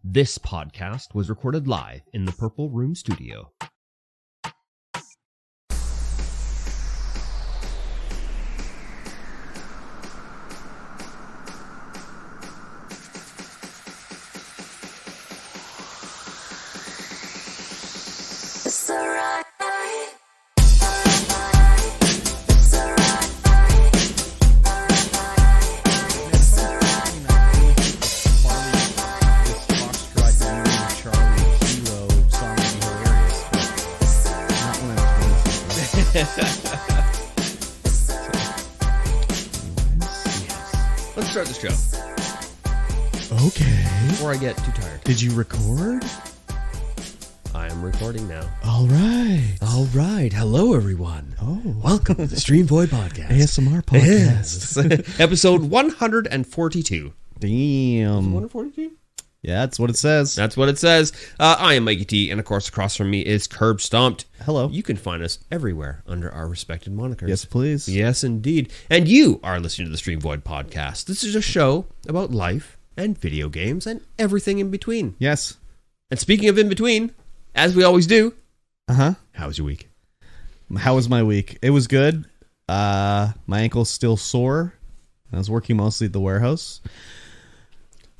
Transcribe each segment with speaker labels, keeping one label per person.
Speaker 1: This podcast was recorded live in the Purple Room studio. Let's start this show.
Speaker 2: Okay.
Speaker 1: Before I get too tired.
Speaker 2: Did you record?
Speaker 1: I am recording now.
Speaker 2: All right.
Speaker 1: All right. Hello, everyone.
Speaker 2: Oh.
Speaker 1: Welcome to the Streamvoid podcast.
Speaker 2: ASMR podcast.
Speaker 1: Yes. Episode 142.
Speaker 2: Damn.
Speaker 1: 142?
Speaker 2: Yeah, that's what it says.
Speaker 1: That's what it says. I am MikeyT, and of course, across from me is KurbStomped.
Speaker 2: Hello.
Speaker 1: You can find us everywhere under our respected monikers.
Speaker 2: Yes, please.
Speaker 1: Yes, indeed. And you are listening to the Streamvoid podcast. This is a show about life and video games and everything in between.
Speaker 2: Yes.
Speaker 1: And speaking of in between, as we always do,
Speaker 2: Uh-huh.
Speaker 1: how was your week?
Speaker 2: How was my week? It was good. My ankle's still sore. I was working mostly at the warehouse.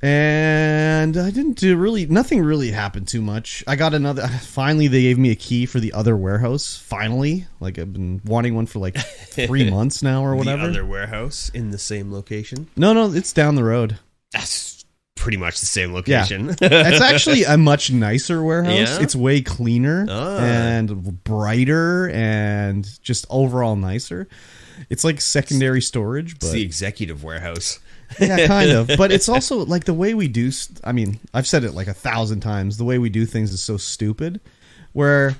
Speaker 2: And I didn't do nothing really happened too much. I got finally they gave me a key for the other warehouse. Finally. Like I've been wanting one for like 3 months now or whatever.
Speaker 1: The other warehouse in the same location?
Speaker 2: No, it's down the road.
Speaker 1: That's pretty much the same location.
Speaker 2: Yeah. It's actually a much nicer warehouse.
Speaker 1: Yeah?
Speaker 2: It's way cleaner
Speaker 1: Ah.
Speaker 2: and brighter and just overall nicer. It's like secondary storage, but
Speaker 1: It's the executive warehouse.
Speaker 2: yeah, kind of. But it's also like the way we do. I mean, I've said it like 1,000 times. The way we do things is so stupid. Where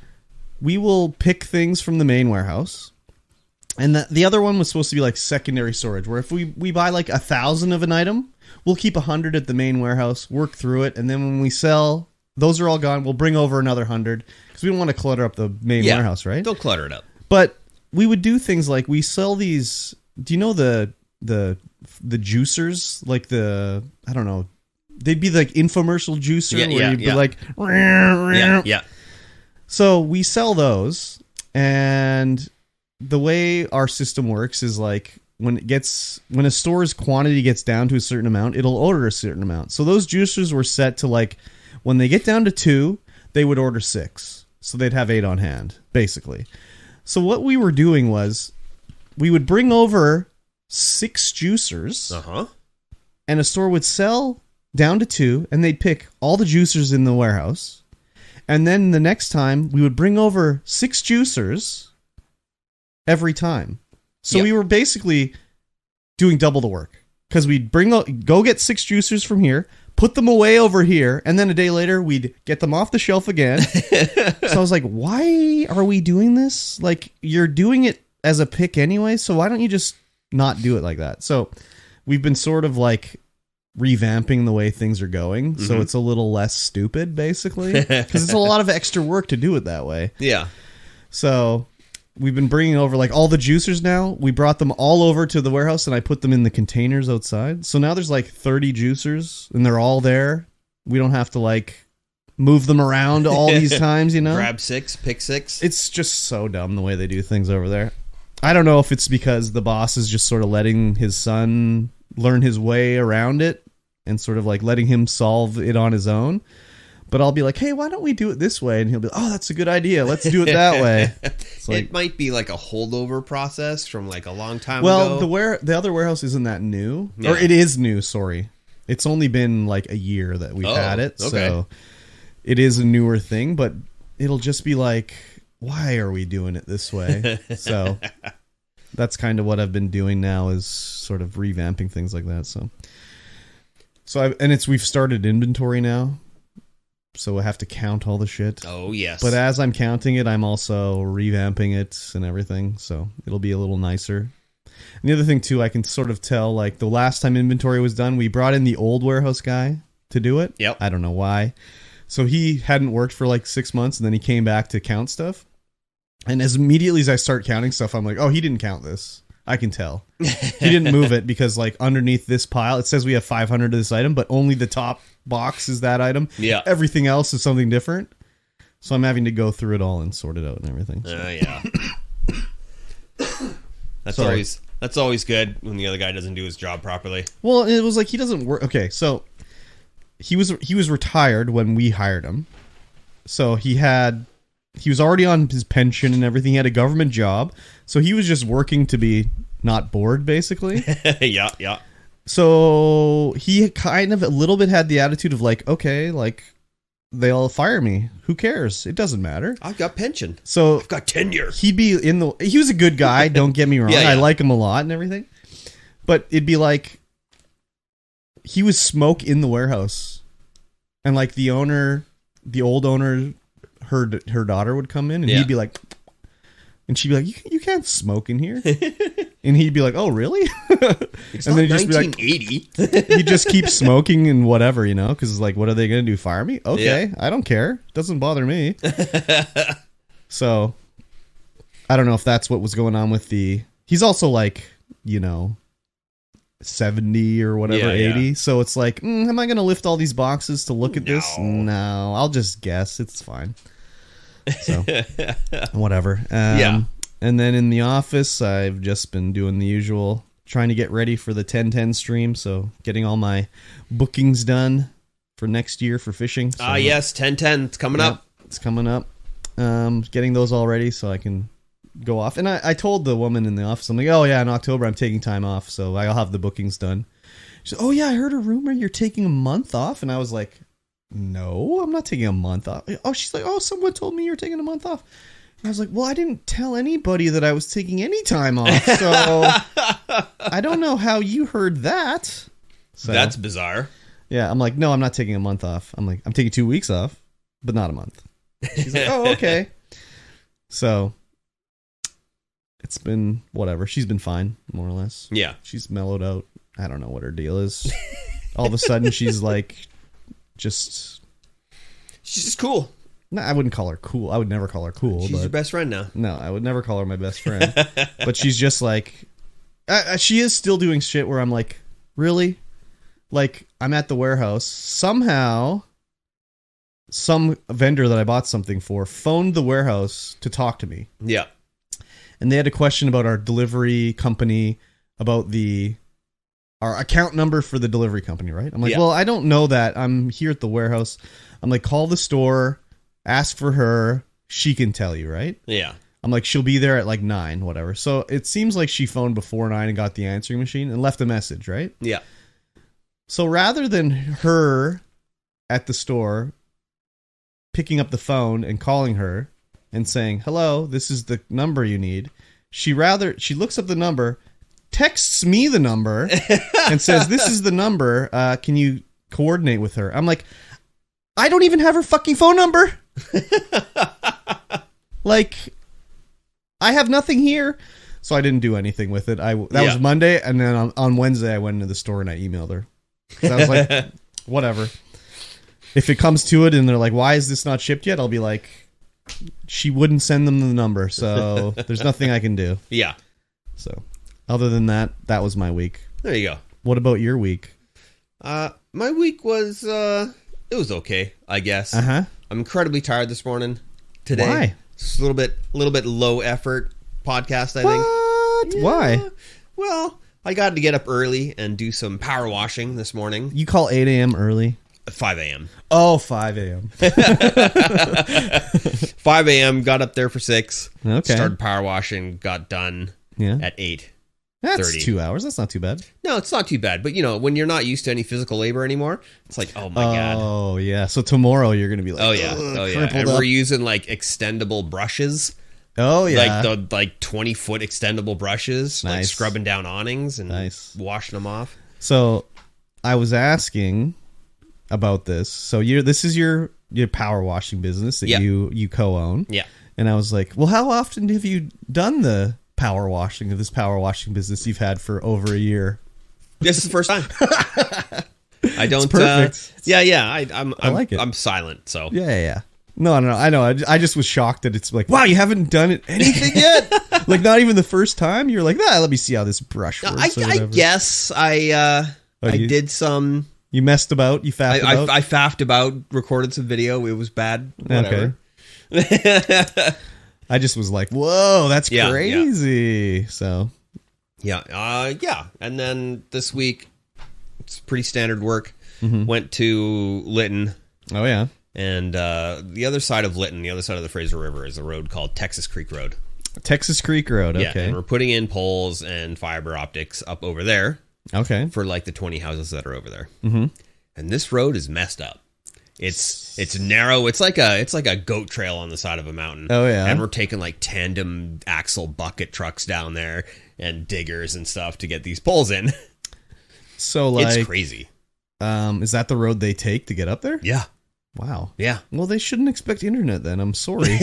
Speaker 2: we will pick things from the main warehouse, and the other one was supposed to be like secondary storage. Where if we buy like 1,000 of an item, we'll keep 100 at the main warehouse, work through it, and then when we sell, those are all gone. We'll bring over another 100 because we don't want to clutter up the main warehouse, right?
Speaker 1: Don't clutter it up.
Speaker 2: But we would do things like we sell these. Do you know the juicers, like I don't know, they'd be like infomercial juicer where you'd be like
Speaker 1: Yeah.
Speaker 2: So we sell those, and the way our system works is like when a store's quantity gets down to a certain amount, it'll order a certain amount. So those juicers were set to like when they get down to 2, they would order 6, so they'd have 8 on hand basically. So what we were doing was we would bring over 6 juicers, and a store would sell down to 2, and they'd pick all the juicers in the warehouse. And then the next time, we would bring over 6 juicers every time. So we were basically doing double the work. Because we'd go get 6 juicers from here, put them away over here, and then a day later, we'd get them off the shelf again. So I was like, why are we doing this? Like, you're doing it as a pick anyway, so why don't you just not do it like that? So we've been sort of like revamping the way things are going, so it's a little less stupid basically, because it's a lot of extra work to do it that way.
Speaker 1: Yeah.
Speaker 2: So we've been bringing over like all the juicers now. We brought them all over to the warehouse, and I put them in the containers outside. So now there's like 30 juicers, and they're all there. We don't have to like move them around all these times, you know?
Speaker 1: Grab 6, pick 6.
Speaker 2: It's just so dumb the way they do things over there. I don't know if it's because the boss is just sort of letting his son learn his way around it and sort of like letting him solve it on his own. But I'll be like, hey, why don't we do it this way? And he'll be like, oh, that's a good idea. Let's do it that way. It's like,
Speaker 1: it might be like a holdover process from like a long time
Speaker 2: well,
Speaker 1: ago.
Speaker 2: the other warehouse isn't that new.
Speaker 1: Yeah.
Speaker 2: Or it is new, sorry. It's only been like a year that we've had it.
Speaker 1: Okay.
Speaker 2: So it is a newer thing, but it'll just be like, why are we doing it this way? So that's kind of what I've been doing now, is sort of revamping things like that. We've started inventory now, so I have to count all the shit.
Speaker 1: Oh, yes.
Speaker 2: But as I'm counting it, I'm also revamping it and everything, so it'll be a little nicer. And the other thing, too, I can sort of tell, like, the last time inventory was done, we brought in the old warehouse guy to do it.
Speaker 1: Yep.
Speaker 2: I don't know why. So he hadn't worked for, like, 6 months, and then he came back to count stuff. And as immediately as I start counting stuff, I'm like, oh, he didn't count this. I can tell. He didn't move it because like underneath this pile, it says we have 500 of this item, but only the top box is that item.
Speaker 1: Yeah.
Speaker 2: Everything else is something different. So I'm having to go through it all and sort it out and everything. So.
Speaker 1: Yeah. That's always good when the other guy doesn't do his job properly.
Speaker 2: Well, it was like he doesn't work. Okay, so he was retired when we hired him. So he was already on his pension and everything. He had a government job. So he was just working to be not bored, basically.
Speaker 1: Yeah.
Speaker 2: So he kind of a little bit had the attitude of like, okay, like they'll fire me. Who cares? It doesn't matter.
Speaker 1: I've got pension.
Speaker 2: So
Speaker 1: I've got tenure.
Speaker 2: He was a good guy. Don't get me wrong.
Speaker 1: Yeah.
Speaker 2: I like him a lot and everything. But it'd be like he was smoke in the warehouse, and like the old owner, her daughter would come in, and he'd be like, and she'd be like, you can't smoke in here. And he'd be like, oh, really?
Speaker 1: It's
Speaker 2: and
Speaker 1: not
Speaker 2: then he'd just be
Speaker 1: 1980.
Speaker 2: he'd just keep smoking and whatever, you know, because like, what are they going to do? Fire me? Okay, I don't care. Doesn't bother me. So, I don't know if that's what was going on with he's also like, you know, 70 or whatever, 80. Yeah. So it's like, am I going to lift all these boxes to look at this? No, I'll just guess. It's fine. So, whatever. And then in the office, I've just been doing the usual, trying to get ready for the 10/10 stream. So getting all my bookings done for next year for fishing. So,
Speaker 1: yes, 10/10. It's coming up.
Speaker 2: It's coming up. Getting those all ready so I can go off. And I told the woman in the office, I'm like, oh yeah, in October I'm taking time off. So I'll have the bookings done. She said, oh yeah, I heard a rumor you're taking a month off. And I was like, no, I'm not taking a month off. Oh, she's like, oh, someone told me you're taking a month off. I was like, well, I didn't tell anybody that I was taking any time off, so I don't know how you heard that. So,
Speaker 1: that's bizarre.
Speaker 2: Yeah, I'm like, no, I'm not taking a month off. I'm like, I'm taking 2 weeks off, but not a month. She's like, oh, okay. So it's been whatever. She's been fine, more or less.
Speaker 1: Yeah.
Speaker 2: She's mellowed out. I don't know what her deal is. All of a sudden, she's like, she's
Speaker 1: just cool.
Speaker 2: No, I wouldn't call her cool. I would never call her cool.
Speaker 1: She's your best friend now.
Speaker 2: No, I would never call her my best friend. But she's just like... she is still doing shit where I'm like, really? Like, I'm at the warehouse. Somehow, some vendor that I bought something for phoned the warehouse to talk to me.
Speaker 1: Yeah.
Speaker 2: And they had a question about our delivery company, about our account number for the delivery company, right? I'm like, well, I don't know that. I'm here at the warehouse. I'm like, call the store... Ask for her. She can tell you, right?
Speaker 1: Yeah.
Speaker 2: I'm like, she'll be there at like 9, whatever. So it seems like she phoned before 9 and got the answering machine and left a message, right?
Speaker 1: Yeah.
Speaker 2: So rather than her at the store picking up the phone and calling her and saying, hello, this is the number you need, she looks up the number, texts me the number, and says, this is the number. Can you coordinate with her? I'm like, I don't even have her fucking phone number. Like, I have nothing here. So I didn't do anything with it. That was Monday, and then on Wednesday I went into the store and I emailed her. I was like, whatever. If it comes to it and they're like, why is this not shipped yet? I'll be like, she wouldn't send them the number, so there's nothing I can do. Yeah. So, other than that, that was my week.
Speaker 1: There you go.
Speaker 2: What about your week?
Speaker 1: My week was... it was okay, I guess. I'm incredibly tired this morning. Today.
Speaker 2: Why?
Speaker 1: It's a little bit low effort podcast, I think.
Speaker 2: What? Yeah. Why?
Speaker 1: Well, I got to get up early and do some power washing this morning.
Speaker 2: You call 8 a.m. early?
Speaker 1: 5 a.m.
Speaker 2: Oh, 5 a.m.
Speaker 1: 5 a.m. Got up there for 6.
Speaker 2: Okay.
Speaker 1: Started power washing. Got done at 8.
Speaker 2: That's
Speaker 1: 30.
Speaker 2: 2 hours. That's not too bad.
Speaker 1: No, it's not too bad. But, you know, when you're not used to any physical labor anymore, it's like, oh, my God.
Speaker 2: Oh, yeah. So tomorrow you're going to be like,
Speaker 1: oh, yeah. And we're using, like, extendable brushes.
Speaker 2: Oh, yeah.
Speaker 1: Like the 20-foot extendable brushes.
Speaker 2: Nice.
Speaker 1: Like scrubbing down awnings and washing them off.
Speaker 2: So I was asking about this. So this is your power washing business that you co-own. Yeah. And I was like, well, how often have you done the power washing of this power washing business you've had for over a year?
Speaker 1: This is the first time. I don't.
Speaker 2: It's perfect.
Speaker 1: I
Speaker 2: like it.
Speaker 1: I'm silent. So
Speaker 2: yeah. No, I know. I just was shocked that it's like, wow, you haven't done anything yet. Like, not even the first time? You're like, let me see how this brush works.
Speaker 1: I guess I did some...
Speaker 2: You messed about? You faffed about?
Speaker 1: I faffed about, recorded some video. It was bad. Whatever.
Speaker 2: Okay. I just was like, whoa, that's crazy.
Speaker 1: Yeah.
Speaker 2: So...
Speaker 1: Yeah. And then this week, it's pretty standard work. Went to Lytton.
Speaker 2: Oh, yeah.
Speaker 1: And the other side of Lytton, the other side of the Fraser River, is a road called Texas Creek Road.
Speaker 2: Texas Creek Road, okay.
Speaker 1: Yeah, and we're putting in poles and fiber optics up over there.
Speaker 2: Okay.
Speaker 1: For like the 20 houses that are over there. And this road is messed up. It's narrow. It's like a goat trail on the side of a mountain.
Speaker 2: Oh, yeah.
Speaker 1: And we're taking like tandem axle bucket trucks down there and diggers and stuff to get these poles in.
Speaker 2: So like,
Speaker 1: it's crazy.
Speaker 2: Is that the road they take to get up there?
Speaker 1: Yeah.
Speaker 2: Wow.
Speaker 1: Yeah.
Speaker 2: Well, they shouldn't expect internet then. I'm sorry.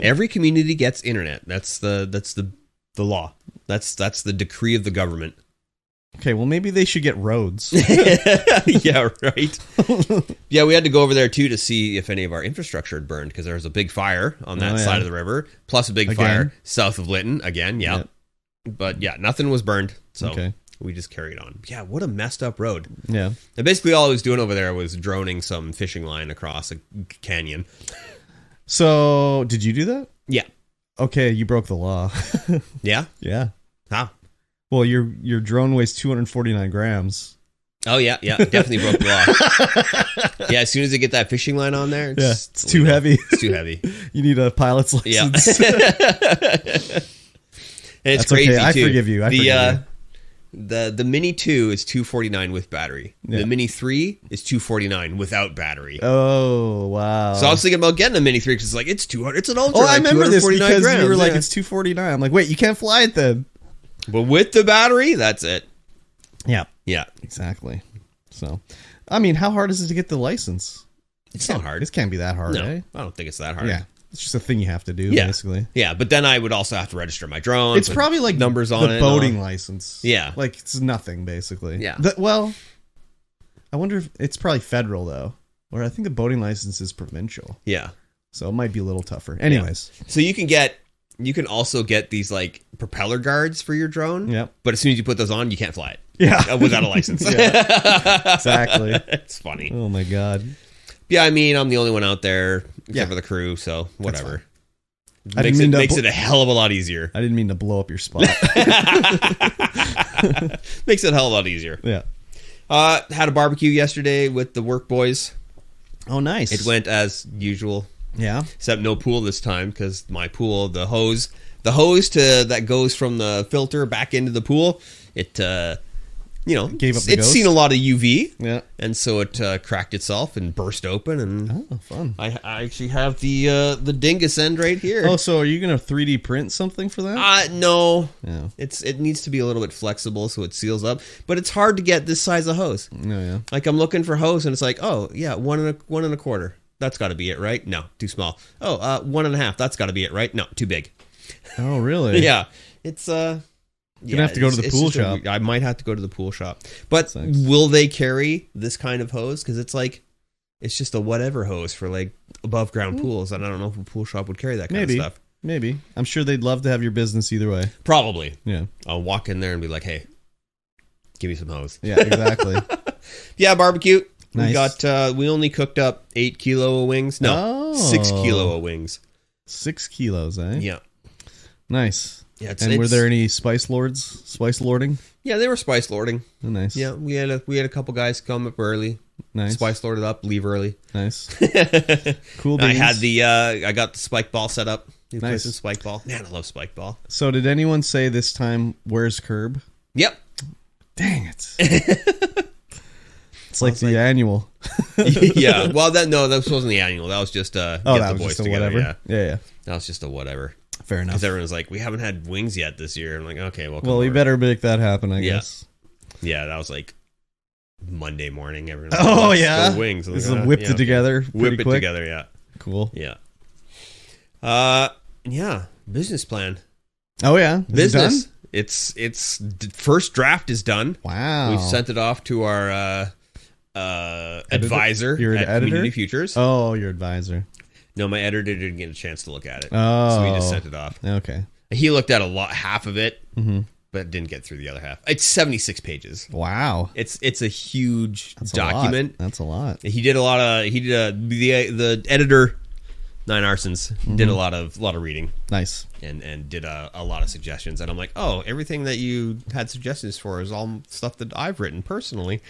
Speaker 1: Every community gets internet. That's the law. That's the decree of the government.
Speaker 2: Okay, well, maybe they should get roads.
Speaker 1: Yeah, right. Yeah, we had to go over there too to see if any of our infrastructure had burned because there was a big fire on that side of the river, plus a big fire south of Lytton again. Yeah. But yeah, nothing was burned. So we just carried on. Yeah, what a messed up road. Yeah. And basically all I was doing over there was droning some fishing line across a canyon.
Speaker 2: So, did you do that?
Speaker 1: Yeah.
Speaker 2: Okay, you broke the law.
Speaker 1: Yeah?
Speaker 2: Yeah.
Speaker 1: How?
Speaker 2: Well, your drone weighs 249 grams.
Speaker 1: Oh, yeah, definitely broke the law. Yeah, as soon as they get that fishing line on there,
Speaker 2: it's too heavy.
Speaker 1: It's too heavy.
Speaker 2: You need a pilot's license.
Speaker 1: Yeah. It's
Speaker 2: That's
Speaker 1: crazy,
Speaker 2: okay. I
Speaker 1: too.
Speaker 2: forgive you.
Speaker 1: The Mini 2 is 249 with battery. Yeah. The Mini 3 is 249 without battery.
Speaker 2: Oh, wow.
Speaker 1: So I was thinking about getting a Mini 3 because it's like, it's 200. It's an Ultra.
Speaker 2: Oh, I remember this because
Speaker 1: grams.
Speaker 2: you were like, it's 249. I'm like, wait, you can't fly it then.
Speaker 1: But with the battery, that's it.
Speaker 2: Yeah.
Speaker 1: Yeah.
Speaker 2: Exactly. So, I mean, how hard is it to get the license?
Speaker 1: It's not hard.
Speaker 2: It can't be that hard,
Speaker 1: No,
Speaker 2: eh?
Speaker 1: I don't think it's that hard.
Speaker 2: Yeah. It's just a thing you have to do, basically.
Speaker 1: Yeah, but then I would also have to register my drone.
Speaker 2: It's probably like
Speaker 1: numbers on
Speaker 2: the boating license.
Speaker 1: Yeah.
Speaker 2: Like, it's nothing, basically.
Speaker 1: Yeah.
Speaker 2: Well, I wonder if it's probably federal, though. Or I think the boating license is provincial.
Speaker 1: Yeah.
Speaker 2: So it might be a little tougher. Anyways.
Speaker 1: Yeah. So you can also get these like propeller guards for your drone.
Speaker 2: Yep.
Speaker 1: But as soon as you put those on, you can't fly it.
Speaker 2: Yeah.
Speaker 1: Without a license.
Speaker 2: Exactly.
Speaker 1: It's funny.
Speaker 2: Oh my God.
Speaker 1: Yeah, I mean, I'm the only one out there except for the crew, so whatever. Makes it a hell of a lot easier.
Speaker 2: I didn't mean to blow up your spot.
Speaker 1: Makes it a hell of a lot easier.
Speaker 2: Yeah.
Speaker 1: Had a barbecue yesterday with the work boys.
Speaker 2: Oh, nice.
Speaker 1: It went as usual.
Speaker 2: Yeah.
Speaker 1: Except no pool this time because my pool, the hose that goes from the filter back into the pool, it
Speaker 2: gave up the
Speaker 1: it's
Speaker 2: ghost.
Speaker 1: seen a lot of UV.
Speaker 2: Yeah.
Speaker 1: And so it cracked itself and burst open. And
Speaker 2: fun.
Speaker 1: I actually have the dingus end right here.
Speaker 2: Oh, so are you going to 3D print something for that?
Speaker 1: No.
Speaker 2: Yeah.
Speaker 1: It needs to be a little bit flexible so it seals up. But it's hard to get this size of hose.
Speaker 2: Oh, yeah.
Speaker 1: Like I'm looking for hose and it's like, oh, yeah, 1.25. That's got to be it, right? No, too small. Oh, 1.5. That's got to be it, right? No, too big.
Speaker 2: Oh, really?
Speaker 1: Yeah. It's
Speaker 2: You're gonna have to go to the pool shop.
Speaker 1: I might have to go to the pool shop. But will they carry this kind of hose? Because it's just a whatever hose for like above ground pools, and I don't know if a pool shop would carry that kind of stuff.
Speaker 2: Maybe. I'm sure they'd love to have your business either way.
Speaker 1: Probably.
Speaker 2: Yeah.
Speaker 1: I'll walk in there and be like, hey, give me some hose.
Speaker 2: Yeah, exactly.
Speaker 1: Yeah, barbecue.
Speaker 2: Nice.
Speaker 1: We only cooked up 8 kilo of wings. No, 6 kilo of wings.
Speaker 2: 6 kilos, eh?
Speaker 1: Yeah.
Speaker 2: Nice.
Speaker 1: Yeah,
Speaker 2: were there any spice lording?
Speaker 1: Yeah, they were spice lording.
Speaker 2: Oh, nice.
Speaker 1: Yeah, we had a couple guys come up early.
Speaker 2: Nice.
Speaker 1: Spice lord it up, leave early.
Speaker 2: Nice. Cool beans.
Speaker 1: I got the spike ball set up.
Speaker 2: Nice.
Speaker 1: Some spike ball. Man, I love spike ball.
Speaker 2: So did anyone say this time, where's Curb?
Speaker 1: Yep.
Speaker 2: Dang it. It's like the annual.
Speaker 1: Yeah. Well, that wasn't the annual. That was just
Speaker 2: that
Speaker 1: the
Speaker 2: was
Speaker 1: boys
Speaker 2: just a
Speaker 1: together.
Speaker 2: whatever. Yeah.
Speaker 1: That was just a whatever.
Speaker 2: Fair enough.
Speaker 1: Because everyone's like, we haven't had wings yet this year. I'm like, okay,
Speaker 2: well, you better make that happen, I guess.
Speaker 1: Yeah, that was like Monday morning. Everyone's
Speaker 2: like,
Speaker 1: let's go wings.
Speaker 2: This is whipped it together.
Speaker 1: Whip it together. Yeah.
Speaker 2: Cool.
Speaker 1: Yeah. Yeah. Business plan.
Speaker 2: Oh yeah.
Speaker 1: Business. It's first draft is done.
Speaker 2: Wow.
Speaker 1: We've sent it off to our advisor
Speaker 2: your
Speaker 1: at
Speaker 2: editor?
Speaker 1: Community Futures.
Speaker 2: Oh, your advisor.
Speaker 1: No, my editor didn't get a chance to look at it.
Speaker 2: Oh.
Speaker 1: So we just sent it off.
Speaker 2: Okay.
Speaker 1: He looked at half of it, but didn't get through the other half. It's 76 pages.
Speaker 2: Wow.
Speaker 1: It's a huge document.
Speaker 2: That's a lot.
Speaker 1: He did the editor, Nine Arsons, did a lot of reading.
Speaker 2: Nice.
Speaker 1: And did a lot of suggestions. And I'm like, oh, everything that you had suggestions for is all stuff that I've written personally.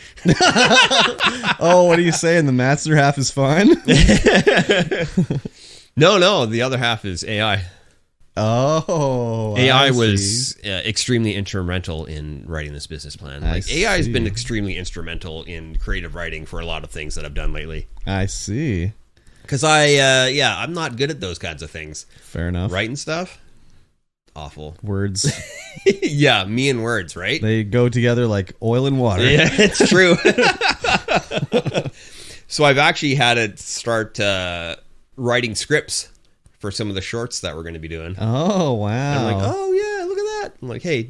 Speaker 2: Oh, what are you saying? The master half is fine?
Speaker 1: No, the other half is AI.
Speaker 2: Oh,
Speaker 1: AI was extremely instrumental in writing this business plan. Like AI has been extremely instrumental in creative writing for a lot of things that I've done lately.
Speaker 2: I see.
Speaker 1: Because I'm not good at those kinds of things.
Speaker 2: Fair enough.
Speaker 1: Writing stuff, awful.
Speaker 2: Words.
Speaker 1: Yeah, me and words, right?
Speaker 2: They go together like oil and water.
Speaker 1: Yeah, it's true. So I've actually had to start writing scripts for some of the shorts that we're going to be doing.
Speaker 2: Oh, wow.
Speaker 1: And I'm like, oh, yeah, look at that. I'm like, hey,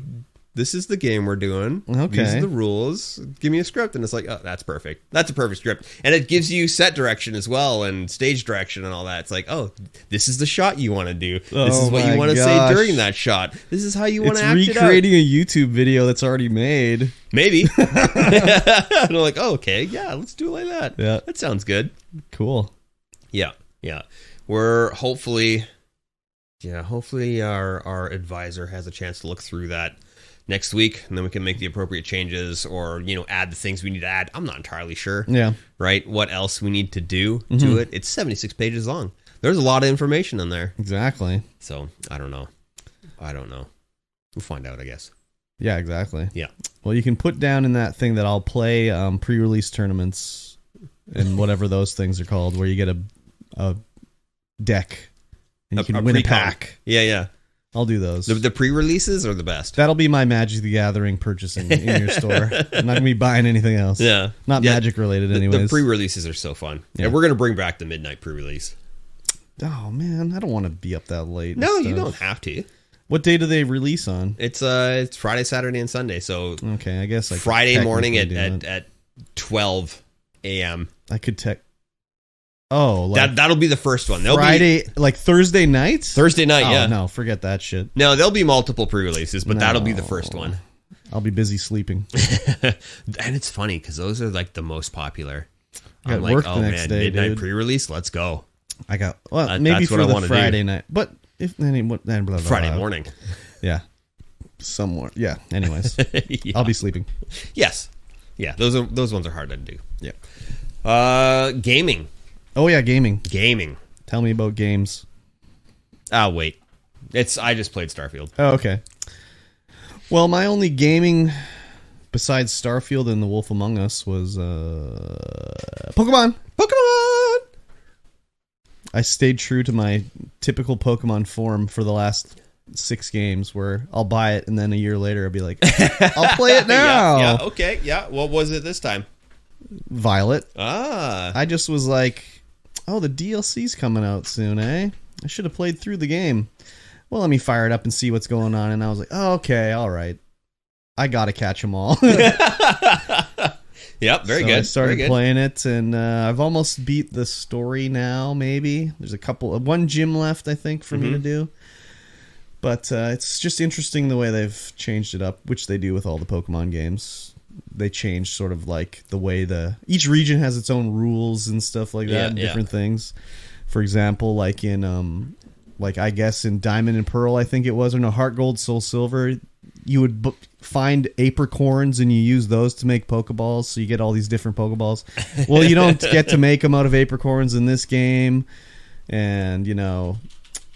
Speaker 1: this is the game we're doing.
Speaker 2: Okay.
Speaker 1: These are the rules. Give me a script. And it's like, oh, that's perfect. That's a perfect script. And it gives you set direction as well and stage direction and all that. It's like, oh, this is the shot you want to do. This is what you want to say during that shot. This is how you want to act it out. It's
Speaker 2: recreating a YouTube video that's already made.
Speaker 1: Maybe. And I'm like, oh, okay, yeah, let's do it like that.
Speaker 2: Yeah.
Speaker 1: That sounds good.
Speaker 2: Cool.
Speaker 1: Yeah. We're hopefully our advisor has a chance to look through that next week, and then we can make the appropriate changes or, add the things we need to add. I'm not entirely sure.
Speaker 2: Yeah.
Speaker 1: Right? What else we need to do to it. It's 76 pages long. There's a lot of information in there.
Speaker 2: Exactly.
Speaker 1: So, I don't know. We'll find out, I guess.
Speaker 2: Yeah, exactly.
Speaker 1: Yeah.
Speaker 2: Well, you can put down in that thing that I'll play pre-release tournaments and whatever those things are called, where you get a deck and you can win a pack.
Speaker 1: Yeah.
Speaker 2: I'll do those.
Speaker 1: The pre-releases are the best.
Speaker 2: That'll be my Magic the Gathering purchasing in your store. I'm not going to be buying anything else.
Speaker 1: Yeah.
Speaker 2: Not Magic related anyways.
Speaker 1: The pre-releases are so fun. Yeah. And we're going to bring back the midnight pre-release.
Speaker 2: Oh, man. I don't want to be up that late.
Speaker 1: No, you don't have to.
Speaker 2: What day do they release on?
Speaker 1: It's Friday, Saturday, and Sunday. So
Speaker 2: okay, I guess
Speaker 1: Friday morning at 12 a.m.
Speaker 2: I could tech. Oh, like
Speaker 1: that'll be the first one.
Speaker 2: Friday, like Thursday night?
Speaker 1: Thursday night, yeah.
Speaker 2: No, forget that shit.
Speaker 1: No, there'll be multiple pre-releases, but that'll be the first one.
Speaker 2: I'll be busy sleeping.
Speaker 1: And it's funny because those are like the most popular.
Speaker 2: I'm like, oh man, day,
Speaker 1: midnight
Speaker 2: dude.
Speaker 1: Pre-release, let's go.
Speaker 2: I got maybe for the Friday night, but if then
Speaker 1: Friday morning,
Speaker 2: yeah, somewhere, yeah. Anyways,
Speaker 1: yeah.
Speaker 2: I'll be sleeping.
Speaker 1: Yes, yeah. Those ones are hard to do. Yeah. Gaming.
Speaker 2: Oh yeah, gaming.
Speaker 1: Tell
Speaker 2: me about games.
Speaker 1: Oh wait, I just played Starfield.
Speaker 2: Oh okay. Well, my only gaming besides Starfield and The Wolf Among Us was Pokemon. I stayed true to my typical Pokemon form for the last 6 games, where I'll buy it and then a year later I'll be like, I'll play it now.
Speaker 1: Yeah, okay, yeah. What was it this time?
Speaker 2: Violet.
Speaker 1: I
Speaker 2: just was like, oh, the DLC's coming out soon, eh? I should have played through the game. Well, let me fire it up and see what's going on. And I was like, oh, okay, all right. I got to catch them all.
Speaker 1: Yep, very good.
Speaker 2: I started playing it, and I've almost beat the story now, maybe. There's one gym left, I think, for me to do. But it's just interesting the way they've changed it up, which they do with all the Pokemon games. They change sort of like the way each region has its own rules and stuff like that, and different things. For example, like in I guess in Diamond and Pearl, I think it was, or no, Heart Gold, Soul Silver, you would find apricorns and you use those to make Pokeballs, so you get all these different Pokeballs. Well, you don't get to make them out of apricorns in this game, and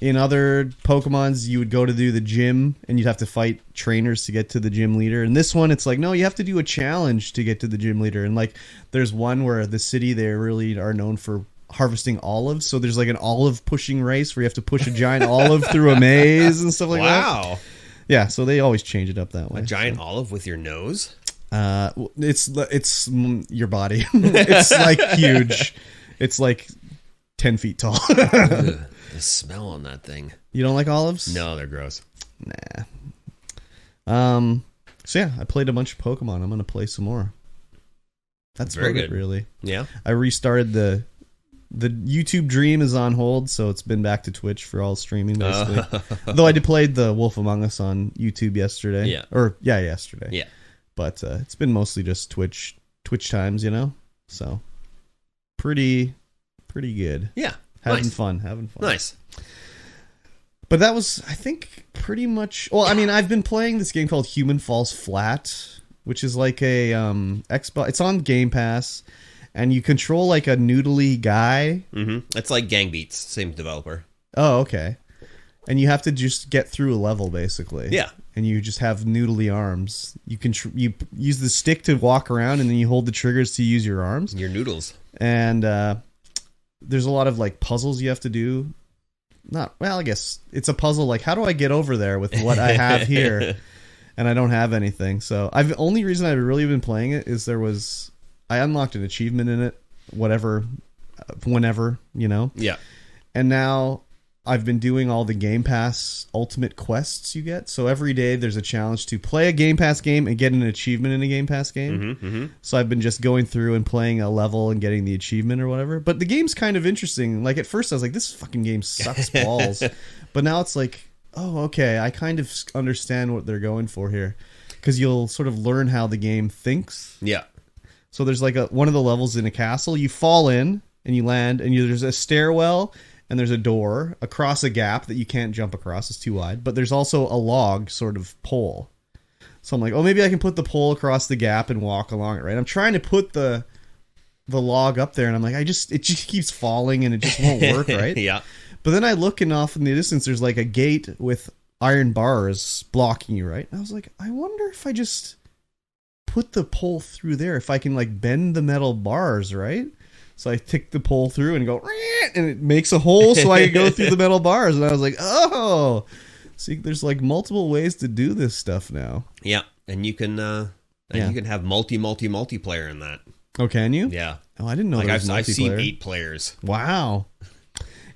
Speaker 2: in other Pokemons, you would go to do the gym, and you'd have to fight trainers to get to the gym leader. And this one, it's like, no, you have to do a challenge to get to the gym leader. And like, there's one where the city, they really are known for harvesting olives. So there's like an olive pushing race where you have to push a giant olive through a maze and stuff like that.
Speaker 1: Wow.
Speaker 2: Yeah, so they always change it up that way.
Speaker 1: A giant olive with your nose?
Speaker 2: It's your body. It's like huge. It's like 10 feet tall.
Speaker 1: The smell on that thing.
Speaker 2: You don't like olives?
Speaker 1: No, they're gross.
Speaker 2: Nah. So yeah, I played a bunch of Pokemon. I'm gonna play some more. That's very good, really.
Speaker 1: Yeah.
Speaker 2: I restarted the The YouTube dream is on hold, so it's been back to Twitch for all streaming, basically. Though I played The Wolf Among Us on YouTube yesterday.
Speaker 1: Yeah.
Speaker 2: Yesterday.
Speaker 1: Yeah.
Speaker 2: But it's been mostly just Twitch times, So, pretty good.
Speaker 1: Yeah.
Speaker 2: Having fun.
Speaker 1: Nice.
Speaker 2: But that was, I think, pretty much... Well, I mean, I've been playing this game called Human Falls Flat, which is like a Xbox... It's on Game Pass, and you control like a noodly guy.
Speaker 1: Mm-hmm. It's like Gang Beats, same developer.
Speaker 2: Oh, okay. And you have to just get through a level, basically.
Speaker 1: Yeah.
Speaker 2: And you just have noodly arms. You can you use the stick to walk around, and then you hold the triggers to use your arms.
Speaker 1: Your noodles.
Speaker 2: And there's a lot of like puzzles you have to do. I guess it's a puzzle. Like, how do I get over there with what I have here? And I don't have anything. So the only reason I've really been playing it is I unlocked an achievement in it, whenever,
Speaker 1: Yeah.
Speaker 2: And now I've been doing all the Game Pass Ultimate quests you get. So every day there's a challenge to play a Game Pass game and get an achievement in a Game Pass game.
Speaker 1: Mm-hmm, mm-hmm.
Speaker 2: So I've been just going through and playing a level and getting the achievement or whatever. But the game's kind of interesting. Like, at first I was like, this fucking game sucks balls. But now it's like, oh, okay, I kind of understand what they're going for here. Because you'll sort of learn how the game thinks.
Speaker 1: Yeah.
Speaker 2: So there's like one of the levels in a castle. You fall in and you land, and there's a stairwell and there's a door across a gap that you can't jump across. It's too wide. But there's also a log sort of pole. So I'm like, oh, maybe I can put the pole across the gap and walk along it, right? I'm trying to put the log up there, and I'm like, it just keeps falling, and it just won't work, right?
Speaker 1: Yeah.
Speaker 2: But then I look, and off in the distance, there's like a gate with iron bars blocking you, right? And I was like, I wonder if I just put the pole through there, if I can like bend the metal bars, right? So I tick the pole through and go, and it makes a hole so I can go through the metal bars. And I was like, oh, see, there's like multiple ways to do this stuff now.
Speaker 1: Yeah, and you can you can have multiplayer in that.
Speaker 2: Oh, can you?
Speaker 1: Yeah.
Speaker 2: Oh, I didn't know.
Speaker 1: Like
Speaker 2: there was
Speaker 1: I've seen
Speaker 2: multiplayer.
Speaker 1: 8 players.
Speaker 2: Wow.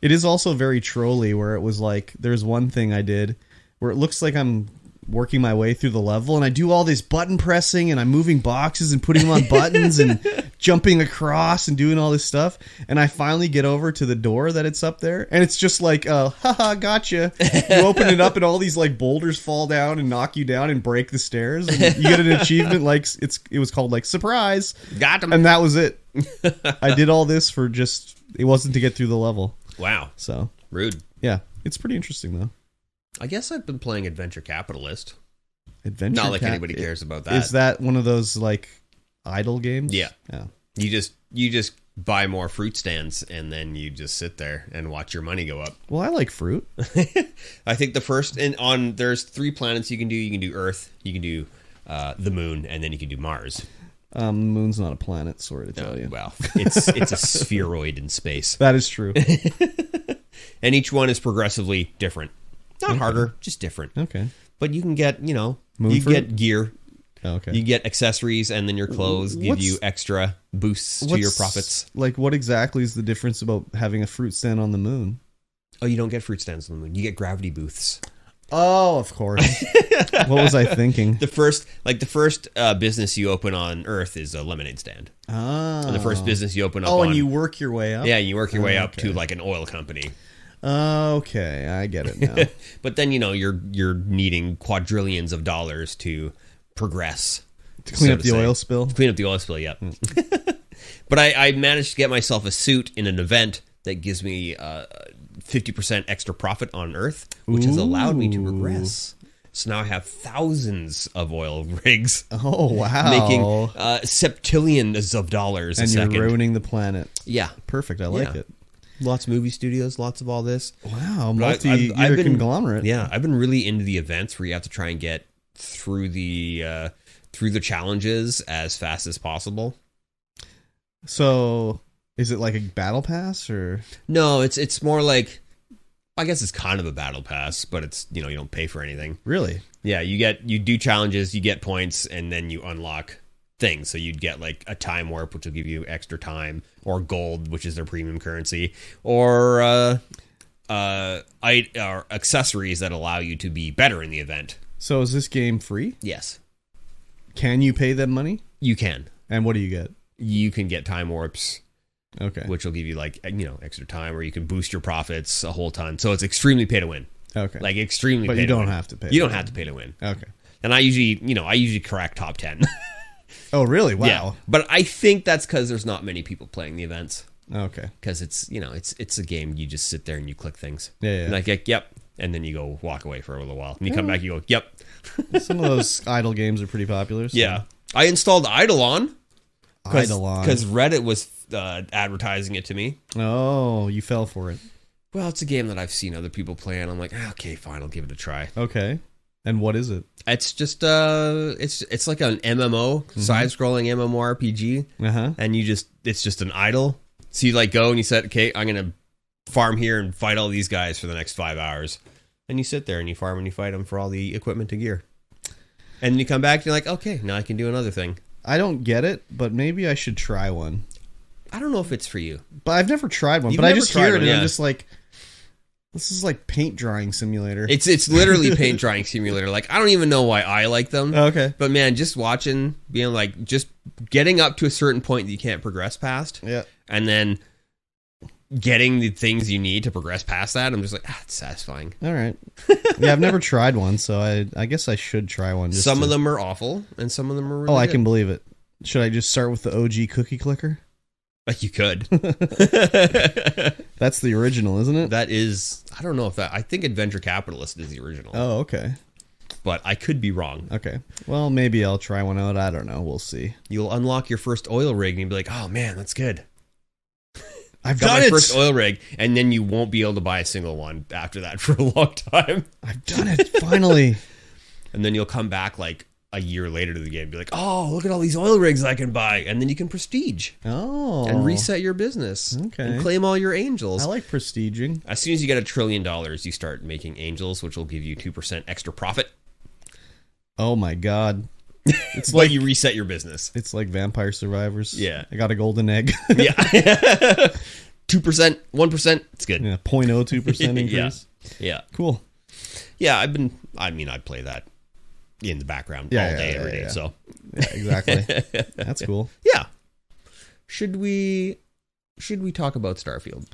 Speaker 2: It is also very trolly, where it was like, there's one thing I did where it looks like I'm working my way through the level, and I do all this button pressing, and I'm moving boxes and putting them on buttons and jumping across and doing all this stuff. And I finally get over to the door that it's up there, and it's just like, haha, gotcha. You open it up, and all these like boulders fall down and knock you down and break the stairs, and you get an achievement like it was called like surprise.
Speaker 1: Got him.
Speaker 2: And that was it. I did all this for it wasn't to get through the level.
Speaker 1: Wow.
Speaker 2: So
Speaker 1: rude.
Speaker 2: Yeah, it's pretty interesting though.
Speaker 1: I guess I've been playing Adventure Capitalist.
Speaker 2: Not
Speaker 1: like anybody cares about that.
Speaker 2: Is that one of those like idle games?
Speaker 1: Yeah.
Speaker 2: Yeah.
Speaker 1: You just buy more fruit stands, and then you just sit there and watch your money go up.
Speaker 2: Well, I like fruit.
Speaker 1: I think there's 3 planets you can do. You can do Earth, you can do the Moon, and then you can do Mars.
Speaker 2: Moon's not a planet, sorry to tell you.
Speaker 1: Well, it's a spheroid in space.
Speaker 2: That is true.
Speaker 1: And each one is progressively different. Not harder, just different.
Speaker 2: Okay.
Speaker 1: But you can get,
Speaker 2: Moon
Speaker 1: you
Speaker 2: fruit?
Speaker 1: get gear.
Speaker 2: Oh, okay.
Speaker 1: You get accessories, and then your clothes give you extra boosts to your profits.
Speaker 2: Like, what exactly is the difference about having a fruit stand on the moon?
Speaker 1: Oh, you don't get fruit stands on the moon. You get gravity booths.
Speaker 2: Oh, of course. What was I thinking?
Speaker 1: The first business you open on Earth is a lemonade stand.
Speaker 2: Oh.
Speaker 1: And the first business you open up
Speaker 2: and you work your way up?
Speaker 1: Yeah, you work your way up to like an oil company.
Speaker 2: Okay, I get it now.
Speaker 1: But then, you're needing quadrillions of dollars to progress.
Speaker 2: To clean up the oil spill?
Speaker 1: To clean up the oil spill, yeah. But I managed to get myself a suit in an event that gives me 50% extra profit on Earth, which has allowed me to progress. So now I have thousands of oil rigs.
Speaker 2: Oh, wow.
Speaker 1: Making septillions of dollars a second.
Speaker 2: And you're ruining the planet.
Speaker 1: Yeah.
Speaker 2: Perfect, I like it.
Speaker 1: Lots of movie studios, lots of all this.
Speaker 2: Wow, I've been conglomerate.
Speaker 1: Yeah, I've been really into the events where you have to try and get through the challenges as fast as possible.
Speaker 2: So, is it like a battle pass or?
Speaker 1: No, it's more like, I guess it's kind of a battle pass, but it's, you don't pay for anything.
Speaker 2: Really?
Speaker 1: Yeah, you do challenges, you get points, and then you unlock things. So you'd get like a time warp, which will give you extra time, or gold, which is their premium currency, or accessories that allow you to be better in the event.
Speaker 2: So is this game free?
Speaker 1: Yes.
Speaker 2: Can you pay them money?
Speaker 1: You can.
Speaker 2: And what do you get?
Speaker 1: You can get time warps.
Speaker 2: Okay.
Speaker 1: Which will give you like, extra time, or you can boost your profits a whole ton. So it's extremely pay to win.
Speaker 2: Okay.
Speaker 1: Like extremely.
Speaker 2: But
Speaker 1: pay
Speaker 2: you
Speaker 1: to
Speaker 2: don't
Speaker 1: win.
Speaker 2: have to pay.
Speaker 1: You don't have to pay to win.
Speaker 2: Okay.
Speaker 1: And I usually crack top 10.
Speaker 2: Oh, really? Wow.
Speaker 1: Yeah. But I think that's because there's not many people playing the events.
Speaker 2: Okay.
Speaker 1: Because it's a game. You just sit there and you click things.
Speaker 2: Yeah.
Speaker 1: And like, yep. And then you go walk away for a little while. And you come back, you go, yep.
Speaker 2: Some of those idle games are pretty popular. So.
Speaker 1: Yeah. I installed Eidolon.
Speaker 2: Eidolon.
Speaker 1: Because Reddit was advertising it to me.
Speaker 2: Oh, you fell for it.
Speaker 1: Well, it's a game that I've seen other people play, and I'm like, okay, fine, I'll give it a try.
Speaker 2: Okay. And what is it?
Speaker 1: It's just it's like an MMO, side-scrolling MMORPG, and it's just an idle. So you like go and you said, okay, I'm gonna farm here and fight all these guys for the next 5 hours, and you sit there and you farm and you fight them for all the equipment and gear, and then you come back and you're like, okay, now I can do another thing.
Speaker 2: I don't get it, but maybe I should try one.
Speaker 1: I don't know if it's for you,
Speaker 2: but I've never tried one.
Speaker 1: You've
Speaker 2: but I just hear it and
Speaker 1: yeah.
Speaker 2: I'm just like, this is like paint drawing simulator.
Speaker 1: It's literally paint drying simulator. Like, I don't even know why I like them.
Speaker 2: Okay.
Speaker 1: But man, just watching, being like, just getting up to a certain point that you can't progress past.
Speaker 2: Yeah.
Speaker 1: And then getting the things you need to progress past that. I'm just like, it's satisfying.
Speaker 2: All right. Yeah, I've never tried one, so I guess I should try one.
Speaker 1: Some of them are awful, and some of them are really
Speaker 2: I
Speaker 1: good.
Speaker 2: can believe it. Should I just start with the OG cookie clicker?
Speaker 1: Like, you could.
Speaker 2: That's the original, isn't it?
Speaker 1: That is, I don't know if that, I think Adventure Capitalist is the original.
Speaker 2: Oh, okay.
Speaker 1: But I could be wrong.
Speaker 2: Okay. Well, maybe I'll try one out. I don't know. We'll see.
Speaker 1: You'll unlock your first oil rig and you'll be like, oh man, that's good.
Speaker 2: I've
Speaker 1: got
Speaker 2: done
Speaker 1: my
Speaker 2: it.
Speaker 1: first oil rig, and then you won't be able to buy a single one after that for a long time.
Speaker 2: I've done it, finally.
Speaker 1: And then you'll come back like a year later to the game and be like, oh, look at all these oil rigs I can buy. And then you can prestige.
Speaker 2: Oh.
Speaker 1: And reset your business.
Speaker 2: Okay.
Speaker 1: And claim all your angels.
Speaker 2: I like prestiging.
Speaker 1: As soon as you get $1 trillion, you start making angels, which will give you 2% extra profit.
Speaker 2: Oh my god.
Speaker 1: It's like you reset your business.
Speaker 2: It's like Vampire Survivors.
Speaker 1: Yeah.
Speaker 2: I got a golden egg.
Speaker 1: Yeah. 2%, 1%, it's good.
Speaker 2: Yeah, 0.02% increase.
Speaker 1: Yeah.
Speaker 2: Cool.
Speaker 1: Yeah, I play that in the background all day, every day. So
Speaker 2: yeah, exactly. That's cool.
Speaker 1: Yeah. Should we talk about Starfield?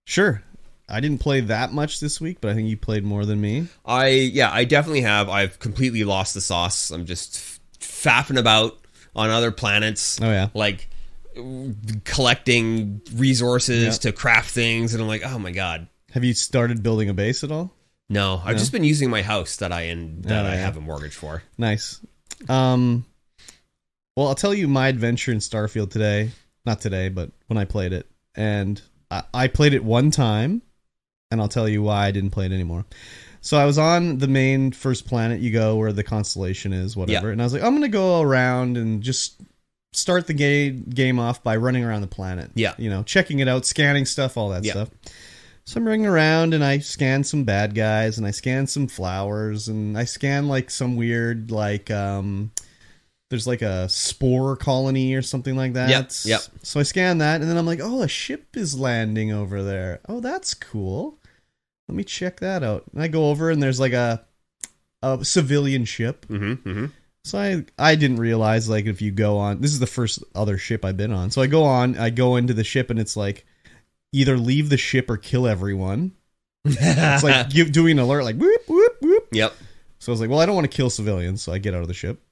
Speaker 2: Sure. I didn't play that much this week, but I think you played more than me.
Speaker 1: I definitely have. I've completely lost the sauce. I'm just faffing about on other planets.
Speaker 2: Oh yeah.
Speaker 1: Like collecting resources to craft things, and I'm like, oh my god.
Speaker 2: Have you started building a base at all?
Speaker 1: No, I've just been using my house that I have a mortgage for.
Speaker 2: Nice. Well, I'll tell you my adventure in Starfield today. Not today, but when I played it. And I played it one time, and I'll tell you why I didn't play it anymore. So I was on the main first planet you go where the constellation is, whatever. Yeah. And I was like, I'm going to go around and just start the game off by running around the planet.
Speaker 1: Yeah.
Speaker 2: You know, checking it out, scanning stuff, all that stuff. So I'm running around and I scan some bad guys and I scan some flowers and I scan like some weird like there's like a spore colony or something like that.
Speaker 1: Yep.
Speaker 2: So I scan that and then I'm like, oh, a ship is landing over there. Oh, that's cool. Let me check that out. And I go over and there's like a civilian ship. So I didn't realize like if you go on, this is the first other ship I've been on. So I go into the ship and it's like either leave the ship or kill everyone. It's like doing an alert like whoop, whoop, whoop.
Speaker 1: Yep.
Speaker 2: So I was like, well, I don't want to kill civilians. So I get out of the ship.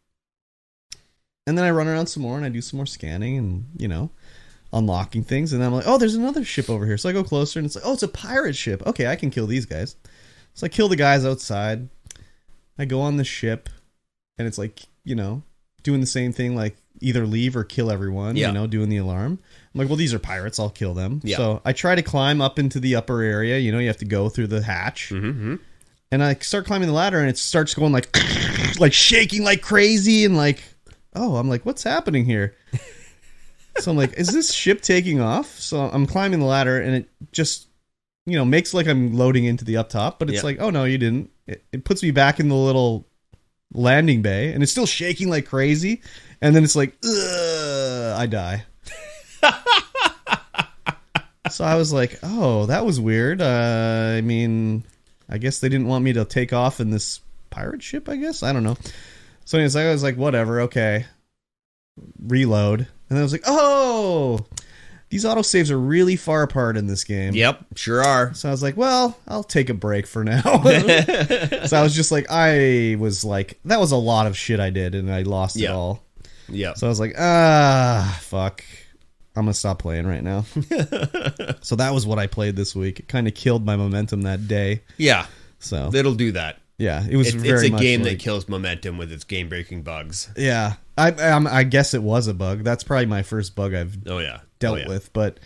Speaker 2: And then I run around some more and I do some more scanning and, you know, unlocking things. And then I'm like, oh, there's another ship over here. So I go closer and it's like, oh, it's a pirate ship. Okay, I can kill these guys. So I kill the guys outside. I go on the ship and it's like, you know, doing the same thing, like either leave or kill everyone, you know, doing the alarm. I'm like, well, these are pirates. I'll kill them. Yeah. So I try to climb up into the upper area. You know, you have to go through the hatch. And I start climbing the ladder and it starts going like, like shaking like crazy and like, oh, I'm like, what's happening here? So I'm like, is this ship taking off? So I'm climbing the ladder and it just, you know, makes like I'm loading into the up top, but it's like, oh no, you didn't. It puts me back in the little landing bay and it's still shaking like crazy. And then it's like, ugh, I die. So I was like, oh, that was weird. I mean, I guess they didn't want me to take off in this pirate ship, I guess. I don't know. So anyways, I was like, whatever, okay. Reload. And then I was like, oh, these autosaves are really far apart in this game.
Speaker 1: Yep, sure are.
Speaker 2: So I was like, well, I'll take a break for now. So I was just like, that was a lot of shit I did, and I lost it all.
Speaker 1: Yeah.
Speaker 2: So I was like, fuck. I'm going to stop playing right now. So that was what I played this week. It kind of killed my momentum that day.
Speaker 1: Yeah.
Speaker 2: So
Speaker 1: it'll do that.
Speaker 2: Yeah, it was very
Speaker 1: It's a
Speaker 2: much
Speaker 1: game
Speaker 2: like,
Speaker 1: that kills momentum with its game-breaking bugs.
Speaker 2: Yeah. I guess it was a bug. That's probably my first bug I've dealt with. But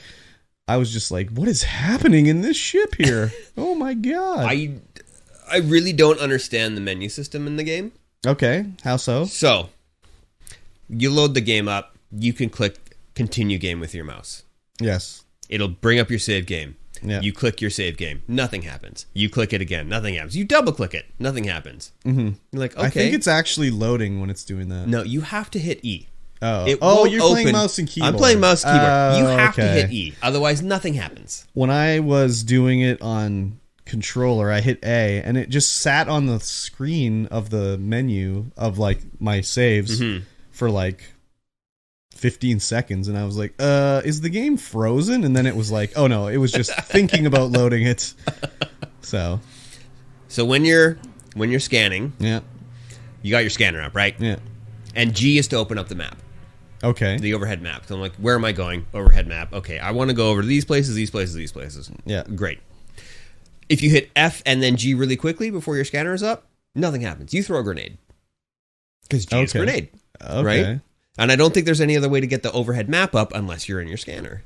Speaker 2: I was just like, what is happening in this ship here? Oh, my God.
Speaker 1: I really don't understand the menu system in the game.
Speaker 2: Okay. How so?
Speaker 1: So, you load the game up. You can click continue game with your mouse.
Speaker 2: Yes.
Speaker 1: It'll bring up your save game.
Speaker 2: Yeah.
Speaker 1: You click your save game. Nothing happens. You click it again. Nothing happens. You double click it. Nothing happens.
Speaker 2: Mm-hmm.
Speaker 1: You're like, okay.
Speaker 2: I think it's actually loading when it's doing that.
Speaker 1: No, you have to hit E.
Speaker 2: Oh, you're playing mouse and keyboard.
Speaker 1: I'm playing mouse and keyboard. You have to hit E. Otherwise, nothing happens.
Speaker 2: When I was doing it on controller, I hit A, and it just sat on the screen of the menu of like my saves for like 15 seconds, and I was like, is the game frozen? And then it was like, oh no, it was just thinking about loading it. So
Speaker 1: when you're scanning,
Speaker 2: yeah,
Speaker 1: you got your scanner up, right?
Speaker 2: Yeah.
Speaker 1: And G is to open up the map.
Speaker 2: Okay.
Speaker 1: The overhead map. So I'm like, where am I going? Overhead map. Okay, I want to go over to these places, these places, these places.
Speaker 2: Yeah.
Speaker 1: Great. If you hit F and then G really quickly before your scanner is up, nothing happens. You throw a grenade. Because G is grenade.
Speaker 2: Okay.
Speaker 1: Right? And I don't think there's any other way to get the overhead map up unless you're in your scanner.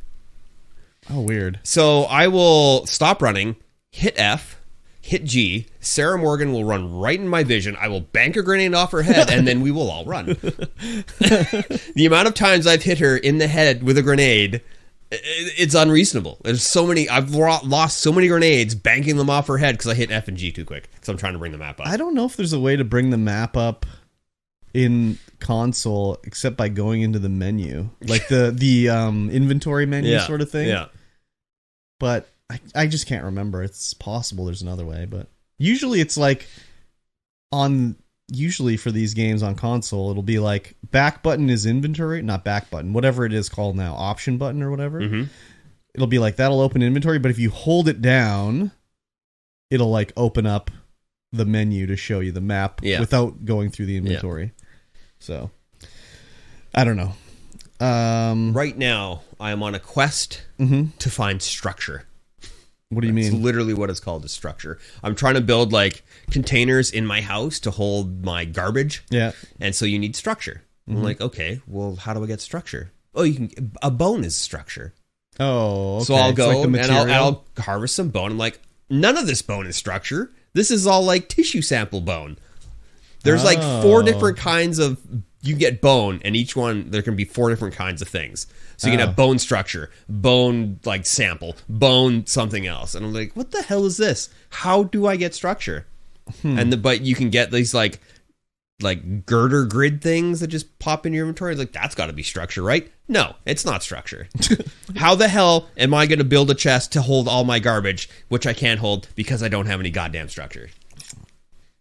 Speaker 2: Oh, weird.
Speaker 1: So I will stop running, hit F, hit G. Sarah Morgan will run right in my vision. I will bank a grenade off her head, and then we will all run. The amount of times I've hit her in the head with a grenade, it's unreasonable. There's so many. I've lost so many grenades banking them off her head because I hit F and G too quick because I'm trying to bring the map up.
Speaker 2: I don't know if there's a way to bring the map up in console except by going into the menu, like the inventory menu sort of thing.
Speaker 1: Yeah.
Speaker 2: But I just can't remember. It's possible there's another way, but usually it's like usually for these games on console, it'll be like back button is inventory, not back button, whatever it is called now, option button or whatever. Mm-hmm. It'll be like that'll open inventory, but if you hold it down, it'll like open up the menu to show you the map without going through the inventory. Yeah. So I don't know.
Speaker 1: Right now, I am on a quest to find structure.
Speaker 2: What do you mean?
Speaker 1: It's literally what it's called, is structure. I'm trying to build like containers in my house to hold my garbage.
Speaker 2: Yeah. And
Speaker 1: so you need structure. I'm like, okay, well, how do I get structure? Oh, a bone is structure.
Speaker 2: Oh, okay.
Speaker 1: So I'll go and I'll harvest some bone. I'm like, none of this bone is structure. This is all like tissue sample bone. There's like 4 different kinds of, you get bone, and each one, there can be 4 different kinds of things. So you can have bone structure, bone like sample, bone something else. And I'm like, what the hell is this? How do I get structure? But you can get these like girder grid things that just pop in your inventory. Like, that's got to be structure, right? No, it's not structure. How the hell am I going to build a chest to hold all my garbage, which I can't hold because I don't have any goddamn structure?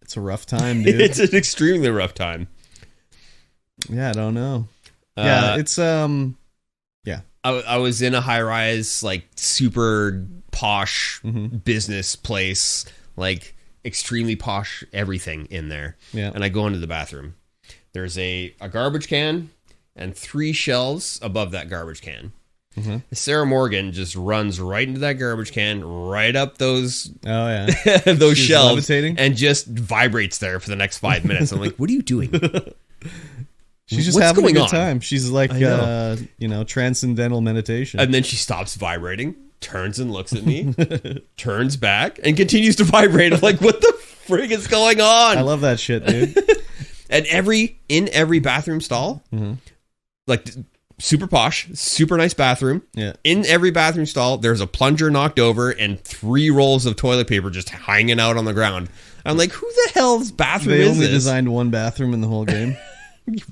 Speaker 2: It's a rough time, dude.
Speaker 1: It's an extremely rough time.
Speaker 2: Yeah, I don't know. It's yeah.
Speaker 1: I was in a high-rise, like, super posh business place, like, extremely posh everything in there.
Speaker 2: Yeah.
Speaker 1: And I go into the bathroom. There's a garbage can and 3 shelves above that garbage can. Sarah Morgan just runs right into that garbage can, right up those those She's shelves, levitating. And just vibrates there for the next 5 minutes. I'm like, what are you doing?
Speaker 2: She's just having a good time. She's like, transcendental meditation.
Speaker 1: And then she stops vibrating, turns and looks at me, turns back, and continues to vibrate. I'm like, what the frig is going on?
Speaker 2: I love that shit, dude.
Speaker 1: And in every bathroom stall, like super posh, super nice bathroom.
Speaker 2: Yeah.
Speaker 1: In every bathroom stall, there's a plunger knocked over and 3 rolls of toilet paper just hanging out on the ground. I'm like, who the hell's bathroom is this?
Speaker 2: They only designed 1 bathroom in the whole game.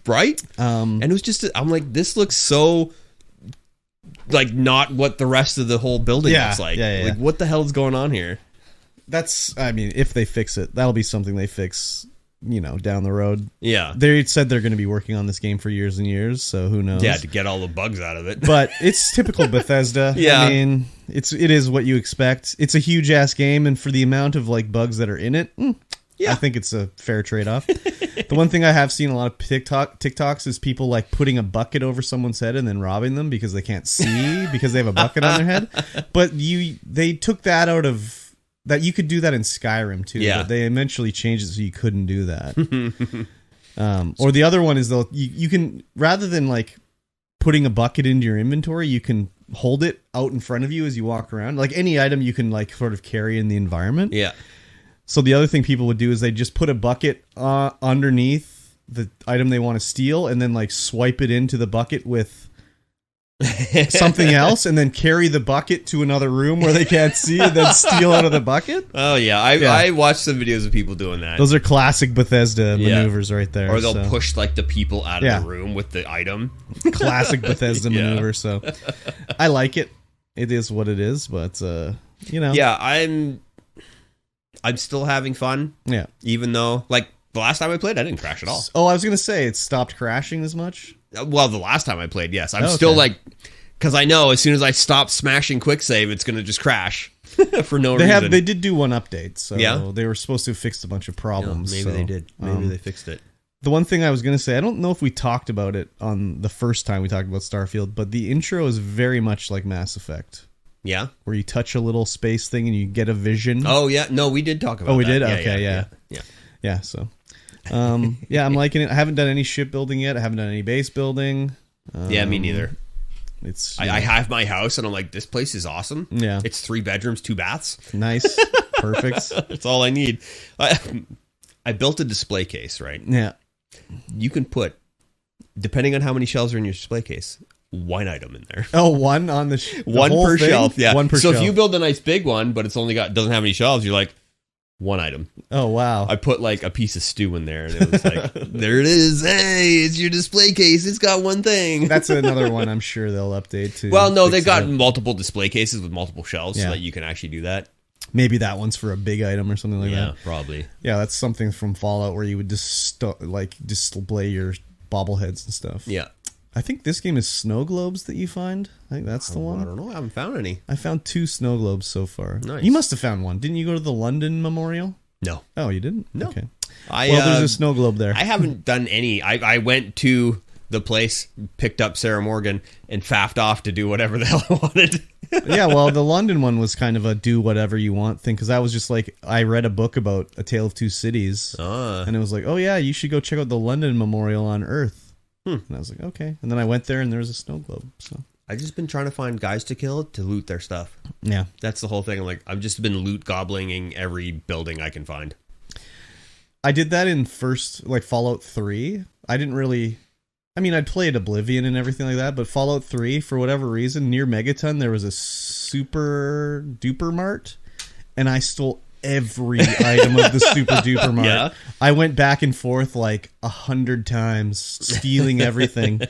Speaker 1: Right? And it was just, I'm like, this looks so, like, not what the rest of the whole building looks like.
Speaker 2: Yeah.
Speaker 1: Like, what the hell is going on here?
Speaker 2: That's, I mean, if they fix it, that'll be something they fix down the road.
Speaker 1: Yeah.
Speaker 2: They said they're going to be working on this game for years and years, so who knows?
Speaker 1: Yeah, to get all the bugs out of it.
Speaker 2: But it's typical Bethesda.
Speaker 1: Yeah.
Speaker 2: I mean, it is what you expect. It's a huge ass game, and for the amount of like bugs that are in it, I think it's a fair trade-off. The one thing I have seen a lot of TikToks is people like putting a bucket over someone's head and then robbing them because they can't see because they have a bucket on their head. But they took that out of that. You could do that in Skyrim too.
Speaker 1: Yeah.
Speaker 2: But they eventually changed it so you couldn't do that. Or the other one is you can, rather than like putting a bucket into your inventory, you can hold it out in front of you as you walk around. Like any item you can like sort of carry in the environment.
Speaker 1: Yeah.
Speaker 2: So the other thing people would do is they just put a bucket underneath the item they want to steal and then like swipe it into the bucket with something else and then carry the bucket to another room where they can't see and then steal out of the bucket.
Speaker 1: Oh, yeah. I watched some videos of people doing that.
Speaker 2: Those are classic Bethesda maneuvers right there.
Speaker 1: Or they'll push like the people out of the room with the item.
Speaker 2: Classic Bethesda maneuver. So I like it. It is what it is, but
Speaker 1: Yeah, I'm still having fun.
Speaker 2: Yeah.
Speaker 1: Even though, like, the last time I played, I didn't crash at all.
Speaker 2: Oh, I was going to say, it stopped crashing as much?
Speaker 1: Well, the last time I played, yes. I'm still, like, because I know as soon as I stop smashing quick save, it's going to just crash for no reason.
Speaker 2: They did do one update, so they were supposed to have fixed a bunch of problems.
Speaker 1: Maybe they did. Maybe they fixed it.
Speaker 2: The one thing I was going to say, I don't know if we talked about it on the first time we talked about Starfield, but the intro is very much like Mass Effect.
Speaker 1: Yeah?
Speaker 2: Where you touch a little space thing and you get a vision.
Speaker 1: Oh, yeah. No, we did talk about that.
Speaker 2: Oh, we did? Okay, yeah. Yeah, so... I'm liking it. I haven't done any shipbuilding yet. I haven't done any base building.
Speaker 1: Yeah, me neither.
Speaker 2: It's
Speaker 1: I have my house, and I'm like, this place is awesome.
Speaker 2: Yeah.
Speaker 1: It's 3 bedrooms, 2 baths.
Speaker 2: Nice. Perfect.
Speaker 1: That's all I need. I built a display case, right?
Speaker 2: Yeah.
Speaker 1: You can put, depending on how many shelves are in your display case, 1 item in there.
Speaker 2: Oh, one on the
Speaker 1: one per
Speaker 2: thing?
Speaker 1: shelf. Yeah.
Speaker 2: One per
Speaker 1: so
Speaker 2: shelf.
Speaker 1: if you build a nice big one, but it's doesn't have any shelves, you're like, 1 item.
Speaker 2: Oh, wow.
Speaker 1: I put like a piece of stew in there, and it was like, there it is. Hey, it's your display case. It's got one thing.
Speaker 2: That's another one I'm sure they'll update too.
Speaker 1: Well, no, they've got multiple display cases with multiple shelves so
Speaker 2: Yeah.
Speaker 1: that you can actually do that.
Speaker 2: Maybe that one's for a big item or something like that.
Speaker 1: Yeah, probably.
Speaker 2: Yeah, that's something from Fallout where you would just display your bobbleheads and stuff.
Speaker 1: Yeah.
Speaker 2: I think this game is snow globes that you find. I think that's the one.
Speaker 1: I don't know. I haven't found any.
Speaker 2: I found 2 snow globes so far.
Speaker 1: Nice.
Speaker 2: You must have found one. Didn't you go to the London Memorial?
Speaker 1: No.
Speaker 2: Oh, you didn't?
Speaker 1: No.
Speaker 2: Okay.
Speaker 1: Well,
Speaker 2: there's a snow globe there.
Speaker 1: I haven't done any. I went to the place, picked up Sarah Morgan, and faffed off to do whatever the hell I wanted.
Speaker 2: Yeah, well, the London one was kind of a do whatever you want thing, because I was just like, I read a book about A Tale of Two Cities, and it was like, oh yeah, you should go check out the London Memorial on Earth. And I was like, okay. And then I went there, and there was a snow globe. So
Speaker 1: I've just been trying to find guys to kill to loot their stuff.
Speaker 2: Yeah.
Speaker 1: That's the whole thing. I've just been loot goblinging every building I can find.
Speaker 2: I did that in Fallout 3. I didn't really... I mean, I'd played Oblivion and everything like that, but Fallout 3, for whatever reason, near Megaton, there was a super duper mart, and I stole every item of the super duper mart.
Speaker 1: Yeah.
Speaker 2: I went back and forth like 100 times, stealing everything.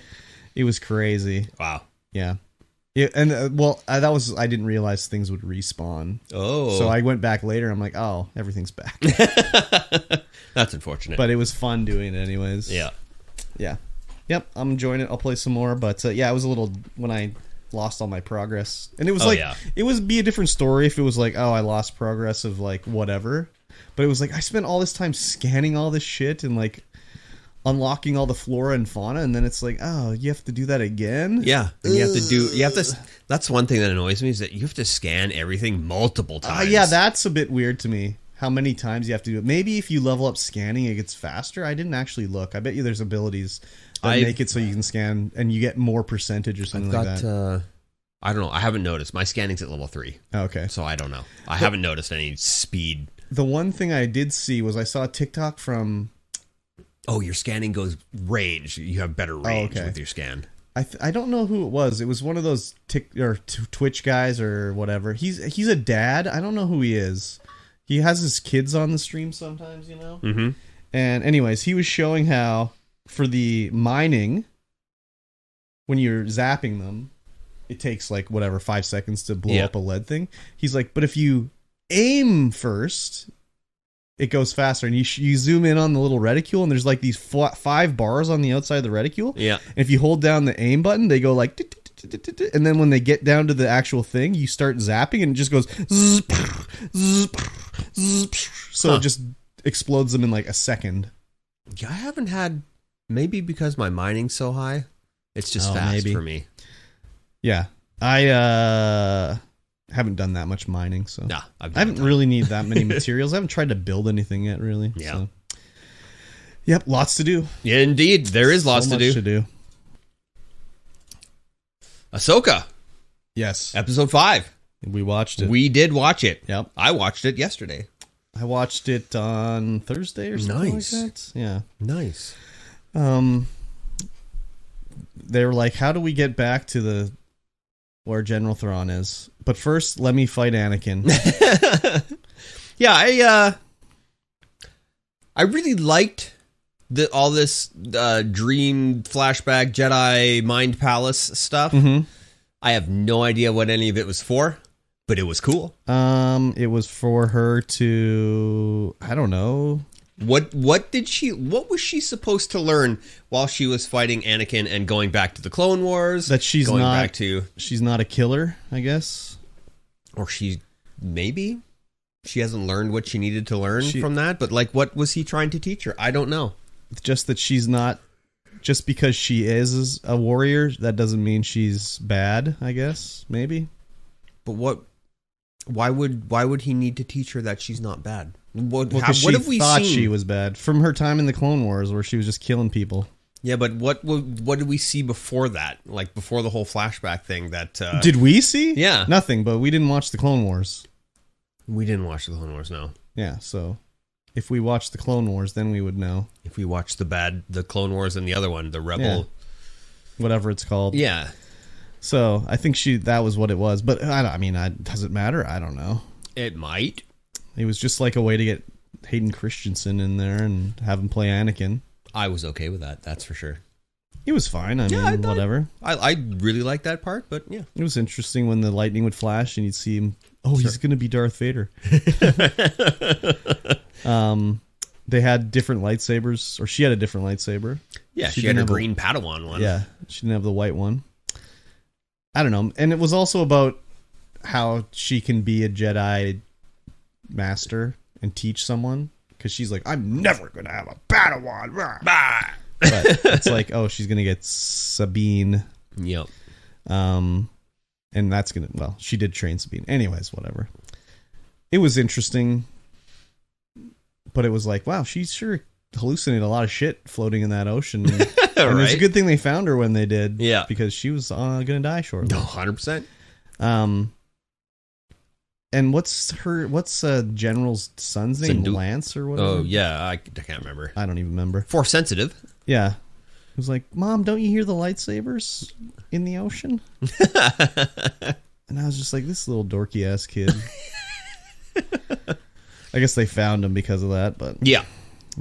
Speaker 2: It was crazy.
Speaker 1: Wow.
Speaker 2: Yeah. I didn't realize things would respawn.
Speaker 1: Oh.
Speaker 2: So I went back later. I'm like, oh, everything's back.
Speaker 1: That's unfortunate.
Speaker 2: But it was fun doing it anyways.
Speaker 1: Yeah.
Speaker 2: Yeah. Yep, I'm enjoying it. I'll play some more. But it was a little when I lost all my progress. And it was it would be a different story if it was like, oh, I lost progress of like whatever. But it was like, I spent all this time scanning all this shit and like unlocking all the flora and fauna. And then it's like, oh, you have to do that again?
Speaker 1: Yeah. And that's one thing that annoys me is that you have to scan everything multiple times.
Speaker 2: Yeah, that's a bit weird to me. How many times you have to do it. Maybe if you level up scanning, it gets faster. I didn't actually look. I bet you there's abilities that make it so you can scan and you get more percentage or something like that.
Speaker 1: I don't know. I haven't noticed. My scanning's at level 3.
Speaker 2: Okay.
Speaker 1: So I don't know. I haven't noticed any speed.
Speaker 2: The one thing I did see was I saw a TikTok from...
Speaker 1: Oh, your scanning goes rage. You have better range with your scan.
Speaker 2: I don't know who it was. It was one of those Twitch guys or whatever. He's a dad. I don't know who he is. He has his kids on the stream sometimes, you know?
Speaker 1: Mm-hmm.
Speaker 2: And anyways, he was showing how for the mining, when you're zapping them, it takes 5 seconds to blow up a lead thing. He's like, but if you aim first, it goes faster. And you zoom in on the little reticule, and there's like these 5 bars on the outside of the reticule.
Speaker 1: Yeah.
Speaker 2: And if you hold down the aim button, they go like, and then when they get down to the actual thing, you start zapping, and it just goes, so it just explodes them in like a second.
Speaker 1: Yeah, I haven't had, maybe because my mining's so high, it's just fast for me.
Speaker 2: Yeah. I haven't done that much mining, so
Speaker 1: nah,
Speaker 2: I haven't really need that many materials. I haven't tried to build anything yet, really.
Speaker 1: Yeah.
Speaker 2: So. Yep, lots to do.
Speaker 1: Yeah, indeed. There is lots to do. Ahsoka.
Speaker 2: Yes.
Speaker 1: Episode 5.
Speaker 2: We watched it.
Speaker 1: We did watch it.
Speaker 2: Yep.
Speaker 1: I watched it yesterday.
Speaker 2: I watched it on Thursday or something like that. Yeah.
Speaker 1: Nice.
Speaker 2: They were like, how do we get back to where General Thrawn is? But first, let me fight Anakin.
Speaker 1: Yeah, I really liked all this dream flashback Jedi mind palace stuff.
Speaker 2: Mm-hmm.
Speaker 1: I have no idea what any of it was for, but it was cool.
Speaker 2: It was for her to, I don't know.
Speaker 1: What was she supposed to learn while she was fighting Anakin and going back to the Clone Wars?
Speaker 2: That she's not a killer, I guess.
Speaker 1: Or maybe she hasn't learned what she needed to learn from that, but like, what was he trying to teach her? I don't know.
Speaker 2: Just that she's not, just because she is a warrior, that doesn't mean she's bad, I guess, maybe.
Speaker 1: But why would he need to teach her that she's not bad? What
Speaker 2: have we thought seen? She was bad from her time in the Clone Wars, where she was just killing people.
Speaker 1: Yeah, but what did we see before that? Like before the whole flashback thing?
Speaker 2: Did we see?
Speaker 1: Yeah,
Speaker 2: nothing. But we didn't watch the Clone Wars.
Speaker 1: We didn't watch the Clone Wars, no.
Speaker 2: Yeah, so if we watched the Clone Wars, then we would know. If
Speaker 1: we watched the Clone Wars and the other one, the Rebel,
Speaker 2: whatever it's called.
Speaker 1: Yeah.
Speaker 2: So I think that was what it was. But does it matter? I don't know.
Speaker 1: It might.
Speaker 2: It was just like a way to get Hayden Christensen in there and have him play Anakin.
Speaker 1: I was okay with that. That's for sure.
Speaker 2: He was fine. I mean, whatever.
Speaker 1: I really liked that part, but yeah.
Speaker 2: It was interesting when the lightning would flash and you'd see him. Oh, he's going to be Darth Vader. They had different lightsabers, or she had a different lightsaber.
Speaker 1: Yeah, she had a green Padawan one.
Speaker 2: Yeah, she didn't have the white one. I don't know. And it was also about how she can be a Jedi master and teach someone, because she's like, I'm never going to have a Padawan. But it's like, oh, she's going to get Sabine.
Speaker 1: Yep.
Speaker 2: And that's going to, she did train Sabine. Anyways, whatever. It was interesting. But it was like, wow, she sure hallucinated a lot of shit floating in that ocean. And it's a good thing they found her when they did.
Speaker 1: Yeah.
Speaker 2: Because she was going to die shortly.
Speaker 1: No, 100%.
Speaker 2: And what's General's son's name? Lance or whatever?
Speaker 1: Oh, yeah. I can't remember.
Speaker 2: I don't even remember.
Speaker 1: Force sensitive.
Speaker 2: Yeah. It was like, Mom, don't you hear the lightsabers in the ocean? And I was just like, this little dorky ass kid. I guess they found him because of that, but
Speaker 1: yeah,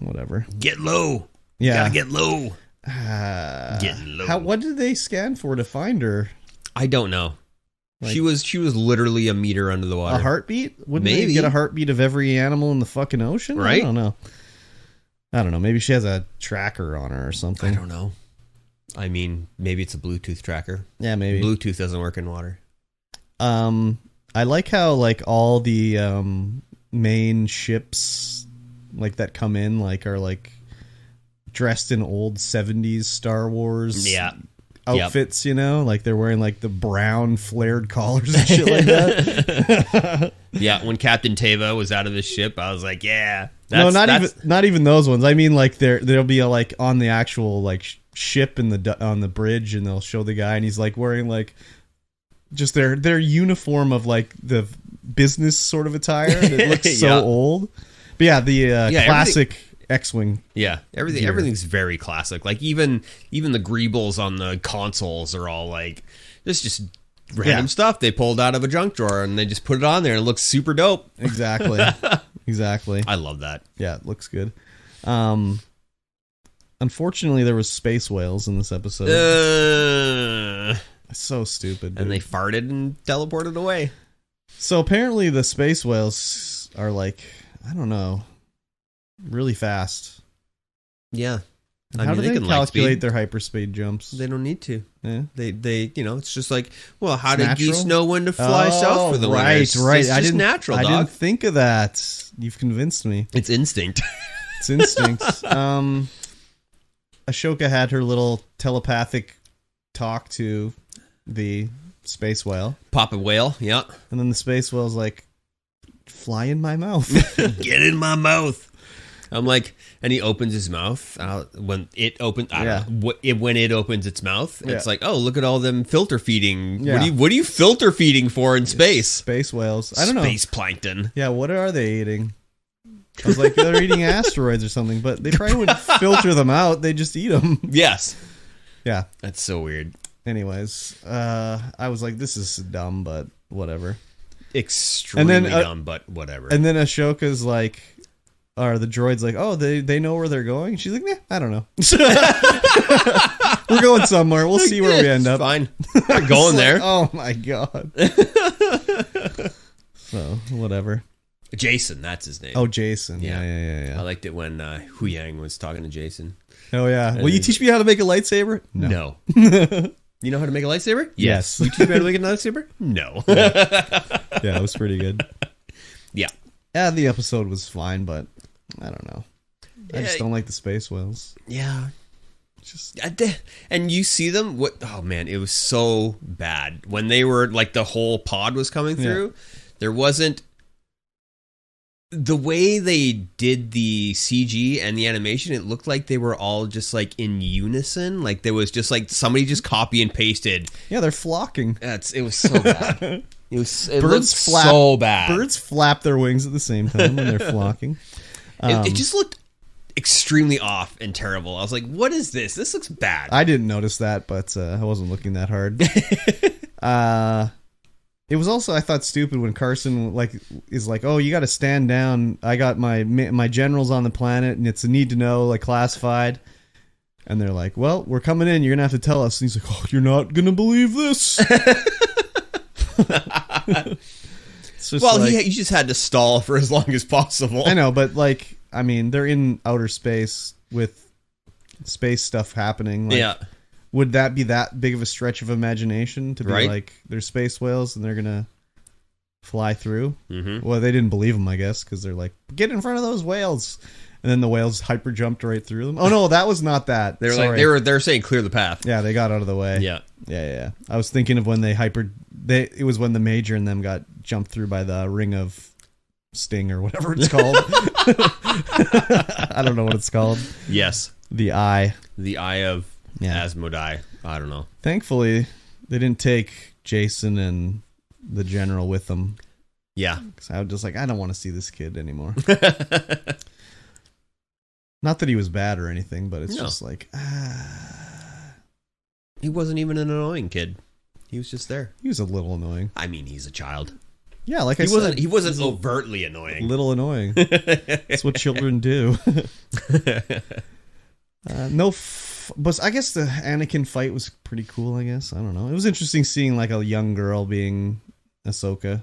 Speaker 2: whatever.
Speaker 1: Get low.
Speaker 2: Yeah,
Speaker 1: gotta get low.
Speaker 2: Get low. What did they scan for to find her?
Speaker 1: I don't know. Like, she was literally a meter under the water.
Speaker 2: A heartbeat? Wouldn't they get a heartbeat of every animal in the fucking ocean?
Speaker 1: Right?
Speaker 2: I don't know. Maybe she has a tracker on her or something.
Speaker 1: I don't know. I mean, maybe it's a Bluetooth tracker.
Speaker 2: Yeah, maybe.
Speaker 1: Bluetooth doesn't work in water.
Speaker 2: I like how like all the main ships like that come in are like dressed in old 70s Star Wars outfits, you know, like they're wearing like the brown flared collars and shit like that.
Speaker 1: Yeah, when Captain Teva was out of his ship, I was like, yeah.
Speaker 2: Not even those ones. I mean, like there'll be like on the actual like ship on the bridge, and they'll show the guy, and he's like wearing like just their uniform of like the business sort of attire. It looks so old. But yeah, the classic X-Wing.
Speaker 1: Yeah, everything's very classic. Like even the greebles on the consoles are all like this just random stuff they pulled out of a junk drawer and they just put it on there and it looks super dope.
Speaker 2: Exactly. Exactly.
Speaker 1: I love that.
Speaker 2: Yeah, it looks good. Unfortunately, there was space whales in this episode. So stupid, dude.
Speaker 1: And they farted and teleported away.
Speaker 2: So apparently the space whales are like, I don't know. really fast.
Speaker 1: Yeah.
Speaker 2: How do they calculate their hyperspeed jumps?
Speaker 1: They don't need to.
Speaker 2: Yeah.
Speaker 1: They it's just like, well, how do geese know when to fly south for the winter?
Speaker 2: Right.
Speaker 1: It's just natural, dog.
Speaker 2: I didn't think of that. You've convinced me.
Speaker 1: It's instinct.
Speaker 2: It's instinct. Ashoka had her little telepathic talk to the space whale.
Speaker 1: Papa whale, yeah.
Speaker 2: And then the space whale's like, fly in my mouth.
Speaker 1: Get in my mouth. I'm like, and he opens his mouth when it opens. When it opens its mouth, it's like, oh, look at all them filter feeding. Yeah. What are you filter feeding for in space?
Speaker 2: Space whales. I don't know.
Speaker 1: Space plankton.
Speaker 2: Yeah, what are they eating? I was like, they're eating asteroids or something, but they probably wouldn't filter them out. They just eat them.
Speaker 1: Yes.
Speaker 2: Yeah.
Speaker 1: That's so weird.
Speaker 2: Anyways, I was like, this is dumb, but whatever.
Speaker 1: Extremely dumb, but whatever.
Speaker 2: And then Ashoka's like, or the droid's like, oh, they know where they're going? She's like, nah, I don't know. We're going somewhere. We'll see where we end up.
Speaker 1: Fine. We're going there.
Speaker 2: Oh, my God. So, whatever.
Speaker 1: Jason, that's his name.
Speaker 2: Oh, Jason. Yeah.
Speaker 1: I liked it when Hu Yang was talking to Jason.
Speaker 2: Oh, yeah. Will you teach me how to make a lightsaber?
Speaker 1: No. You know how to make a lightsaber?
Speaker 2: Yes.
Speaker 1: You teach me how to make a lightsaber? No.
Speaker 2: Yeah, it was pretty good.
Speaker 1: Yeah.
Speaker 2: Yeah, the episode was fine, but I don't know. I just don't like the space whales.
Speaker 1: Yeah. And you see them, oh man, it was so bad. When they were, like, the whole pod was coming through, there wasn't, the way they did the CG and the animation, it looked like they were all just, like, in unison. Like, there was just, like, somebody just copy and pasted.
Speaker 2: Yeah, they're flocking.
Speaker 1: It was so bad. It looked so bad.
Speaker 2: Birds flap their wings at the same time when they're flocking.
Speaker 1: It just looked extremely off and terrible. I was like, what is this? This looks bad.
Speaker 2: I didn't notice that, but I wasn't looking that hard. It was also, I thought, stupid when Carson is like, oh, you got to stand down. I got my generals on the planet, and it's a need to know, like, classified. And they're like, well, we're coming in. You're going to have to tell us. And he's like, oh, you're not going to believe this.
Speaker 1: He just had to stall for as long as possible.
Speaker 2: I know, but, like, I mean, they're in outer space with space stuff happening. Like,
Speaker 1: yeah.
Speaker 2: Would that be that big of a stretch of imagination to be like, they're space whales and they're going to fly through? Mm-hmm. Well, they didn't believe them, I guess, because they're like, get in front of those whales. And then the whales hyper jumped right through them. Oh, no, that was not that.
Speaker 1: They're saying clear the path.
Speaker 2: Yeah, they got out of the way.
Speaker 1: Yeah.
Speaker 2: I was thinking of when it was when the Major and them got jumped through by the ring of Sting or whatever it's called. I don't know what it's called.
Speaker 1: Yes.
Speaker 2: The Eye.
Speaker 1: The Eye of Asmodai. I don't know.
Speaker 2: Thankfully, they didn't take Jason and the general with them.
Speaker 1: Yeah.
Speaker 2: Because I was just like, I don't want to see this kid anymore. Not that he was bad or anything, but it's just like,
Speaker 1: He wasn't even an annoying kid. He was just there.
Speaker 2: He was a little annoying.
Speaker 1: I mean, he's a child.
Speaker 2: Yeah, like I said.
Speaker 1: He wasn't overtly annoying.
Speaker 2: Little annoying. That's what children do. But I guess the Anakin fight was pretty cool, I guess. I don't know. It was interesting seeing, like, a young girl being Ahsoka.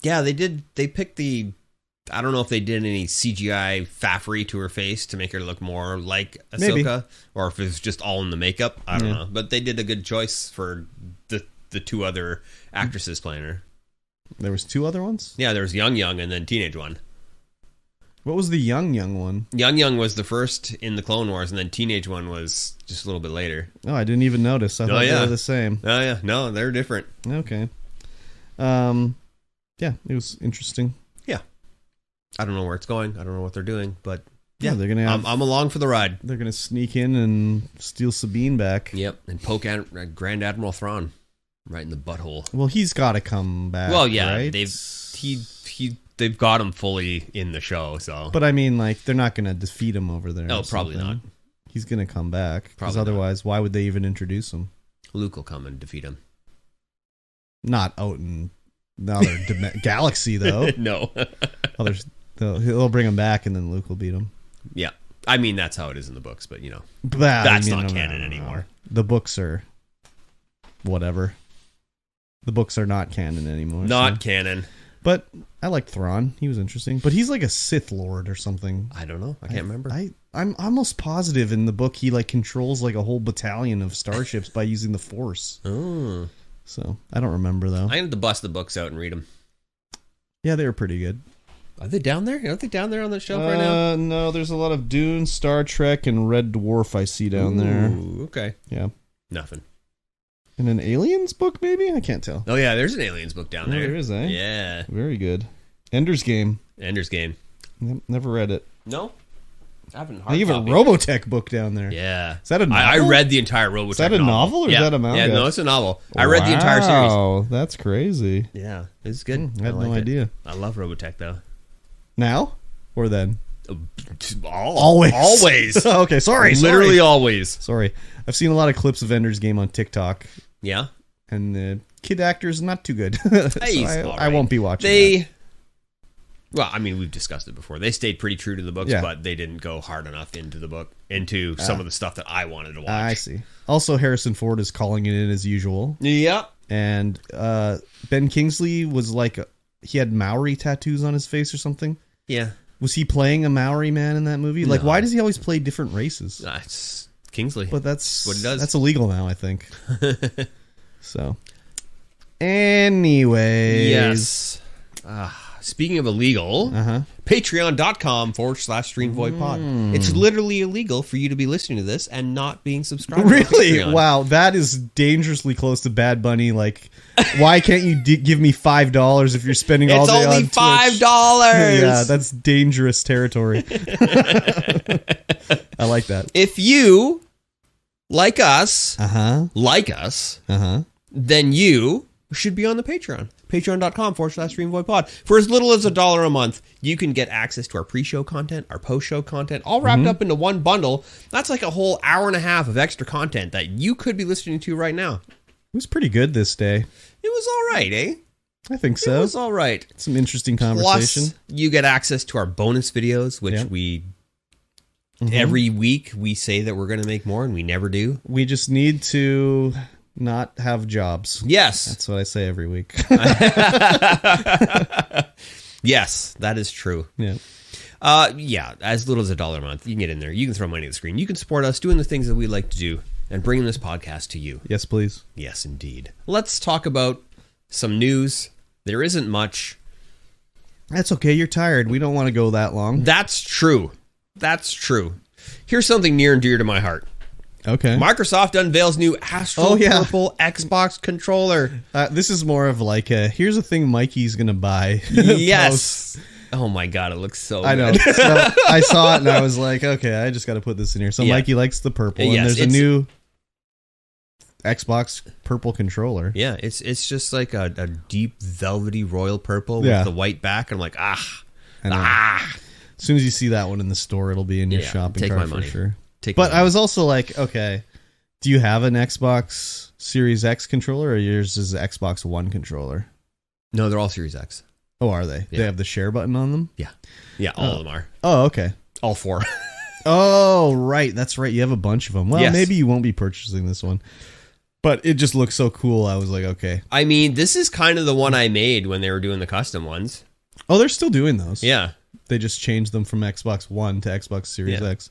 Speaker 1: Yeah, they picked I don't know if they did any CGI faffery to her face to make her look more like Ahsoka. Maybe. Or if it's just all in the makeup. I don't know. But they did a good choice for the two other actresses playing her.
Speaker 2: There was two other ones?
Speaker 1: Yeah, there was Young and then Teenage one.
Speaker 2: What was the Young one?
Speaker 1: Young was the first in the Clone Wars, and then Teenage one was just a little bit later.
Speaker 2: Oh, I didn't even notice. I thought they were the same.
Speaker 1: Oh, yeah. No, they're different.
Speaker 2: Okay. Yeah, it was interesting.
Speaker 1: Yeah. I don't know where it's going. I don't know what they're doing, but
Speaker 2: yeah, they're gonna.
Speaker 1: I'm along for the ride.
Speaker 2: They're gonna sneak in and steal Sabine back.
Speaker 1: Yep, and poke Grand Admiral Thrawn right in the butthole.
Speaker 2: Well, he's got to come back.
Speaker 1: Well, yeah,
Speaker 2: right?
Speaker 1: They've got him fully in the show. So,
Speaker 2: but I mean, like, they're not gonna defeat him over there.
Speaker 1: No, probably not.
Speaker 2: He's gonna come back because
Speaker 1: Probably
Speaker 2: otherwise, why would they even introduce him?
Speaker 1: Luke will come and defeat him.
Speaker 2: Not out in the other galaxy, though.
Speaker 1: No.
Speaker 2: He'll bring him back, and then Luke will beat him.
Speaker 1: Yeah. I mean, that's how it is in the books, but, that's not canon anymore.
Speaker 2: The books are whatever. The books are not canon anymore.
Speaker 1: Not canon.
Speaker 2: But I liked Thrawn. He was interesting. But he's like a Sith Lord or something.
Speaker 1: I don't know. I can't remember.
Speaker 2: I'm almost positive in the book he like controls like a whole battalion of starships by using the Force.
Speaker 1: Oh.
Speaker 2: So I don't remember though.
Speaker 1: I have to bust the books out and read them.
Speaker 2: Yeah, they were pretty good.
Speaker 1: Are they down there? Aren't they down there on the shelf right now?
Speaker 2: No, there's a lot of Dune, Star Trek, and Red Dwarf I see down there.
Speaker 1: Okay.
Speaker 2: Yeah.
Speaker 1: Nothing.
Speaker 2: And an Aliens book, maybe? I can't tell.
Speaker 1: Oh, yeah, there's an Aliens book down there.
Speaker 2: There is, eh?
Speaker 1: Yeah.
Speaker 2: Very good. Ender's Game.
Speaker 1: Ender's Game.
Speaker 2: Yep, never read it.
Speaker 1: No? I haven't.
Speaker 2: I have a Robotech book down there.
Speaker 1: Yeah.
Speaker 2: Is that a novel?
Speaker 1: I read the entire Robotech novel.
Speaker 2: Is that a novel or is that a manga?
Speaker 1: Yeah, no, it's a novel. I read the entire series.
Speaker 2: Wow, that's crazy.
Speaker 1: Yeah, it's good.
Speaker 2: I had no idea.
Speaker 1: I love Robotech, though.
Speaker 2: Now? Or then?
Speaker 1: Always. Always.
Speaker 2: Okay, sorry.
Speaker 1: Literally always.
Speaker 2: Sorry. I've seen a lot of clips of Ender's Game on TikTok.
Speaker 1: Yeah?
Speaker 2: And the kid actor's not too good. I won't be watching that.
Speaker 1: Well, I mean, we've discussed it before. They stayed pretty true to the books, but they didn't go hard enough into the book, into some of the stuff that I wanted to watch.
Speaker 2: I see. Also, Harrison Ford is calling it in as usual.
Speaker 1: Yeah.
Speaker 2: And Ben Kingsley was like, he had Maori tattoos on his face or something.
Speaker 1: Yeah.
Speaker 2: Was he playing a Maori man in that movie? Like, why does he always play different races?
Speaker 1: It's Kingsley.
Speaker 2: But that's
Speaker 1: what he does.
Speaker 2: That's illegal now, I think. So, anyways.
Speaker 1: Yes. Speaking of illegal, patreon.com/StreamVoidPod. It's literally illegal for you to be listening to this and not being subscribed.
Speaker 2: Really? To wow, that is dangerously close to Bad Bunny. Like, why can't you give me $5 if you're spending all day on Twitch?
Speaker 1: It's only $5.
Speaker 2: Yeah, that's dangerous territory. I like that.
Speaker 1: If you like us, then you should be on the Patreon. Patreon.com/StreamVoidPod. For as little as $1 a month, you can get access to our pre-show content, our post-show content, all wrapped up into one bundle. That's like a whole hour and a half of extra content that you could be listening to right now.
Speaker 2: It was pretty good this day.
Speaker 1: It was all right, eh?
Speaker 2: I think so.
Speaker 1: It was all right.
Speaker 2: Some interesting conversation.
Speaker 1: Plus, you get access to our bonus videos, which we... Every week we say that we're going to make more, and we never do.
Speaker 2: We just need to... not have jobs.
Speaker 1: Yes.
Speaker 2: That's what I say every week.
Speaker 1: Yes, that is true.
Speaker 2: Yeah.
Speaker 1: Yeah, as little as $1 a month, you can get in there. You can throw money at the screen. You can support us doing the things that we like to do and bringing this podcast to you.
Speaker 2: Yes, please.
Speaker 1: Yes, indeed. Let's talk about some news. There isn't much.
Speaker 2: That's okay. You're tired. We don't want to go that long.
Speaker 1: That's true. That's true. Here's something near and dear to my heart.
Speaker 2: Okay.
Speaker 1: Microsoft unveils new Astral Purple Xbox controller.
Speaker 2: This is more of like here's a thing Mikey's going to buy.
Speaker 1: Yes. Oh my God, it looks so good.
Speaker 2: I know. So I saw it and I was like, okay, I just got to put this in here. So Mikey likes the purple and there's a new Xbox purple controller.
Speaker 1: Yeah, it's just like a deep velvety royal purple with the white back. And I'm like, As
Speaker 2: soon as you see that one in the store, it'll be in your shopping cart for sure. But I was also like, okay, do you have an Xbox Series X controller or yours is an Xbox One controller?
Speaker 1: No, they're all Series X.
Speaker 2: Oh, are they? Yeah. They have the share button on them?
Speaker 1: Yeah. Yeah, all of them are.
Speaker 2: Oh, okay.
Speaker 1: All four.
Speaker 2: Oh, right. That's right. You have a bunch of them. Well, maybe you won't be purchasing this one. But it just looks so cool. I was like, okay.
Speaker 1: I mean, this is kind of the one I made when they were doing the custom ones.
Speaker 2: Oh, they're still doing those.
Speaker 1: Yeah.
Speaker 2: They just changed them from Xbox One to Xbox Series X.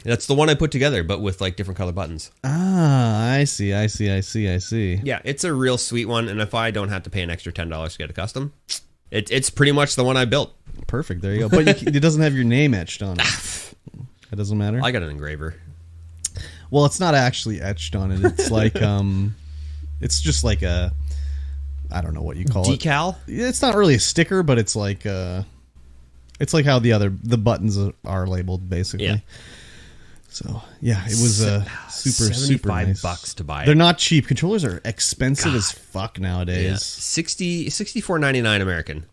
Speaker 1: That's the one I put together, but with like different color buttons.
Speaker 2: Ah, I see. Yeah,
Speaker 1: it's a real sweet one, and if I don't have to pay an extra $10 to get a custom, it's pretty much the one I built.
Speaker 2: Perfect. There you go. But it doesn't have your name etched on it. It doesn't matter.
Speaker 1: I got an engraver.
Speaker 2: Well, it's not actually etched on it. It's like it's just like a, I don't know what you call
Speaker 1: decal?
Speaker 2: it. Decal? It's not really a sticker, but it's like how the buttons are labeled basically. Yeah. So yeah, it was super nice.
Speaker 1: $75 to buy it.
Speaker 2: They're not cheap. Controllers are expensive as fuck nowadays.
Speaker 1: Yeah. $64.99 American.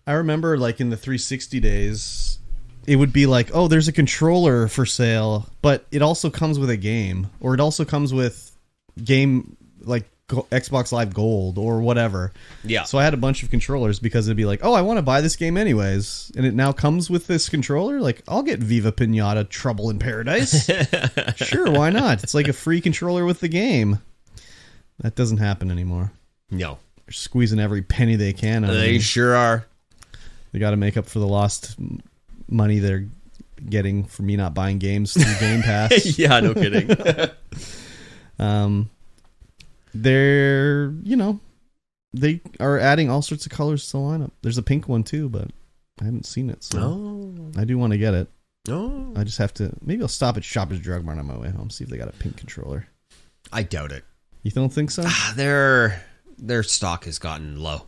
Speaker 2: I remember like in the 360 days, it would be like, oh, there's a controller for sale, but it also comes with a game, or it also comes with game like Xbox Live Gold or whatever.
Speaker 1: Yeah.
Speaker 2: So I had a bunch of controllers because it'd be like, oh, I want to buy this game anyways, and it now comes with this controller. Like, I'll get Viva Pinata Trouble in Paradise. Sure, why not? It's like a free controller with the game. That doesn't happen anymore.
Speaker 1: No.
Speaker 2: They're squeezing every penny they can.
Speaker 1: They sure are.
Speaker 2: They got to make up for the lost money they're getting for me not buying games through Game Pass.
Speaker 1: Yeah, no kidding.
Speaker 2: They're, they are adding all sorts of colors to the lineup. There's a pink one too, but I haven't seen it, so I do want to get it.
Speaker 1: Oh.
Speaker 2: I just have to, maybe I'll stop at Shoppers Drug Mart on my way home, see if they got a pink controller.
Speaker 1: I doubt it.
Speaker 2: You don't think so?
Speaker 1: Their stock has gotten low.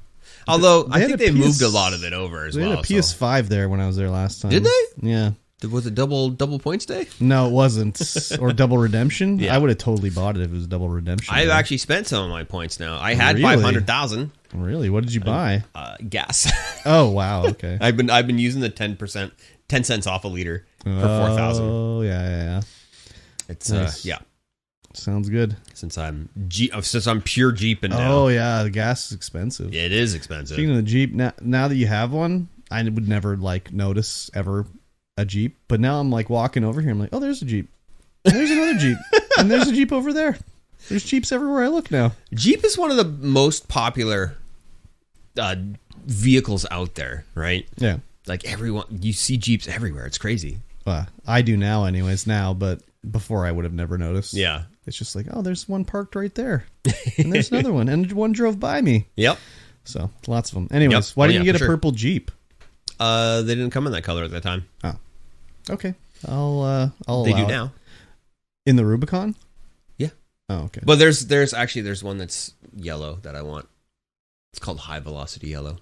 Speaker 1: Although, I think they've moved a lot of it over as well.
Speaker 2: They had a PS5 there when I was there last time.
Speaker 1: Did they?
Speaker 2: Yeah.
Speaker 1: Was it double points day?
Speaker 2: No, it wasn't. Or double redemption?
Speaker 1: Yeah.
Speaker 2: I would have totally bought it if it was double redemption.
Speaker 1: I've actually spent some of my points now. I had 500,000.
Speaker 2: Really? What did you buy?
Speaker 1: Gas.
Speaker 2: Oh, wow. Okay.
Speaker 1: I've been using the 10 cents off a liter for 4,000.
Speaker 2: Oh, yeah.
Speaker 1: It's
Speaker 2: nice.
Speaker 1: yeah.
Speaker 2: Sounds good.
Speaker 1: Since I'm pure Jeeping now.
Speaker 2: Oh yeah, the gas is expensive.
Speaker 1: It is expensive.
Speaker 2: Speaking of the Jeep, now that you have one, I would never notice ever a Jeep, but now I'm walking over here. I'm like, oh, there's a Jeep. There's another Jeep, and there's a Jeep over there. There's Jeeps everywhere I look now.
Speaker 1: Jeep is one of the most popular vehicles out there, right?
Speaker 2: Yeah.
Speaker 1: You see Jeeps everywhere. It's crazy.
Speaker 2: I do now, anyways. But before I would have never noticed.
Speaker 1: Yeah.
Speaker 2: It's just oh, there's one parked right there, and there's another one, and one drove by me.
Speaker 1: Yep.
Speaker 2: So lots of them. Anyways, why didn't you get a purple Jeep?
Speaker 1: They didn't come in that color at that time.
Speaker 2: Oh, okay. I'll
Speaker 1: They do now.
Speaker 2: In the Rubicon?
Speaker 1: Yeah.
Speaker 2: Oh, okay.
Speaker 1: But there's one that's yellow that I want. It's called High Velocity Yellow.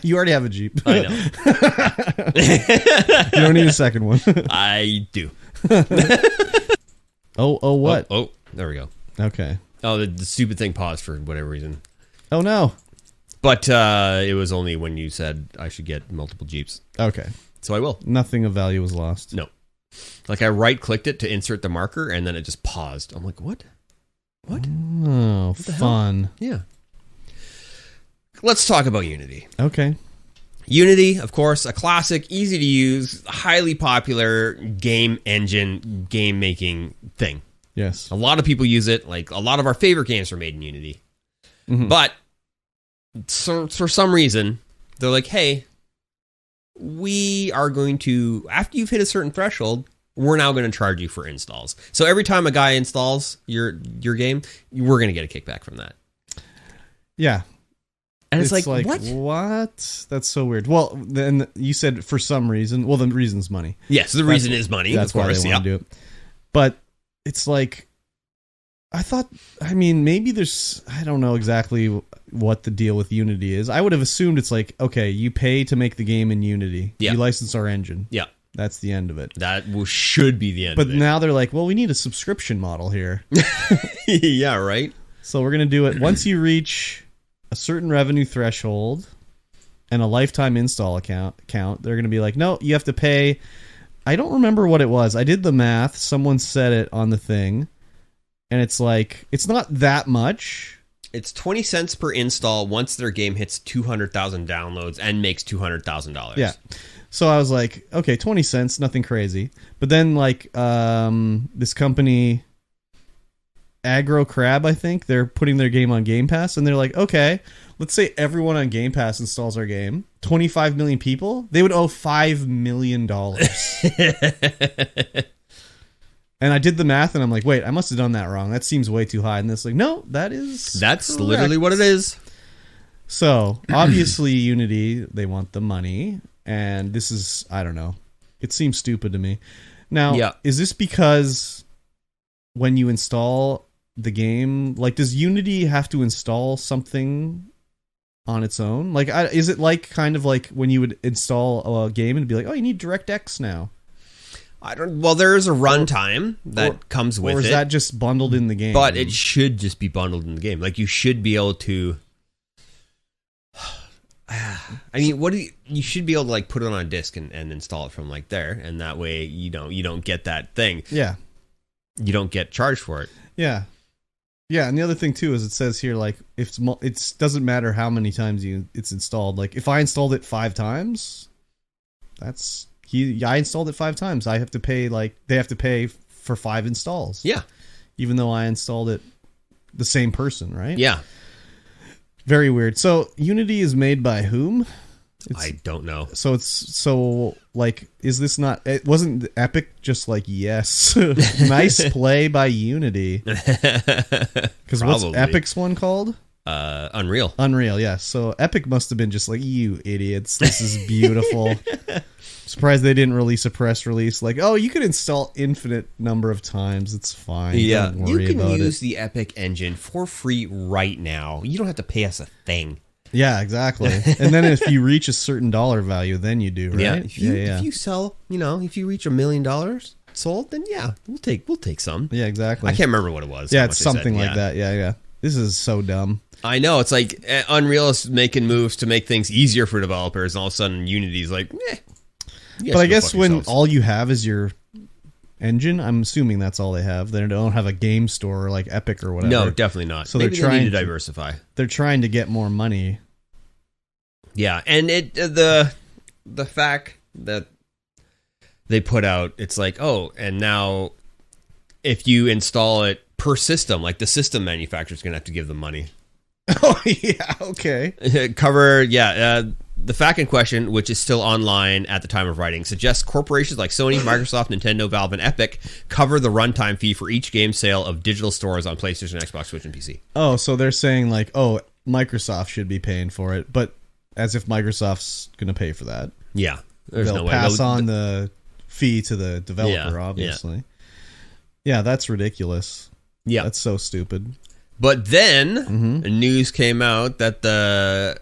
Speaker 2: You already have a Jeep.
Speaker 1: I know.
Speaker 2: You don't need a second one.
Speaker 1: I do.
Speaker 2: Oh, what?
Speaker 1: Oh, there we go.
Speaker 2: Okay.
Speaker 1: Oh, the stupid thing paused for whatever reason.
Speaker 2: Oh, no.
Speaker 1: But it was only when you said I should get multiple Jeeps.
Speaker 2: Okay.
Speaker 1: So I will.
Speaker 2: Nothing of value was lost.
Speaker 1: No. I right-clicked it to insert the marker, and then it just paused. I'm like, what? What?
Speaker 2: Oh,
Speaker 1: what
Speaker 2: fun.
Speaker 1: Yeah. Let's talk about Unity.
Speaker 2: Okay.
Speaker 1: Unity, of course, a classic, easy to use, highly popular game engine, game making thing.
Speaker 2: Yes.
Speaker 1: A lot of people use it. A lot of our favorite games are made in Unity. Mm-hmm. But for some reason, they're like, hey, we are going to, after you've hit a certain threshold, we're now going to charge you for installs. So every time a guy installs your game, we're going to get a kickback from that.
Speaker 2: Yeah.
Speaker 1: And it's like, what?
Speaker 2: What? That's so weird. Well, then you said for some reason. Well, the reason's money.
Speaker 1: Yes, the reason is money.
Speaker 2: That's
Speaker 1: of course,
Speaker 2: why they want to do it. But it's maybe there's, I don't know exactly what the deal with Unity is. I would have assumed it's okay, you pay to make the game in Unity. Yeah. You license our engine.
Speaker 1: Yeah.
Speaker 2: That's the end of it.
Speaker 1: That should be the end of it.
Speaker 2: But now they're like, well, we need a subscription model here.
Speaker 1: Yeah, right?
Speaker 2: So we're going to do it once you reach a certain revenue threshold and a lifetime install count, they're going to be like, no, you have to pay. I don't remember what it was. I did the math. Someone said it on the thing. And it's it's not that much.
Speaker 1: It's 20 cents per install once their game hits 200,000 downloads and makes $200,000.
Speaker 2: Yeah. So I was like, okay, 20 cents, nothing crazy. But then this company, Aggro Crab, I think, they're putting their game on Game Pass, and they're like, okay, let's say everyone on Game Pass installs our game. 25 million people, they would owe $5 million. And I did the math, and I'm like, wait, I must have done that wrong. That seems way too high. And it's like, no, that's correct.
Speaker 1: Literally what it is.
Speaker 2: So, obviously, Unity, they want the money, and this is, I don't know. It seems stupid to me. Now, Is this because when you install the game, does Unity have to install something on its own? Is it kind of like when you would install a game and be like, oh, you need DirectX now?
Speaker 1: Well, there is a runtime that comes with it.
Speaker 2: Or is that just bundled in the game?
Speaker 1: But it should just be bundled in the game. You should be able to... you should be able to put it on a disc and install it from there, and that way you don't get that thing.
Speaker 2: Yeah.
Speaker 1: You don't get charged for it.
Speaker 2: Yeah. Yeah, and the other thing too is it says here if it doesn't matter how many times it's installed. If I installed it 5 times, I installed it 5 times. I have to pay they have to pay for 5 installs.
Speaker 1: Yeah.
Speaker 2: Even though I installed it the same person, right?
Speaker 1: Yeah.
Speaker 2: Very weird. So Unity is made by whom?
Speaker 1: I don't know.
Speaker 2: So is this not? It wasn't Epic just like yes, nice play by Unity? Because what's Epic's one called?
Speaker 1: Unreal.
Speaker 2: Unreal, yeah. So Epic must have been just like, you idiots, this is beautiful. Surprised they didn't release a press release like, oh, you could install infinite number of times. It's fine.
Speaker 1: Yeah,
Speaker 2: don't worry
Speaker 1: you can
Speaker 2: about
Speaker 1: use the Epic engine for free right now. You don't have to pay us a thing.
Speaker 2: Yeah, exactly. And then if you reach a certain dollar value, then you do, right?
Speaker 1: Yeah, if you sell, if you reach $1 million sold, then yeah, we'll take some.
Speaker 2: Yeah, exactly.
Speaker 1: I can't remember what it was.
Speaker 2: Yeah, it's something like that. Yeah. This is so dumb.
Speaker 1: I know. It's like Unreal is making moves to make things easier for developers, and all of a sudden Unity's like,
Speaker 2: But I guess when all you have is your engine, I'm assuming that's all they have. They don't have a game store like Epic or whatever.
Speaker 1: No, definitely not. So maybe they're trying to diversify.
Speaker 2: They're trying to get more money.
Speaker 1: Yeah, and the fact that they put out, it's like, oh, and now if you install it per system, like the system manufacturer's going to have to give them money.
Speaker 2: Oh, yeah, okay.
Speaker 1: The fact in question, which is still online at the time of writing, suggests corporations like Sony, Microsoft, Nintendo, Valve, and Epic cover the runtime fee for each game sale of digital stores on PlayStation, Xbox, Switch, and PC.
Speaker 2: Oh, so they're saying like, oh, Microsoft should be paying for it, but as if Microsoft's going to pay for that.
Speaker 1: Yeah.
Speaker 2: They'll pass on the fee to the developer, obviously. Yeah, that's ridiculous.
Speaker 1: Yeah.
Speaker 2: That's so stupid.
Speaker 1: But then news came out that the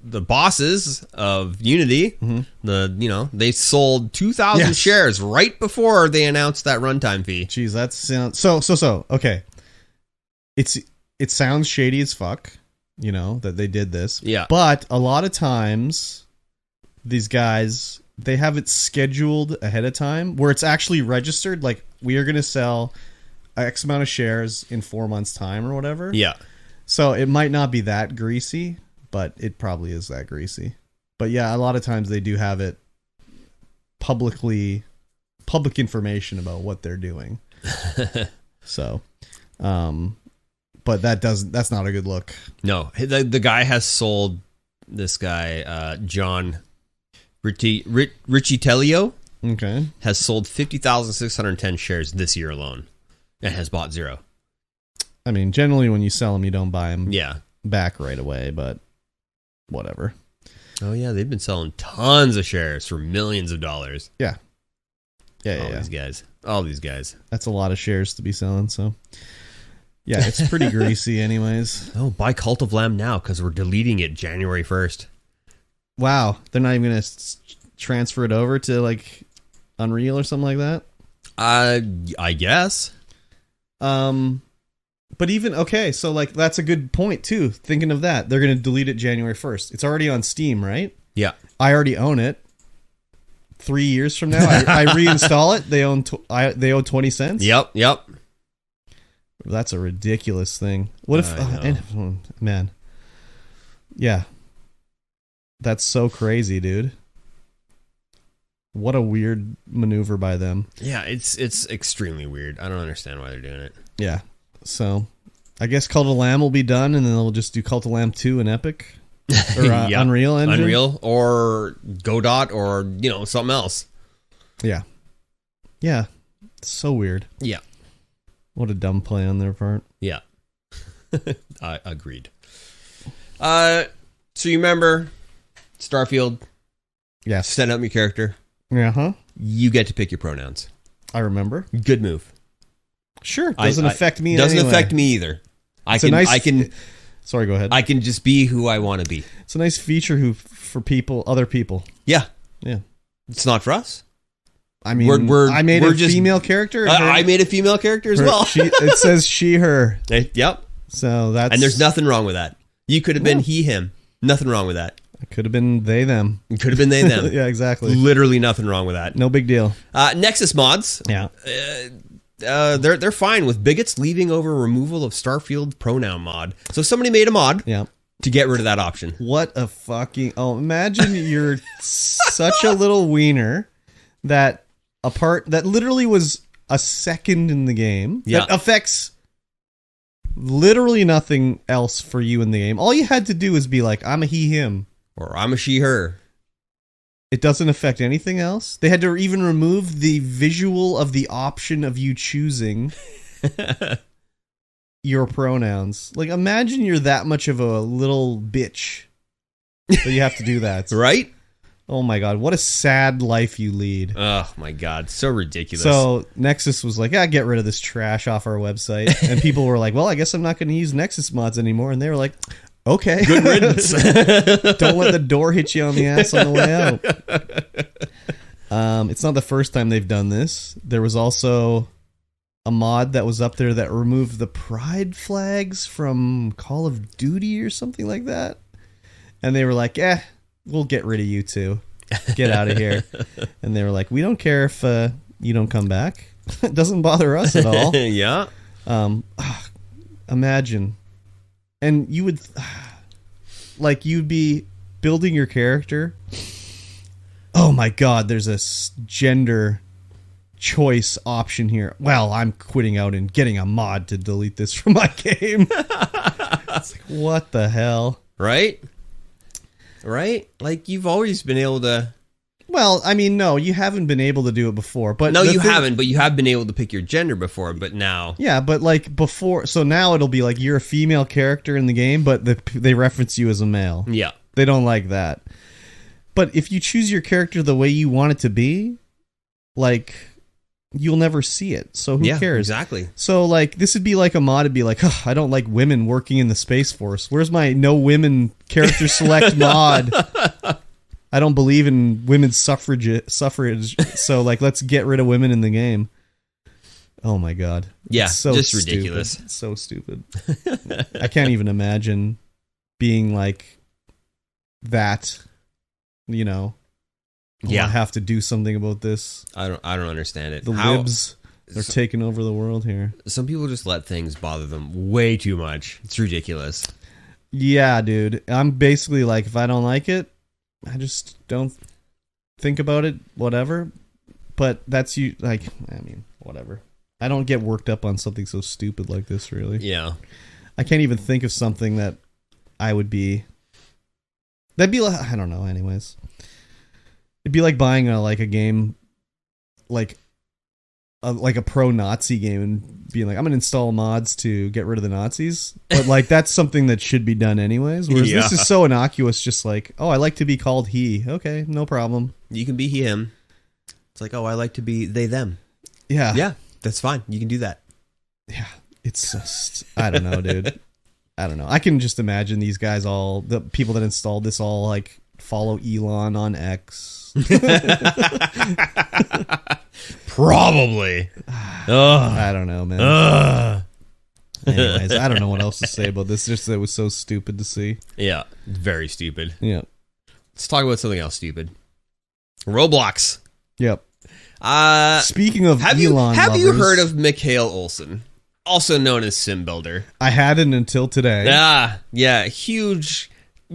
Speaker 1: bosses of Unity, they sold 2,000 shares right before they announced that runtime fee.
Speaker 2: Jeez, that sounds so okay. It sounds shady as fuck, that they did this.
Speaker 1: Yeah.
Speaker 2: But a lot of times these guys, they have it scheduled ahead of time where it's actually registered like we are going to sell X amount of shares in 4 months' time or whatever. Yeah. So it might not be that greasy, but it probably is that greasy. But yeah, a lot of times they do have it public information about what they're doing. So, but that's not a good look.
Speaker 1: No, the guy has sold, this guy, John Riccitelio, has sold 50,610 shares this year alone. And has bought 0.
Speaker 2: I mean, generally when you sell them, you don't buy them back right away, but whatever.
Speaker 1: Oh, yeah, they've been selling tons of shares for millions of dollars.
Speaker 2: Yeah.
Speaker 1: All these guys.
Speaker 2: That's a lot of shares to be selling, so. Yeah, it's pretty greasy anyways.
Speaker 1: Oh, buy Cult of Lamb now because we're deleting it January 1st.
Speaker 2: Wow. They're not even going to transfer it over to, like, Unreal or something like that?
Speaker 1: I guess.
Speaker 2: But even so like that's a good point too. Thinking of that, they're going to delete it January 1st. It's already on Steam, right?
Speaker 1: Yeah.
Speaker 2: I already own it. 3 years from now, I reinstall it. They owe 20 cents.
Speaker 1: Yep.
Speaker 2: That's a ridiculous thing. What if man? Yeah. That's so crazy, dude. What a weird maneuver by them.
Speaker 1: Yeah, it's extremely weird. I don't understand why they're doing it.
Speaker 2: Yeah. So, I guess Cult of Lamb will be done, and then they'll just do Cult of Lamb 2 in Epic. Or Unreal Engine.
Speaker 1: Unreal, or Godot, or, something else.
Speaker 2: Yeah. Yeah. It's so weird.
Speaker 1: Yeah.
Speaker 2: What a dumb play on their part.
Speaker 1: Yeah. I agreed. So you remember Starfield?
Speaker 2: Yes.
Speaker 1: Set up your character.
Speaker 2: Uh-huh.
Speaker 1: You get to pick your pronouns.
Speaker 2: I remember.
Speaker 1: Good move.
Speaker 2: Sure. Doesn't affect me.
Speaker 1: Doesn't affect me either. I can.
Speaker 2: Sorry, go ahead.
Speaker 1: I can just be who I want to be.
Speaker 2: It's a nice feature for other people.
Speaker 1: Yeah.
Speaker 2: Yeah.
Speaker 1: It's not for us.
Speaker 2: I mean, I made a female character.
Speaker 1: I made a female character as well.
Speaker 2: It says she, her.
Speaker 1: Yep.
Speaker 2: So that's.
Speaker 1: And there's nothing wrong with that. You could have been he, him. Nothing wrong with that.
Speaker 2: It could have been they, them.
Speaker 1: It could have been they, them.
Speaker 2: Yeah, exactly.
Speaker 1: Literally nothing wrong with that.
Speaker 2: No big deal.
Speaker 1: Nexus mods.
Speaker 2: Yeah.
Speaker 1: They're fine with Bigots leaving over removal of Starfield pronoun mod. So somebody made a mod to get rid of that option.
Speaker 2: What a fucking... Oh, imagine you're such a little wiener that literally was a second in the game that affects Literally nothing else for you in the game. All you had to do is be like, I'm a he, him.
Speaker 1: Or I'm a she, her.
Speaker 2: It doesn't affect anything else. They had to even remove the visual of the option of you choosing your pronouns. Like, imagine you're that much of a little bitch that you have to do that.
Speaker 1: Right?
Speaker 2: Oh my god, what a sad life you lead.
Speaker 1: Oh my god, so ridiculous.
Speaker 2: So Nexus was like, get rid of this trash off our website. And people were like, well, I guess I'm not going to use Nexus mods anymore. And they were like, okay.
Speaker 1: Good riddance.
Speaker 2: Don't let the door hit you on the ass on the way out. It's not the first time they've done this. There was also a mod that was up there that removed the pride flags from Call of Duty or something like that. And they were like, we'll get rid of you two. Get out of here. And they were like, we don't care if you don't come back. It doesn't bother us at all.
Speaker 1: Yeah.
Speaker 2: Imagine. And you would, like, you'd be building your character. Oh my god, there's a gender choice option here. Well, I'm quitting out and getting a mod to delete this from my game. It's like, what the hell?
Speaker 1: Right? Like, you've always been able to...
Speaker 2: Well, I mean, no, you haven't been able to do it before. But
Speaker 1: no, you haven't, but you have been able to pick your gender before, but now...
Speaker 2: Yeah, but like before... So now it'll be like you're a female character in the game, but they reference you as a male.
Speaker 1: Yeah.
Speaker 2: They don't like that. But if you choose your character the way you want it to be, like, you'll never see it. So who cares?
Speaker 1: Exactly.
Speaker 2: So, like, this would be like a mod. It'd be like, I don't like women working in the Space Force. Where's my no women character select mod? I don't believe in women's suffrage. So, like, let's get rid of women in the game. Oh, my God.
Speaker 1: Yeah,
Speaker 2: it's so
Speaker 1: just
Speaker 2: stupid.
Speaker 1: ridiculous.
Speaker 2: It's so stupid. I can't even imagine being like that, you know.
Speaker 1: Yeah,
Speaker 2: I have to do something about this.
Speaker 1: I don't understand it.
Speaker 2: The libs are taking over the world here.
Speaker 1: Some people just let things bother them way too much. It's ridiculous.
Speaker 2: Yeah, dude. I'm basically like, if I don't like it, I just don't think about it. Whatever. But that's you. Like, I mean, whatever. I don't get worked up on something so stupid like this. Really.
Speaker 1: Yeah.
Speaker 2: I can't even think of something that I would be. That'd be like, I don't know. Anyways. It'd be like buying a game, like a pro-Nazi game and being like, I'm gonna install mods to get rid of the Nazis. But like that's something that should be done anyways. Whereas this is so innocuous, just like, oh, I like to be called he. Okay, no problem.
Speaker 1: You can be he, him. It's like, oh, I like to be they, them.
Speaker 2: Yeah.
Speaker 1: Yeah, that's fine. You can do that.
Speaker 2: Yeah. It's just, I don't know, dude. I don't know. I can just imagine these guys the people that installed this all like follow Elon on X.
Speaker 1: Probably.
Speaker 2: I don't know, man. Anyways, I don't know what else to say about this. Just that it was so stupid to see.
Speaker 1: Yeah, very stupid.
Speaker 2: Yeah.
Speaker 1: Let's talk about something else stupid. Roblox.
Speaker 2: Yep. Speaking of
Speaker 1: have
Speaker 2: Elon
Speaker 1: you heard of Mikhail Olsen, also known as Sim Builder?
Speaker 2: I hadn't until today.
Speaker 1: Yeah, huge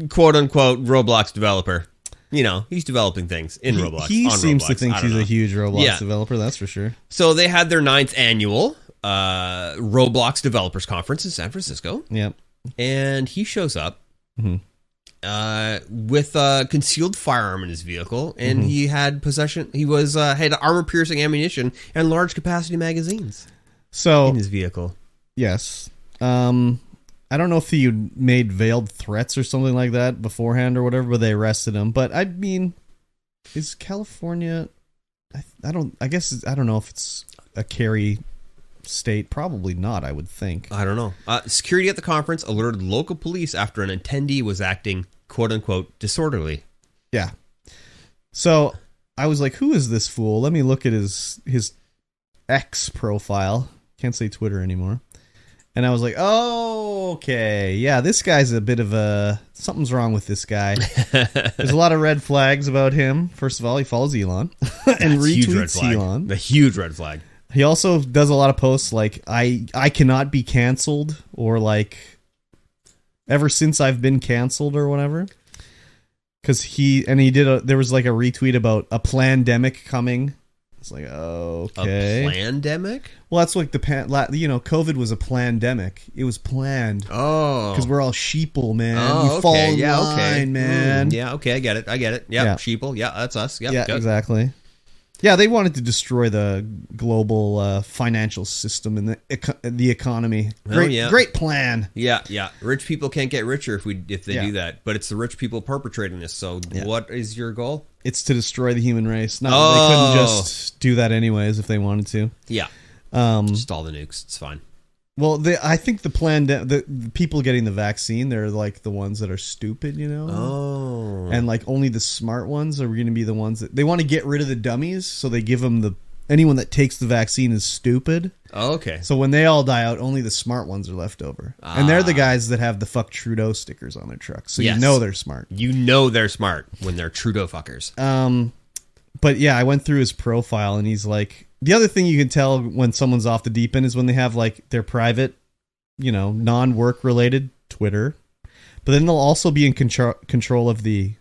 Speaker 1: quote unquote Roblox developer. You know, he's developing things in Roblox.
Speaker 2: He seems to think he's a huge Roblox developer, that's for sure.
Speaker 1: So they had their 9th annual Roblox Developers Conference in San Francisco.
Speaker 2: Yep.
Speaker 1: And he shows up with a concealed firearm in his vehicle, and he had possession. He was had armor-piercing ammunition and large capacity magazines. In his vehicle.
Speaker 2: Yes. I don't know if he made veiled threats or something like that beforehand or whatever, but they arrested him. But I mean, is California? I don't know if it's a carry state. Probably not. I would think.
Speaker 1: I don't know. Security at the conference alerted local police after an attendee was acting "quote unquote" disorderly.
Speaker 2: Yeah. So I was like, "Who is this fool?" Let me look at his X profile. Can't say Twitter anymore. And I was like, oh, okay. Yeah, this guy's a bit of something's wrong with this guy. There's a lot of red flags about him. First of all, he follows Elon and retweets Elon.
Speaker 1: A huge red flag.
Speaker 2: He also does a lot of posts like, I cannot be canceled, or like, ever since I've been canceled or whatever. Because there was like a retweet about a plandemic coming It's like, okay.
Speaker 1: A pandemic?
Speaker 2: Well, that's like COVID was a pandemic. It was planned.
Speaker 1: Oh.
Speaker 2: Because we're all sheeple, man.
Speaker 1: Oh,
Speaker 2: you fall in line, man.
Speaker 1: Yeah, okay, I get it. Yeah, sheeple. Yeah, that's us. Yep,
Speaker 2: yeah,
Speaker 1: good.
Speaker 2: Exactly. Yeah, they wanted to destroy the global financial system and the economy. Great plan.
Speaker 1: Yeah. Rich people can't get richer if they do that. But it's the rich people perpetrating this. So what is your goal?
Speaker 2: It's to destroy the human race. No, they couldn't just do that anyways if they wanted to.
Speaker 1: Yeah. Just all the nukes. It's fine.
Speaker 2: Well, I think the plan, the people getting the vaccine, they're like the ones that are stupid, you know?
Speaker 1: Oh.
Speaker 2: And like only the smart ones are going to be the ones that they want to get rid of the dummies. So they give them anyone that takes the vaccine is stupid.
Speaker 1: Oh, okay.
Speaker 2: So when they all die out, only the smart ones are left over. And they're the guys that have the fuck Trudeau stickers on their trucks. So you know they're smart.
Speaker 1: You know they're smart when they're Trudeau fuckers.
Speaker 2: But yeah, I went through his profile and he's like, the other thing you can tell when someone's off the deep end is when they have like their private, non-work related Twitter, but then they'll also be in control of the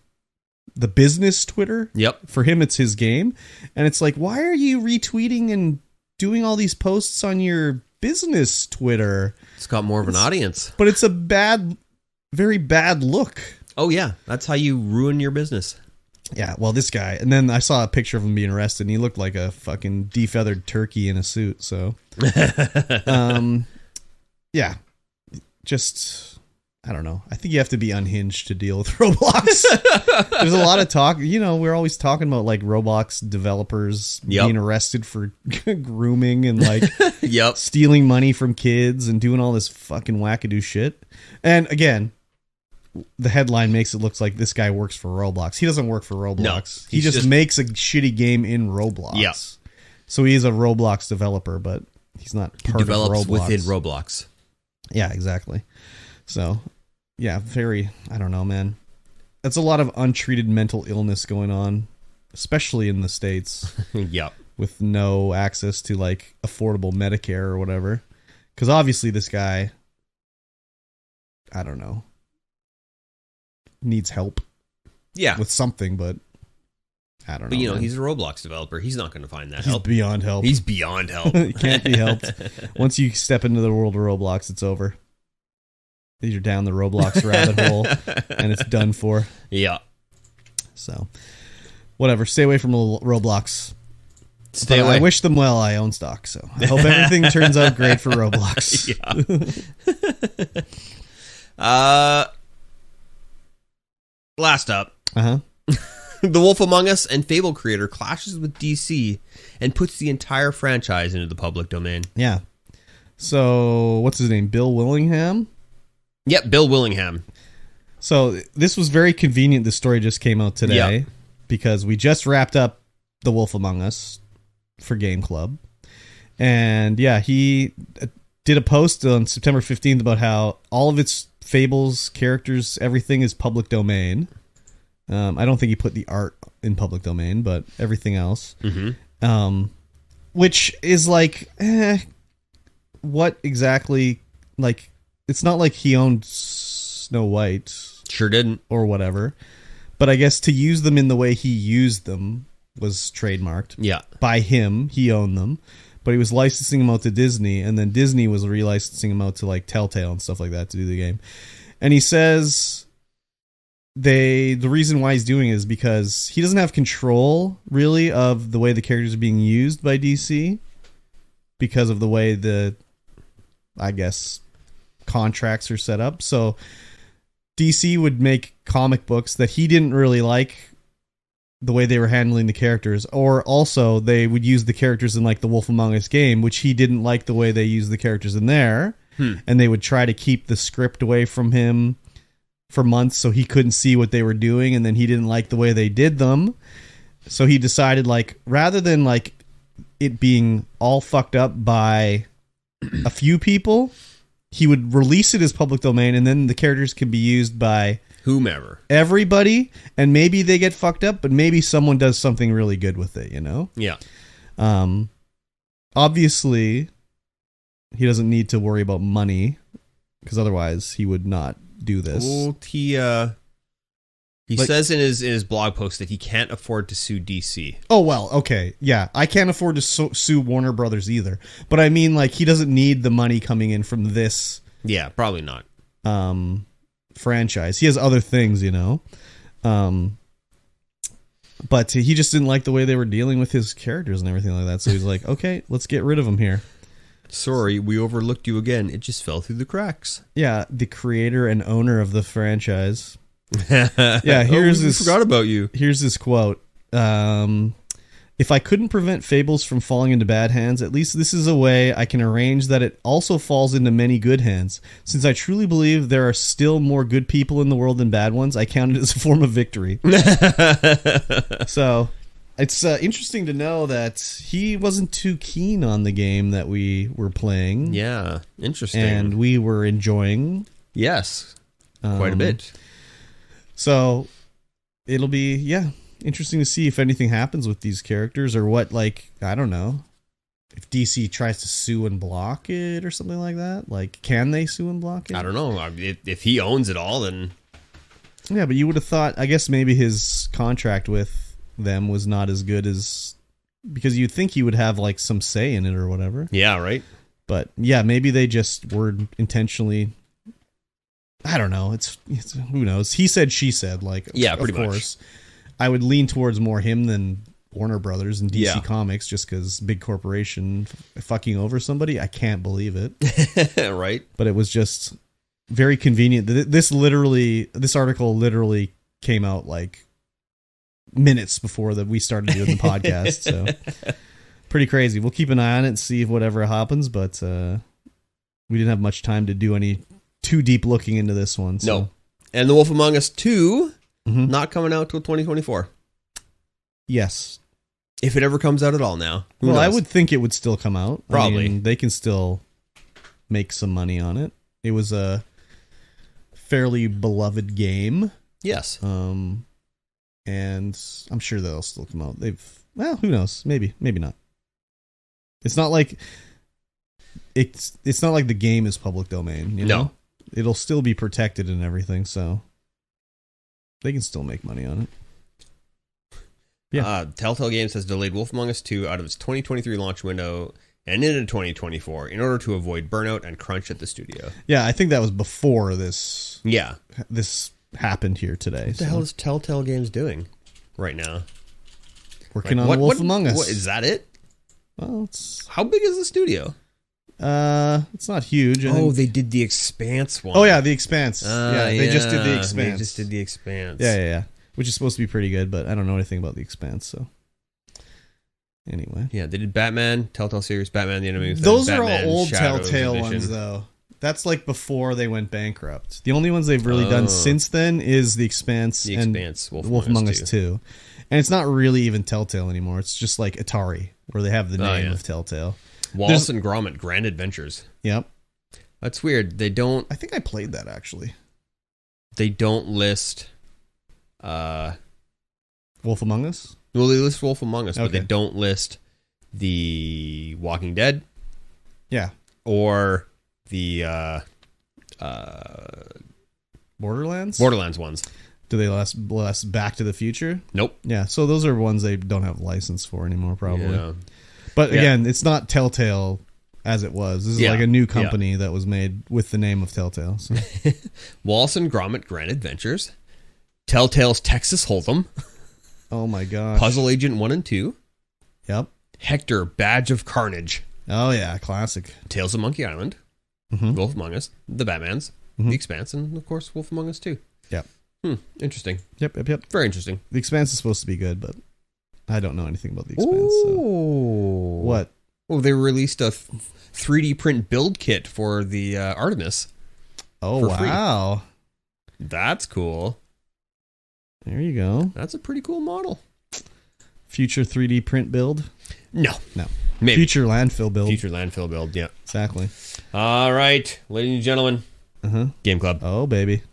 Speaker 2: business Twitter.
Speaker 1: Yep.
Speaker 2: For him, it's his game. And it's like, why are you retweeting and doing all these posts on your business Twitter?
Speaker 1: It's got more of an audience.
Speaker 2: But it's a very bad look.
Speaker 1: Oh, yeah. That's how you ruin your business.
Speaker 2: Yeah, well, this guy, and then I saw a picture of him being arrested, and he looked like a fucking defeathered turkey in a suit. So, yeah, just I don't know. I think you have to be unhinged to deal with Roblox. There's a lot of talk. We're always talking about like Roblox developers being arrested for grooming and like stealing money from kids and doing all this fucking wackadoo shit. And again, the headline makes it look like this guy works for Roblox. He doesn't work for Roblox. No, he just makes a shitty game in Roblox.
Speaker 1: Yeah.
Speaker 2: So he is a Roblox developer, but he's not part of Roblox. He develops
Speaker 1: within Roblox.
Speaker 2: Yeah, exactly. So, yeah, I don't know, man. That's a lot of untreated mental illness going on, especially in the States.
Speaker 1: Yep.
Speaker 2: With no access to, like, affordable Medicare or whatever. Because obviously this guy, I don't know, needs help.
Speaker 1: Yeah.
Speaker 2: With something, but I don't know.
Speaker 1: But, he's a Roblox developer. He's not going to find that help.
Speaker 2: He's beyond help.
Speaker 1: He's beyond help.
Speaker 2: He can't be helped. Once you step into the world of Roblox, it's over. You're down the Roblox rabbit hole, and it's done for.
Speaker 1: Yeah.
Speaker 2: So, whatever. Stay away from Roblox.
Speaker 1: Stay away.
Speaker 2: I wish them well. I own stock, so I hope everything turns out great for Roblox.
Speaker 1: Yeah. Last up.
Speaker 2: Uh-huh.
Speaker 1: The Wolf Among Us and Fable creator clashes with DC and puts the entire franchise into the public domain.
Speaker 2: Yeah. So, what's his name? Bill Willingham?
Speaker 1: Yep, Bill Willingham.
Speaker 2: So, this was very convenient. This story just came out today because we just wrapped up The Wolf Among Us for GameClub. And yeah, he did a post on September 15th about how all of its Fables, characters, everything is public domain. I don't think he put the art in public domain, but everything else.
Speaker 1: Mm-hmm.
Speaker 2: Which is like, what exactly? Like, it's not like he owned Snow White.
Speaker 1: Sure didn't.
Speaker 2: Or whatever. But I guess to use them in the way he used them was trademarked.
Speaker 1: Yeah.
Speaker 2: By him. He owned them. But he was licensing them out to Disney, and then Disney was relicensing them out to like Telltale and stuff like that to do the game. And he says the reason why he's doing it is because he doesn't have control really of the way the characters are being used by DC because of the way I guess contracts are set up. So DC would make comic books that he didn't really like the way they were handling the characters, or also they would use the characters in like the Wolf Among Us game, which he didn't like the way they used the characters in there. And they would try to keep the script away from him for months so he couldn't see what they were doing, and then he didn't like the way they did them. So he decided, like, rather than like it being all fucked up by a few people, he would release it as public domain, and then the characters could be used by
Speaker 1: whomever,
Speaker 2: everybody, and maybe they get fucked up, but maybe someone does something really good with it,
Speaker 1: Yeah.
Speaker 2: Obviously, he doesn't need to worry about money, because otherwise he would not do this.
Speaker 1: Well, He says in his blog post that he can't afford to sue DC.
Speaker 2: Oh, well, okay. Yeah, I can't afford to sue Warner Brothers either. But I mean, like, he doesn't need the money coming in from this.
Speaker 1: Yeah, probably not.
Speaker 2: Franchise. He has other things, you know. But he just didn't like the way they were dealing with his characters and everything like that. So he's like, okay, let's get rid of him here.
Speaker 1: Sorry, we overlooked you again. It just fell through the cracks.
Speaker 2: Yeah, the creator and owner of the franchise. Yeah, here's
Speaker 1: we forgot about you.
Speaker 2: Here's this quote. If I couldn't prevent Fables from falling into bad hands, at least this is a way I can arrange that it also falls into many good hands. Since I truly believe there are still more good people in the world than bad ones, I count it as a form of victory. So it's interesting to know that he wasn't too keen on the game that we were playing.
Speaker 1: Yeah, interesting.
Speaker 2: And we were enjoying.
Speaker 1: Yes, quite a bit.
Speaker 2: So it'll be, interesting to see if anything happens with these characters or what, like, I don't know, if DC tries to sue and block it or something like that. Like, can they sue and block it?
Speaker 1: I don't know. If he owns it all, then...
Speaker 2: Yeah, but you would have thought, I guess maybe his contract with them was not as good as... Because you'd think he would have, like, some say in it or whatever.
Speaker 1: Yeah, right?
Speaker 2: But, yeah, maybe they just were intentionally... I don't know. It's who knows? He said, she said, like,
Speaker 1: yeah, pretty
Speaker 2: of course. Much. I would lean towards more him than Warner Brothers and DC Comics, just because big corporation fucking over somebody. I can't believe it.
Speaker 1: Right.
Speaker 2: But it was just very convenient. This article literally came out like minutes before that we started doing the podcast. So pretty crazy. We'll keep an eye on it and see if whatever happens, but we didn't have much time to do any too deep looking into this one. So.
Speaker 1: No. And The Wolf Among Us 2... not coming out till 2024.
Speaker 2: Yes.
Speaker 1: If it ever comes out at all now.
Speaker 2: Who knows? I would think it would still come out.
Speaker 1: Probably.
Speaker 2: I mean, they can still make some money on it. It was a fairly beloved game.
Speaker 1: Yes.
Speaker 2: And I'm sure they'll still come out. Who knows? Maybe not. It's not like it's not like the game is public domain, you know?
Speaker 1: No.
Speaker 2: It'll still be protected and everything, so they can still make money on it. Yeah.
Speaker 1: Telltale Games has delayed Wolf Among Us 2 out of its 2023 launch window and into 2024 in order to avoid burnout and crunch at the studio.
Speaker 2: Yeah, I think that was before this.
Speaker 1: Yeah.
Speaker 2: This happened here today.
Speaker 1: What the hell is Telltale Games doing right now?
Speaker 2: Working on Wolf Among Us.
Speaker 1: Is that it?
Speaker 2: Well,
Speaker 1: how big is the studio?
Speaker 2: It's not huge.
Speaker 1: They did the Expanse one.
Speaker 2: Oh yeah, the Expanse. They just did the Expanse. Yeah. Which is supposed to be pretty good, but I don't know anything about the Expanse, so anyway.
Speaker 1: Yeah, they did Batman, Telltale series, Batman the Enemy Within.
Speaker 2: Those
Speaker 1: Batman,
Speaker 2: are all old
Speaker 1: Shadows
Speaker 2: Telltale
Speaker 1: Edition.
Speaker 2: ones though. That's like before they went bankrupt. The only ones they've really done since then is the Expanse, and Wolf Among Us 2. And it's not really even Telltale anymore. It's just like Atari, where they have the name of Telltale.
Speaker 1: Wallace and Gromit Grand Adventures.
Speaker 2: Yep.
Speaker 1: That's weird. They don't...
Speaker 2: I think I played that, actually.
Speaker 1: They don't list...
Speaker 2: Wolf Among Us?
Speaker 1: Well, they list Wolf Among Us, but they don't list the Walking Dead.
Speaker 2: Yeah.
Speaker 1: Or the...
Speaker 2: Borderlands?
Speaker 1: Borderlands ones.
Speaker 2: Do they last Back to the Future?
Speaker 1: Nope.
Speaker 2: Yeah, so those are ones they don't have license for anymore, probably.
Speaker 1: Yeah.
Speaker 2: But again, it's not Telltale as it was. This is like a new company that was made with the name of Telltale. So.
Speaker 1: Wallace and Gromit Grand Adventures. Telltale's Texas Hold'em.
Speaker 2: Oh my gosh.
Speaker 1: Puzzle Agent 1 and 2.
Speaker 2: Yep.
Speaker 1: Hector Badge of Carnage.
Speaker 2: Oh yeah, classic.
Speaker 1: Tales of Monkey Island. Wolf Among Us. The Batmans. The Expanse. And of course, Wolf Among Us 2.
Speaker 2: Yep.
Speaker 1: Interesting.
Speaker 2: Yep.
Speaker 1: Very interesting.
Speaker 2: The Expanse is supposed to be good, but I don't know anything about The Expanse. So. What?
Speaker 1: Oh, they released a 3D print build kit for the Artemis.
Speaker 2: Oh, wow.
Speaker 1: Free. That's cool.
Speaker 2: There you go.
Speaker 1: That's a pretty cool model.
Speaker 2: Future 3D print build?
Speaker 1: No.
Speaker 2: Maybe. Future landfill build.
Speaker 1: Yeah.
Speaker 2: Exactly.
Speaker 1: All right, ladies and gentlemen. Game Club.
Speaker 2: Oh, baby.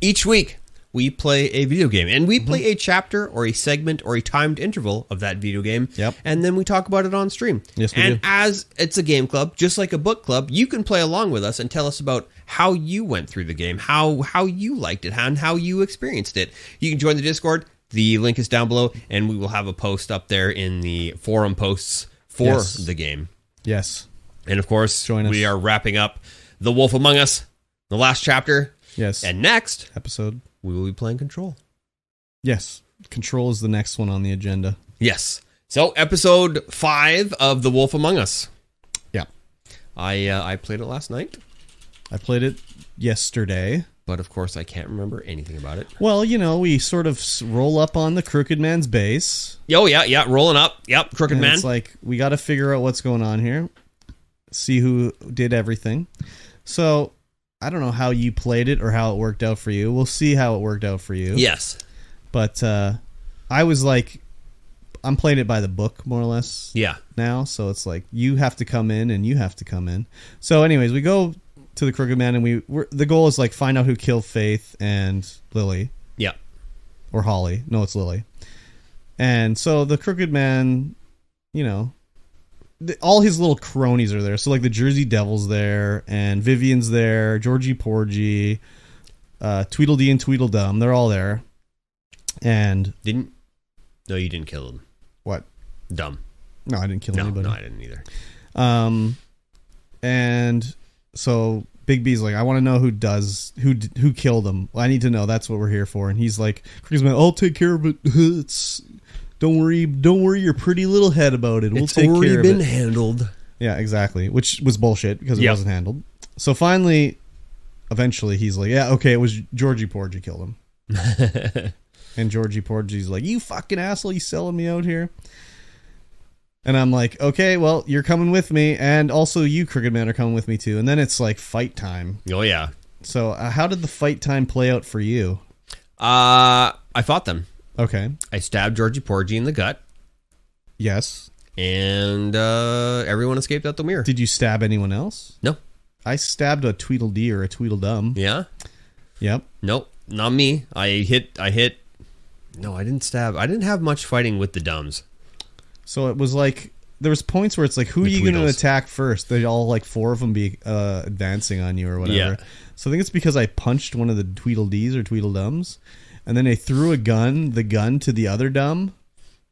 Speaker 1: Each week, we play a video game, and we play a chapter or a segment or a timed interval of that video game.
Speaker 2: Yep.
Speaker 1: And then we talk about it on stream.
Speaker 2: Yes, we
Speaker 1: do.
Speaker 2: And
Speaker 1: as it's a game club, just like a book club, you can play along with us and tell us about how you went through the game, how you liked it, and how you experienced it. You can join the Discord. The link is down below, and we will have a post up there in the forum posts for the game.
Speaker 2: Yes.
Speaker 1: And of course,
Speaker 2: join us.
Speaker 1: We are wrapping up The Wolf Among Us, the last chapter.
Speaker 2: Yes.
Speaker 1: And next
Speaker 2: episode,
Speaker 1: we will be playing Control.
Speaker 2: Yes. Control is the next one on the agenda.
Speaker 1: Yes. So, episode 5 of The Wolf Among Us.
Speaker 2: Yeah.
Speaker 1: I played it last night.
Speaker 2: I played it yesterday.
Speaker 1: But, of course, I can't remember anything about it.
Speaker 2: Well, you know, we sort of roll up on the Crooked Man's base.
Speaker 1: Oh, yeah, rolling up. Yep, Crooked Man.
Speaker 2: It's like, we got to figure out what's going on here. See who did everything. So, I don't know how you played it or how it worked out for you. We'll see how it worked out for you.
Speaker 1: Yes.
Speaker 2: But I was like, I'm playing it by the book, more or less.
Speaker 1: Yeah.
Speaker 2: Now, so it's like, you have to come in and you have to come in. So anyways, we go to the Crooked Man, and the goal is like find out who killed Faith and Lily.
Speaker 1: Yeah.
Speaker 2: Or Holly. No, it's Lily. And so the Crooked Man, you know, all his little cronies are there. So like the Jersey Devil's there, and Vivian's there, Georgie Porgy, Tweedledee and Tweedledum. They're all there. And
Speaker 1: no, you didn't kill him.
Speaker 2: What?
Speaker 1: Dumb.
Speaker 2: No, I didn't kill anybody.
Speaker 1: No, I didn't either.
Speaker 2: And so Big B's like, I want to know who killed him. I need to know. That's what we're here for. And he's like, I'll take care of it. Don't worry your pretty little head about it. We'll take care of it. It's already been
Speaker 1: handled.
Speaker 2: Yeah, exactly. Which was bullshit because it wasn't handled. So eventually, he's like, yeah, okay, it was Georgie Porgy killed him. And Georgie Porgy's like, you fucking asshole, you selling me out here? And I'm like, okay, well, you're coming with me, and also you, Crooked Man, are coming with me too. And then it's like fight time.
Speaker 1: Oh, yeah.
Speaker 2: So how did the fight time play out for you?
Speaker 1: I fought them.
Speaker 2: Okay.
Speaker 1: I stabbed Georgie Porgy in the gut.
Speaker 2: Yes.
Speaker 1: And everyone escaped out the mirror.
Speaker 2: Did you stab anyone else?
Speaker 1: No.
Speaker 2: I stabbed a Tweedledee or a Tweedledum.
Speaker 1: Yeah?
Speaker 2: Yep.
Speaker 1: Nope, not me. I hit. No, I didn't stab. I didn't have much fighting with the Dums.
Speaker 2: So it was like, there was points where it's like, who are you going to attack first? They'd all, like, 4 of them be advancing on you or whatever.
Speaker 1: Yeah.
Speaker 2: So I think it's because I punched one of the Tweedledees or Tweedledums, and then they threw the gun to the other Dum,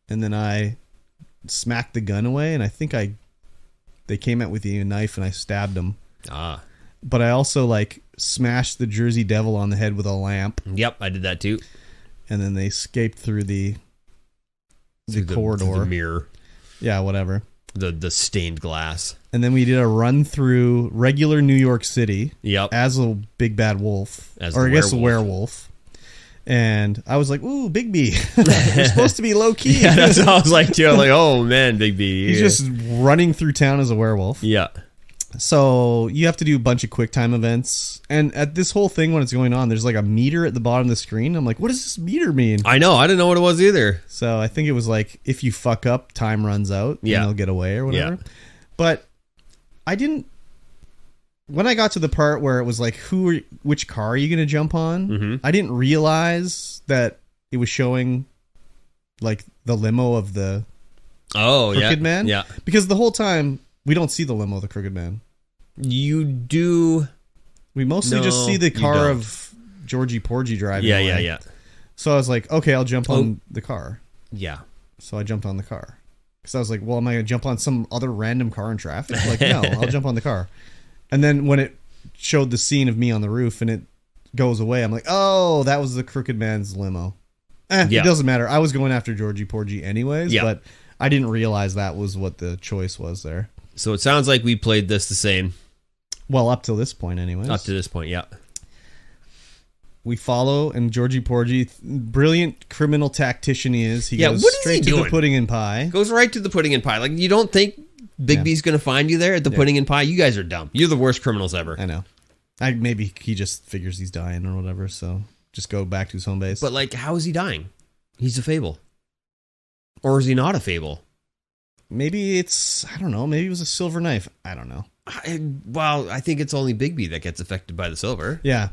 Speaker 2: and then I smacked the gun away, and I think they came out with a knife, and I stabbed them.
Speaker 1: Ah.
Speaker 2: But I also, like, smashed the Jersey Devil on the head with a lamp.
Speaker 1: Yep, I did that too.
Speaker 2: And then they escaped through the corridor.
Speaker 1: The mirror.
Speaker 2: Yeah, whatever.
Speaker 1: The stained glass.
Speaker 2: And then we did a run through regular New York City.
Speaker 1: Yep.
Speaker 2: As a big bad wolf.
Speaker 1: Or I guess
Speaker 2: a werewolf. And I was like, ooh, Big B. You're supposed to be low key.
Speaker 1: Yeah, that's what I was like too. I was like, oh man, Big B.
Speaker 2: He's just running through town as a werewolf.
Speaker 1: Yeah.
Speaker 2: So you have to do a bunch of quick time events. And at this whole thing, when it's going on, there's like a meter at the bottom of the screen. I'm like, what does this meter mean?
Speaker 1: I know. I didn't know what it was either.
Speaker 2: So I think it was like, if you fuck up, time runs out.
Speaker 1: Yeah.
Speaker 2: And they'll get away or whatever.
Speaker 1: Yeah.
Speaker 2: But I didn't. When I got to the part where it was like, which car are you going to jump on?
Speaker 1: Mm-hmm.
Speaker 2: I didn't realize that it was showing like the limo of the Crooked Man.
Speaker 1: Yeah.
Speaker 2: Because the whole time, we don't see the limo of the Crooked Man.
Speaker 1: You do.
Speaker 2: We mostly just see the car of Georgie Porgy driving.
Speaker 1: Yeah.
Speaker 2: So I was like, okay, I'll jump on the car.
Speaker 1: Yeah.
Speaker 2: So I jumped on the car. Because I was like, well, am I going to jump on some other random car in traffic? Like, no, I'll jump on the car. And then when it showed the scene of me on the roof and it goes away, I'm like, oh, that was the Crooked Man's limo. It doesn't matter. I was going after Georgie Porgy anyways, but I didn't realize that was what the choice was there.
Speaker 1: So it sounds like we played this the same.
Speaker 2: Well, up till this point anyways.
Speaker 1: Up to this point, yeah.
Speaker 2: We follow, and Georgie Porgy, brilliant criminal tactician he is. He goes straight to the pudding and pie.
Speaker 1: Goes right to the pudding and pie. Like, you don't think Big B's going to find you there at the pudding and pie? You guys are dumb. You're the worst criminals ever.
Speaker 2: I know. Maybe he just figures he's dying or whatever, so just go back to his home base.
Speaker 1: But, like, how is he dying? He's a fable. Or is he not a fable?
Speaker 2: Maybe I don't know, maybe it was a silver knife. I don't know.
Speaker 1: I think it's only Big B that gets affected by the silver.
Speaker 2: Yeah.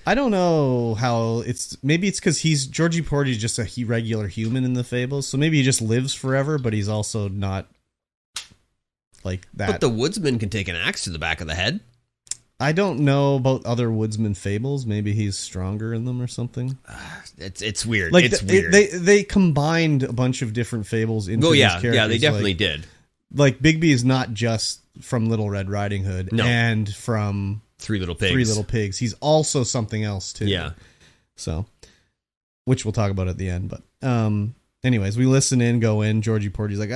Speaker 2: I don't know how maybe it's because Georgie Porgy's just a regular human in the Fables, so maybe he just lives forever, but he's also not like that.
Speaker 1: But the woodsman can take an axe to the back of the head.
Speaker 2: I don't know about other Woodsman Fables. Maybe he's stronger in them or something.
Speaker 1: It's weird.
Speaker 2: Like
Speaker 1: it's weird.
Speaker 2: They combined a bunch of different Fables into these characters.
Speaker 1: Yeah, they definitely did.
Speaker 2: Like Bigby is not just from Little Red Riding Hood and from
Speaker 1: Three Little Pigs. He's
Speaker 2: also something else too.
Speaker 1: Yeah.
Speaker 2: So, which we'll talk about at the end. But anyways, we listen in, go in. Georgie Porgy's like,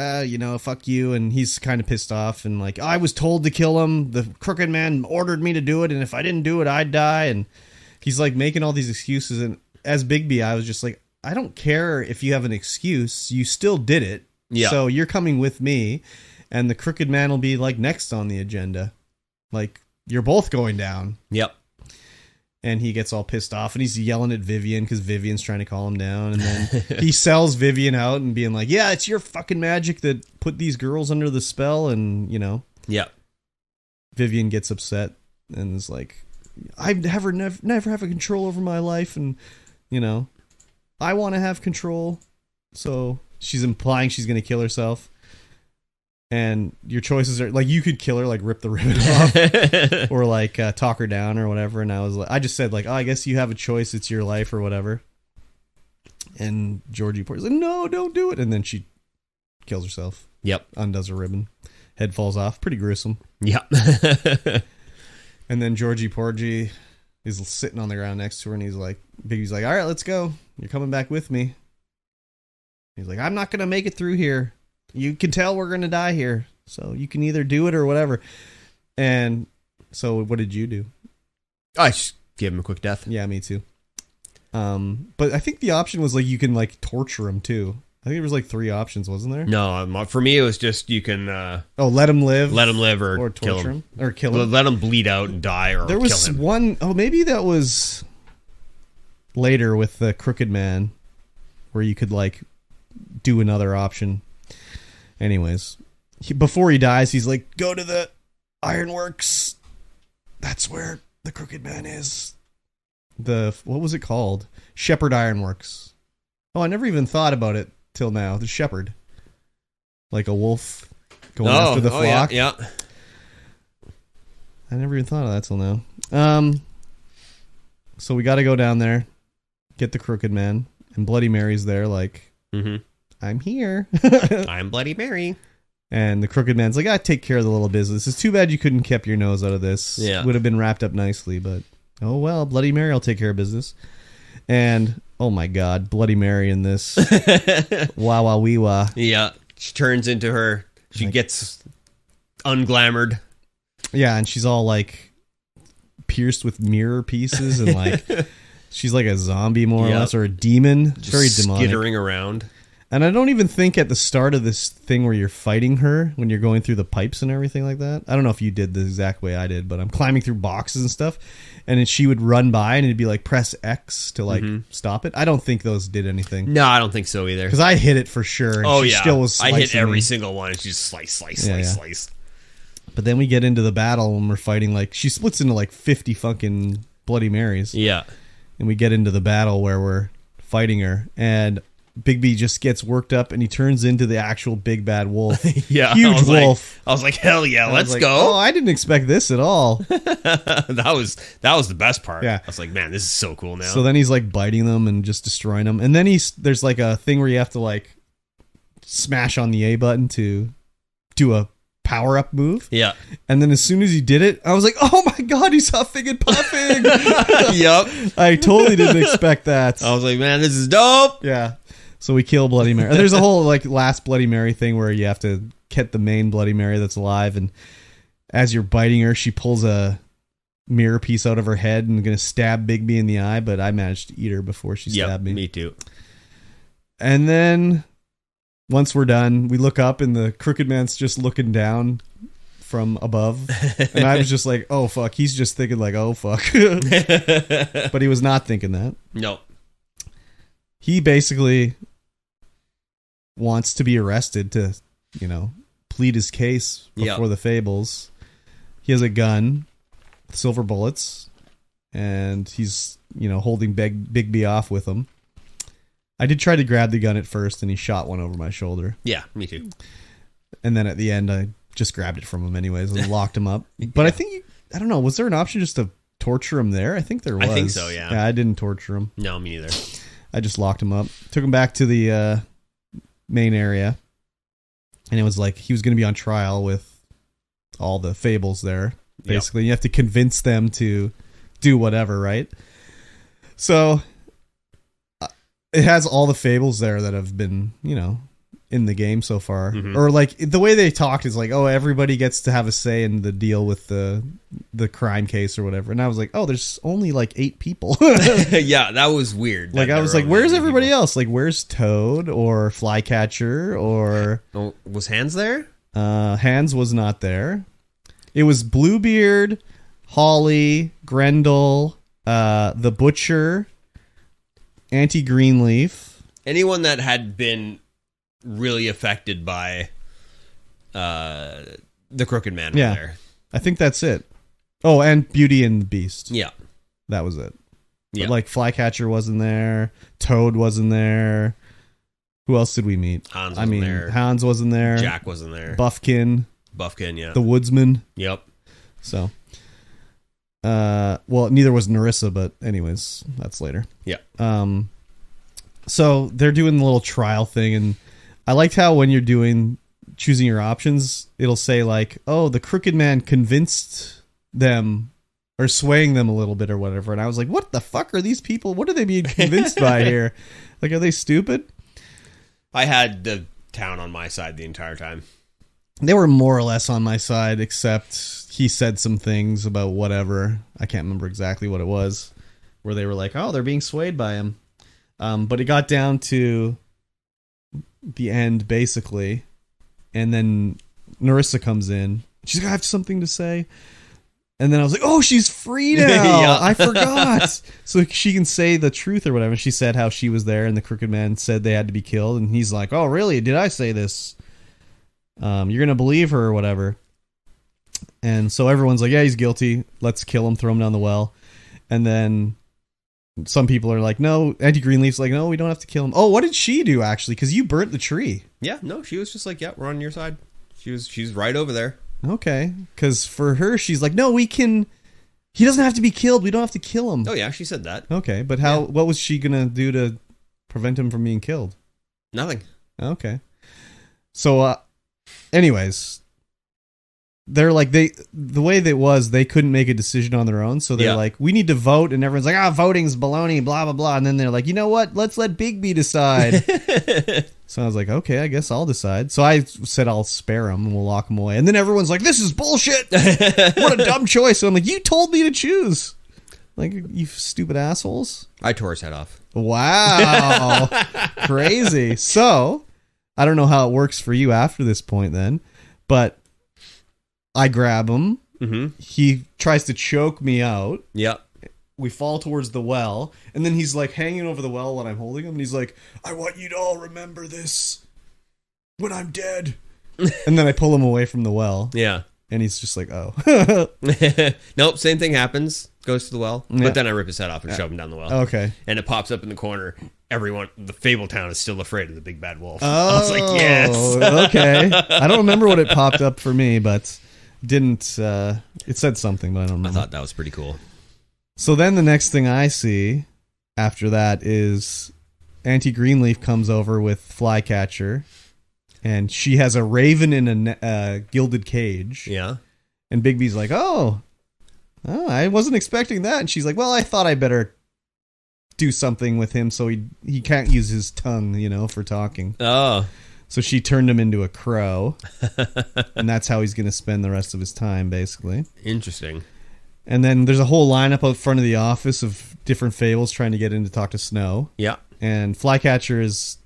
Speaker 2: fuck you. And he's kind of pissed off and like, I was told to kill him. The Crooked Man ordered me to do it. And if I didn't do it, I'd die. And he's like making all these excuses. And as Bigby, I was just like, I don't care if you have an excuse. You still did it. Yeah. So you're coming with me. And the Crooked Man will be like next on the agenda. Like, you're both going down.
Speaker 1: Yep.
Speaker 2: And he gets all pissed off and he's yelling at Vivian because Vivian's trying to calm him down. And then he sells Vivian out and being like, yeah, it's your fucking magic that put these girls under the spell. And,
Speaker 1: Yep.
Speaker 2: Vivian gets upset and is like, I never have a control over my life. And, I want to have control. So she's implying she's going to kill herself. And your choices are like, you could kill her, like rip the ribbon off or like talk her down or whatever. And I just said like, I guess you have a choice. It's your life or whatever. And Georgie Porter's like, no, don't do it. And then she kills herself.
Speaker 1: Yep.
Speaker 2: Undoes her ribbon. Head falls off. Pretty gruesome.
Speaker 1: Yep.
Speaker 2: And then Georgie Porgy is sitting on the ground next to her. And he's like, Bigby's like, all right, let's go. You're coming back with me. He's like, I'm not going to make it through here. You can tell we're going to die here. So you can either do it or whatever. And so what did you do?
Speaker 1: I just gave him a quick death.
Speaker 2: Yeah, me too. But I think the option was like you can like torture him too. I think there was like 3 options, wasn't there?
Speaker 1: No, for me it was just you can
Speaker 2: let him live.
Speaker 1: Let him live or
Speaker 2: torture
Speaker 1: kill him.
Speaker 2: Or kill him.
Speaker 1: Let him bleed out and die or
Speaker 2: there was
Speaker 1: kill him.
Speaker 2: one maybe that was later with the Crooked Man where you could like do another option. Anyways, before he dies, he's like, go to the Ironworks. That's where the Crooked Man is. What was it called? Shepherd Ironworks. Oh, I never even thought about it till now. The Shepherd. Like a wolf going after the flock.
Speaker 1: Yeah.
Speaker 2: I never even thought of that till now. So we got to go down there, get the Crooked Man, and Bloody Mary's there like...
Speaker 1: Mm-hmm.
Speaker 2: I'm here.
Speaker 1: I'm Bloody Mary.
Speaker 2: And the Crooked Man's like, I take care of the little business. It's too bad you couldn't keep your nose out of this.
Speaker 1: Yeah.
Speaker 2: Would have been wrapped up nicely, but oh well, Bloody Mary will take care of business. And oh my god, Bloody Mary in this. Wah wah wee wah.
Speaker 1: Yeah. She turns into her. She gets unglamored.
Speaker 2: Yeah, and she's all like pierced with mirror pieces and like she's like a zombie more or less, or a demon.
Speaker 1: Just
Speaker 2: very demonic.
Speaker 1: Skittering around.
Speaker 2: And I don't even think at the start of this thing where you're fighting her, when you're going through the pipes and everything like that, I don't know if you did the exact way I did, but I'm climbing through boxes and stuff, and then she would run by and it'd be like, press X to like stop it. I don't think those did anything.
Speaker 1: No, I don't think so either.
Speaker 2: Because I hit it for sure. And she still was slicing
Speaker 1: I hit every
Speaker 2: me.
Speaker 1: single one. And she's slice.
Speaker 2: But then we get into the battle and we're fighting, like, she splits into like 50 fucking Bloody Marys.
Speaker 1: Yeah.
Speaker 2: And we get into the battle where we're fighting her, and Bigby just gets worked up and he turns into the actual big bad wolf.
Speaker 1: Yeah.
Speaker 2: Huge wolf.
Speaker 1: I was like, hell yeah, let's go.
Speaker 2: Oh, I didn't expect this at all.
Speaker 1: That was the best part.
Speaker 2: Yeah.
Speaker 1: I was like, man, this is so cool now.
Speaker 2: So then he's like biting them and just destroying them. And then there's like a thing where you have to like smash on the A button to do a power up move.
Speaker 1: Yeah.
Speaker 2: And then as soon as he did it, I was like, oh my god, he's huffing and puffing.
Speaker 1: Yep.
Speaker 2: I totally didn't expect that.
Speaker 1: I was like, man, this is dope.
Speaker 2: Yeah. So we kill Bloody Mary. There's a whole like last Bloody Mary thing where you have to get the main Bloody Mary that's alive, and as you're biting her, she pulls a mirror piece out of her head and gonna stab Bigby in the eye, but I managed to eat her before she stabbed me.
Speaker 1: Me too.
Speaker 2: And then once we're done, we look up and the Crooked Man's just looking down from above. And I was just like, oh fuck. He's just thinking like, oh fuck. But he was not thinking that.
Speaker 1: No.
Speaker 2: He basically wants to be arrested to, plead his case before the Fables. He has a gun with silver bullets, and he's, holding Bigby off with him. I did try to grab the gun at first, and he shot one over my shoulder.
Speaker 1: Yeah, me too.
Speaker 2: And then at the end, I just grabbed it from him anyways and locked him up. But I think I don't know. Was there an option just to torture him there? I think there was.
Speaker 1: I think so, yeah.
Speaker 2: Yeah, I didn't torture him.
Speaker 1: No, me neither.
Speaker 2: I just locked him up. Took him back to the main area. And it was like he was going to be on trial with all the Fables there. Basically, you have to convince them to do whatever, right? So it has all the Fables there that have been, in the game so far. Or like the way they talked is like, oh, everybody gets to have a say in the deal with the crime case or whatever. And I was like, oh, there's only like 8 people.
Speaker 1: Yeah, that was weird.
Speaker 2: Like I was like, where's everybody else? Like, where's Toad or Flycatcher or
Speaker 1: was Hans there?
Speaker 2: Hans was not there. It was Bluebeard, Holly, Grendel, the Butcher, Auntie Greenleaf.
Speaker 1: Anyone that had been really affected by the Crooked Man was there.
Speaker 2: I think that's it. Oh, and Beauty and the Beast.
Speaker 1: Yeah.
Speaker 2: That was it.
Speaker 1: Yeah.
Speaker 2: But like Flycatcher wasn't there. Toad wasn't there. Who else did we meet?
Speaker 1: Hans wasn't there.
Speaker 2: Hans wasn't there.
Speaker 1: Jack wasn't there.
Speaker 2: Buffkin,
Speaker 1: yeah.
Speaker 2: the Woodsman.
Speaker 1: Yep.
Speaker 2: So, well, neither was Narissa, but anyways, that's later.
Speaker 1: Yeah.
Speaker 2: So they're doing the little trial thing, and I liked how when you're choosing your options, it'll say like, oh, the Crooked Man convinced them or swaying them a little bit or whatever. And I was like, what the fuck are these people? What are they being convinced by here? Like, are they stupid?
Speaker 1: I had the town on my side the entire time.
Speaker 2: They were more or less on my side, except he said some things about whatever. I can't remember exactly what it was, where they were like, oh, they're being swayed by him. But it got down to the end, basically. And then Narissa comes in. She's like, I have something to say. And then I was like, oh, she's free now.
Speaker 1: Yeah.
Speaker 2: I forgot. So she can say the truth or whatever. She said how she was there and the Crooked Man said they had to be killed. And he's like, oh, really? Did I say this? You're going to believe her or whatever. And so everyone's like, yeah, he's guilty. Let's kill him, throw him down the well. And then some people are like, no. Auntie Greenleaf's like, no, we don't have to kill him. Oh, what did she do, actually? Because you burnt the tree.
Speaker 1: Yeah, no, she was just like, yeah, we're on your side. She's right over there.
Speaker 2: Okay, because for her, she's like, no, we can... He doesn't have to be killed. We don't have to kill him.
Speaker 1: Oh, yeah, she said that.
Speaker 2: Okay, but how? What was she going to do to prevent him from being killed?
Speaker 1: Nothing.
Speaker 2: Okay. So, anyways, they're like, the way that was, they couldn't make a decision on their own, so they're like, we need to vote, and everyone's like, voting's baloney, blah, blah, blah, and then they're like, you know what? Let's let Bigby decide. So I was like, okay, I guess I'll decide. So I said I'll spare him and we'll lock him away. And then everyone's like, this is bullshit. What a dumb choice. So I'm like, you told me to choose. Like, you stupid assholes.
Speaker 1: I tore his head off.
Speaker 2: Wow. Crazy. So, I don't know how it works for you after this point then, but I grab him.
Speaker 1: Mm-hmm.
Speaker 2: He tries to choke me out.
Speaker 1: Yep.
Speaker 2: We fall towards the well, and then he's like hanging over the well when I'm holding him, and he's like, I want you to all remember this when I'm dead. And then I pull him away from the well.
Speaker 1: Yeah.
Speaker 2: And he's just like, oh.
Speaker 1: Nope, same thing happens. Goes to the well.
Speaker 2: Yeah.
Speaker 1: But then I rip his head off and shove him down the well.
Speaker 2: Okay.
Speaker 1: And it pops up in the corner. Everyone, the Fable town is still afraid of the big bad wolf.
Speaker 2: Oh,
Speaker 1: I was like, yes.
Speaker 2: Okay. I don't remember what it popped up for me, but didn't, it said something, but I don't remember.
Speaker 1: I thought that was pretty cool.
Speaker 2: So then the next thing I see after that is Auntie Greenleaf comes over with Flycatcher, and she has a raven in a gilded cage.
Speaker 1: Yeah.
Speaker 2: And Bigby's like, oh, I wasn't expecting that. And she's like, well, I thought I better do something with him so he can't use his tongue, for talking.
Speaker 1: Oh.
Speaker 2: So she turned him into a crow, and that's how he's going to spend the rest of his time, basically.
Speaker 1: Interesting.
Speaker 2: And then there's a whole lineup out front of the office of different Fables trying to get in to talk to Snow.
Speaker 1: Yeah.
Speaker 2: And Flycatcher is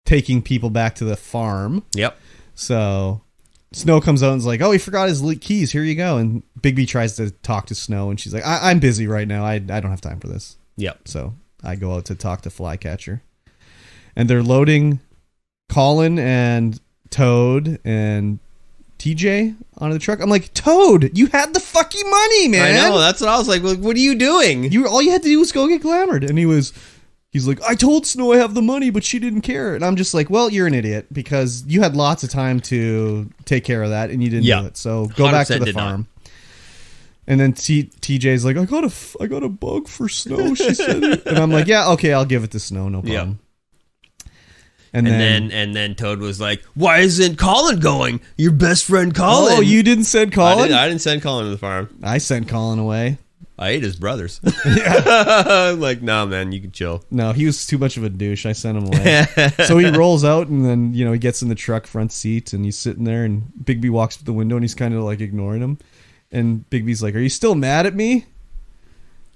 Speaker 2: taking people back to the farm.
Speaker 1: Yep.
Speaker 2: So Snow comes out and is like, oh, he forgot his keys. Here you go. And Bigby tries to talk to Snow, and she's like, I'm busy right now. I don't have time for this.
Speaker 1: Yep.
Speaker 2: So I go out to talk to Flycatcher. And they're loading Colin and Toad and TJ onto the truck. I'm like, Toad, you had the fucking money, man.
Speaker 1: I know. That's what I was like. What are you doing?
Speaker 2: All you had to do was go get glamored. And he's like, I told Snow I have the money, but she didn't care. And I'm just like, well, you're an idiot because you had lots of time to take care of that and you didn't do it. So go back to the farm. And then TJ's like, I got a bug for Snow, she said. And I'm like, yeah, okay, I'll give it to Snow, no problem. Yep.
Speaker 1: And then Toad was like, why isn't Colin going? Your best friend Colin.
Speaker 2: Oh, you didn't send Colin?
Speaker 1: I didn't send Colin to the farm.
Speaker 2: I sent Colin away.
Speaker 1: I ate his brothers. I'm like, nah, man, you can chill.
Speaker 2: No, he was too much of a douche. I sent him away. So he rolls out, and then, he gets in the truck front seat, and he's sitting there, and Bigby walks up the window, and he's kind of like ignoring him. And Bigby's like, are you still mad at me?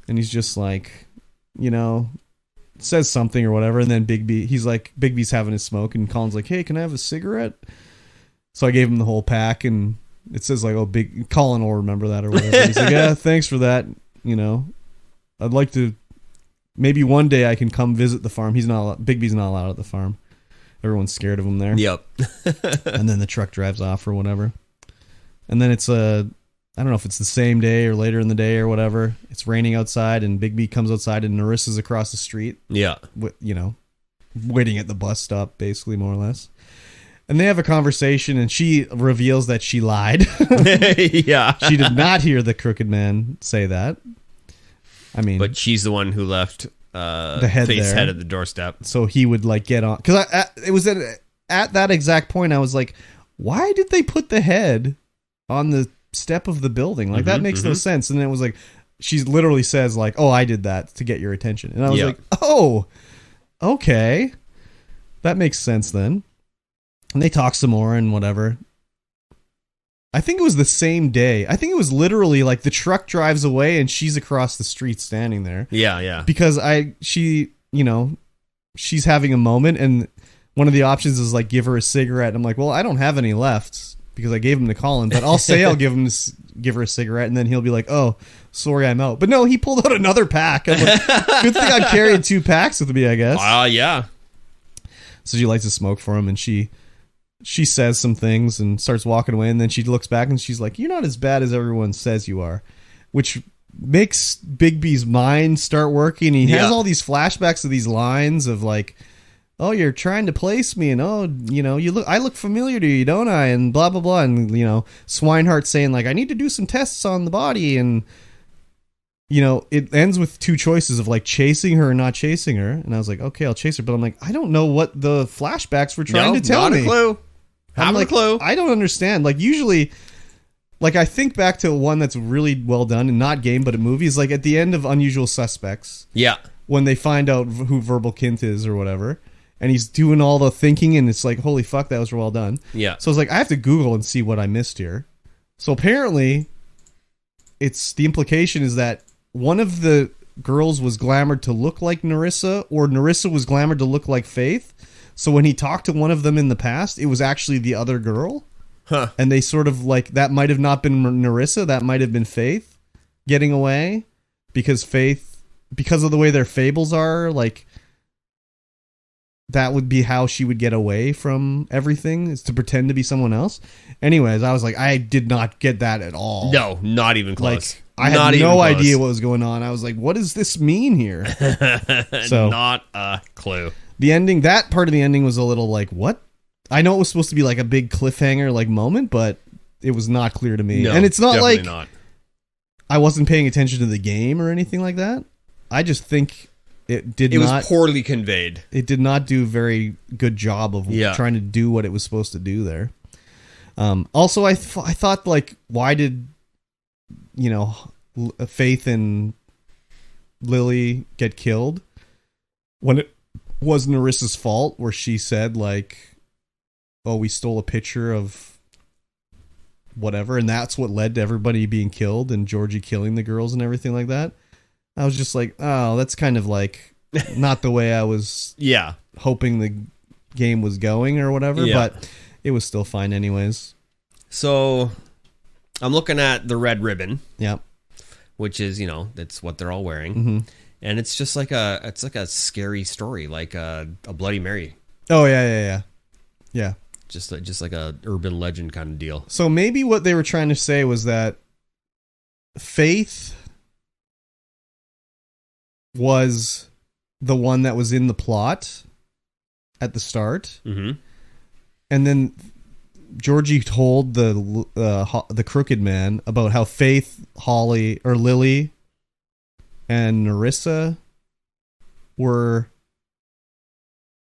Speaker 2: And he's just like, says something or whatever, and then Bigby's having his smoke, and Colin's like, hey, can I have a cigarette? So I gave him the whole pack, and it says like, oh, Colin will remember that or whatever. He's like, yeah, thanks for that. I'd like to, maybe one day I can come visit the farm. Bigby's not allowed at the farm. Everyone's scared of him there.
Speaker 1: Yep.
Speaker 2: And then the truck drives off or whatever. And then it's I don't know if it's the same day or later in the day or whatever. It's raining outside, and Bigby comes outside, and Narissa's across the street.
Speaker 1: Yeah.
Speaker 2: Waiting at the bus stop, basically, more or less. And they have a conversation, and she reveals that she lied.
Speaker 1: Yeah.
Speaker 2: She did not hear the crooked man say that. I mean,
Speaker 1: but she's the one who left
Speaker 2: the head
Speaker 1: at the doorstep.
Speaker 2: So he would get on. Because it was at that exact point, I was like, why did they put the head on the step of the building? Like, that makes no sense. And then it was like, she literally says like, oh, I did that to get your attention. And I was like, oh, okay. That makes sense then. And they talk some more and whatever. I think it was the same day. I think it was literally like the truck drives away and she's across the street standing there.
Speaker 1: Yeah, yeah.
Speaker 2: Because she's having a moment, and one of the options is like, give her a cigarette. I'm like, well, I don't have any left because I gave them to Colin, but I'll say I'll give her a cigarette, and then he'll be like, oh, sorry, I'm out. But no, he pulled out another pack. I'm like, good thing I'm carrying 2 packs with me, I guess.
Speaker 1: Yeah.
Speaker 2: So she lights a smoke for him, and she says some things and starts walking away, and then she looks back and she's like, you're not as bad as everyone says you are, which makes Bigby's mind start working. He has all these flashbacks of these lines of like, oh, you're trying to place me, and I look familiar to you, don't I? And blah blah blah. And Swineheart saying like, I need to do some tests on the body, and it ends with 2 choices of like chasing her or not chasing her. And I was like, okay, I'll chase her, but I'm like, I don't know what the flashbacks were trying to tell me.
Speaker 1: Not a clue. Have a clue.
Speaker 2: I don't understand. Like, usually, like, I think back to one that's really well done, and not game, but a movie, is like at the end of Unusual Suspects.
Speaker 1: Yeah.
Speaker 2: When they find out who Verbal Kint is or whatever, and he's doing all the thinking, and it's like, holy fuck, that was well done.
Speaker 1: Yeah.
Speaker 2: So I was like, I have to Google and see what I missed here. So apparently, the implication is that one of the girls was glamored to look like Narissa, or Narissa was glamored to look like Faith. So when he talked to one of them in the past, it was actually the other girl.
Speaker 1: Huh.
Speaker 2: And they sort of like, that might have not been Narissa, that might have been Faith getting away, because of the way their fables are, like, that would be how she would get away from everything, is to pretend to be someone else. Anyways, I was like, I did not get that at all.
Speaker 1: No, not even close.
Speaker 2: Like, I had no idea what was going on. I was like, what does this mean here? So,
Speaker 1: not a clue.
Speaker 2: The ending, that part of the ending was a little like, what? I know it was supposed to be like a big cliffhanger like moment, but it was not clear to me.
Speaker 1: No,
Speaker 2: and it's not like
Speaker 1: not.
Speaker 2: I wasn't paying attention to the game or anything like that. I just think it
Speaker 1: was poorly conveyed.
Speaker 2: It did not do a very good job of trying to do what it was supposed to do there. Also, I thought, like, why did Faith and Lily get killed when it was Narissa's fault, where she said like, oh, we stole a picture of whatever, and that's what led to everybody being killed and Georgie killing the girls and everything like that. I was just like, oh, that's kind of like not the way I was hoping the game was going or whatever, but it was still fine anyways.
Speaker 1: So I'm looking at the red ribbon.
Speaker 2: Yep.
Speaker 1: Which is, that's what they're all wearing.
Speaker 2: Mm-hmm.
Speaker 1: And it's just like a scary story, like a Bloody Mary.
Speaker 2: Oh, yeah.
Speaker 1: Just like a urban legend kind of deal.
Speaker 2: So maybe what they were trying to say was that Faith was the one that was in the plot at the start.
Speaker 1: Mm-hmm.
Speaker 2: And then Georgie told the crooked man about how Faith, Holly, or Lily, and Narissa were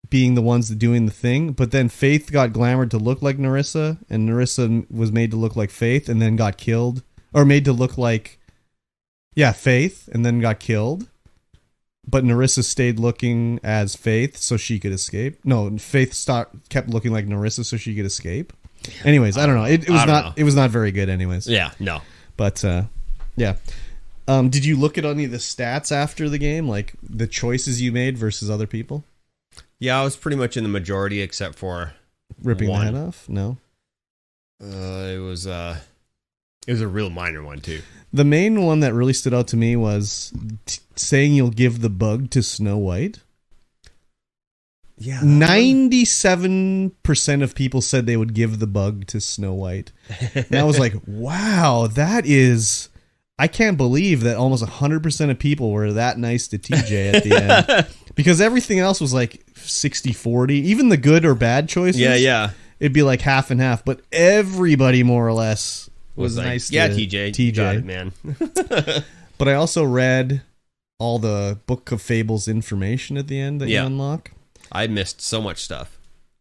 Speaker 2: being the ones that doing the thing, but then Faith got glamored to look like Narissa, and Narissa was made to look like Faith, and then got killed, or made to look like, Faith, and then got killed. But Narissa stayed looking as Faith so she could escape. No, Faith kept looking like Narissa so she could escape. Anyways, I don't know. It was not very good. Anyways,
Speaker 1: yeah, no.
Speaker 2: But yeah. Did you look at any of the stats after the game, like the choices you made versus other people?
Speaker 1: Yeah, I was pretty much in the majority except for
Speaker 2: ripping
Speaker 1: one.
Speaker 2: the head off. No,
Speaker 1: it was a real minor one too.
Speaker 2: The main one that really stood out to me was saying you'll give the bug to Snow White.
Speaker 1: Yeah,
Speaker 2: 97% of people said they would give the bug to Snow White. And I was like, wow, that is... I can't believe that almost 100% of people were that nice to TJ at the end. Because everything else was like 60-40. Even the good or bad choices.
Speaker 1: Yeah.
Speaker 2: It'd be like half and half. But everybody more or less was
Speaker 1: like,
Speaker 2: nice
Speaker 1: yeah,
Speaker 2: to
Speaker 1: TJ. You got it, man.
Speaker 2: But I also read all the Book of Fables information at the end that you unlock.
Speaker 1: I missed so much stuff.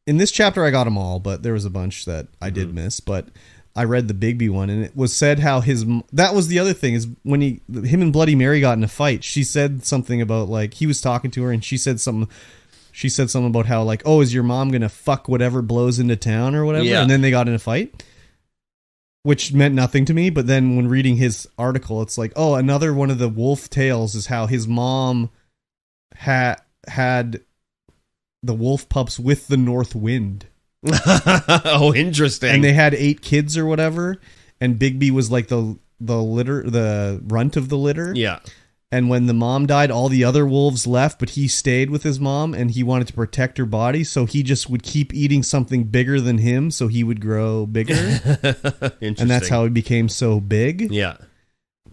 Speaker 2: In this chapter, I got them all, but there was a bunch that I did miss. But I read the Bigby one, and it was said how that was the other thing, is when him and Bloody Mary got in a fight, she said something about, like, he was talking to her, and she said something about how, like, oh, is your mom gonna fuck whatever blows into town or whatever? And then they got in a fight, which meant nothing to me. But then when reading his article, it's like, oh, another one of the wolf tales is how his mom had the wolf pups with the north wind.
Speaker 1: Oh, interesting.
Speaker 2: And they had 8 kids or whatever, and Bigby was like the runt of the litter.
Speaker 1: Yeah.
Speaker 2: And when the mom died, all the other wolves left, but he stayed with his mom, and he wanted to protect her body, so he just would keep eating something bigger than him so he would grow bigger.
Speaker 1: Interesting.
Speaker 2: And that's how he became so big.
Speaker 1: Yeah.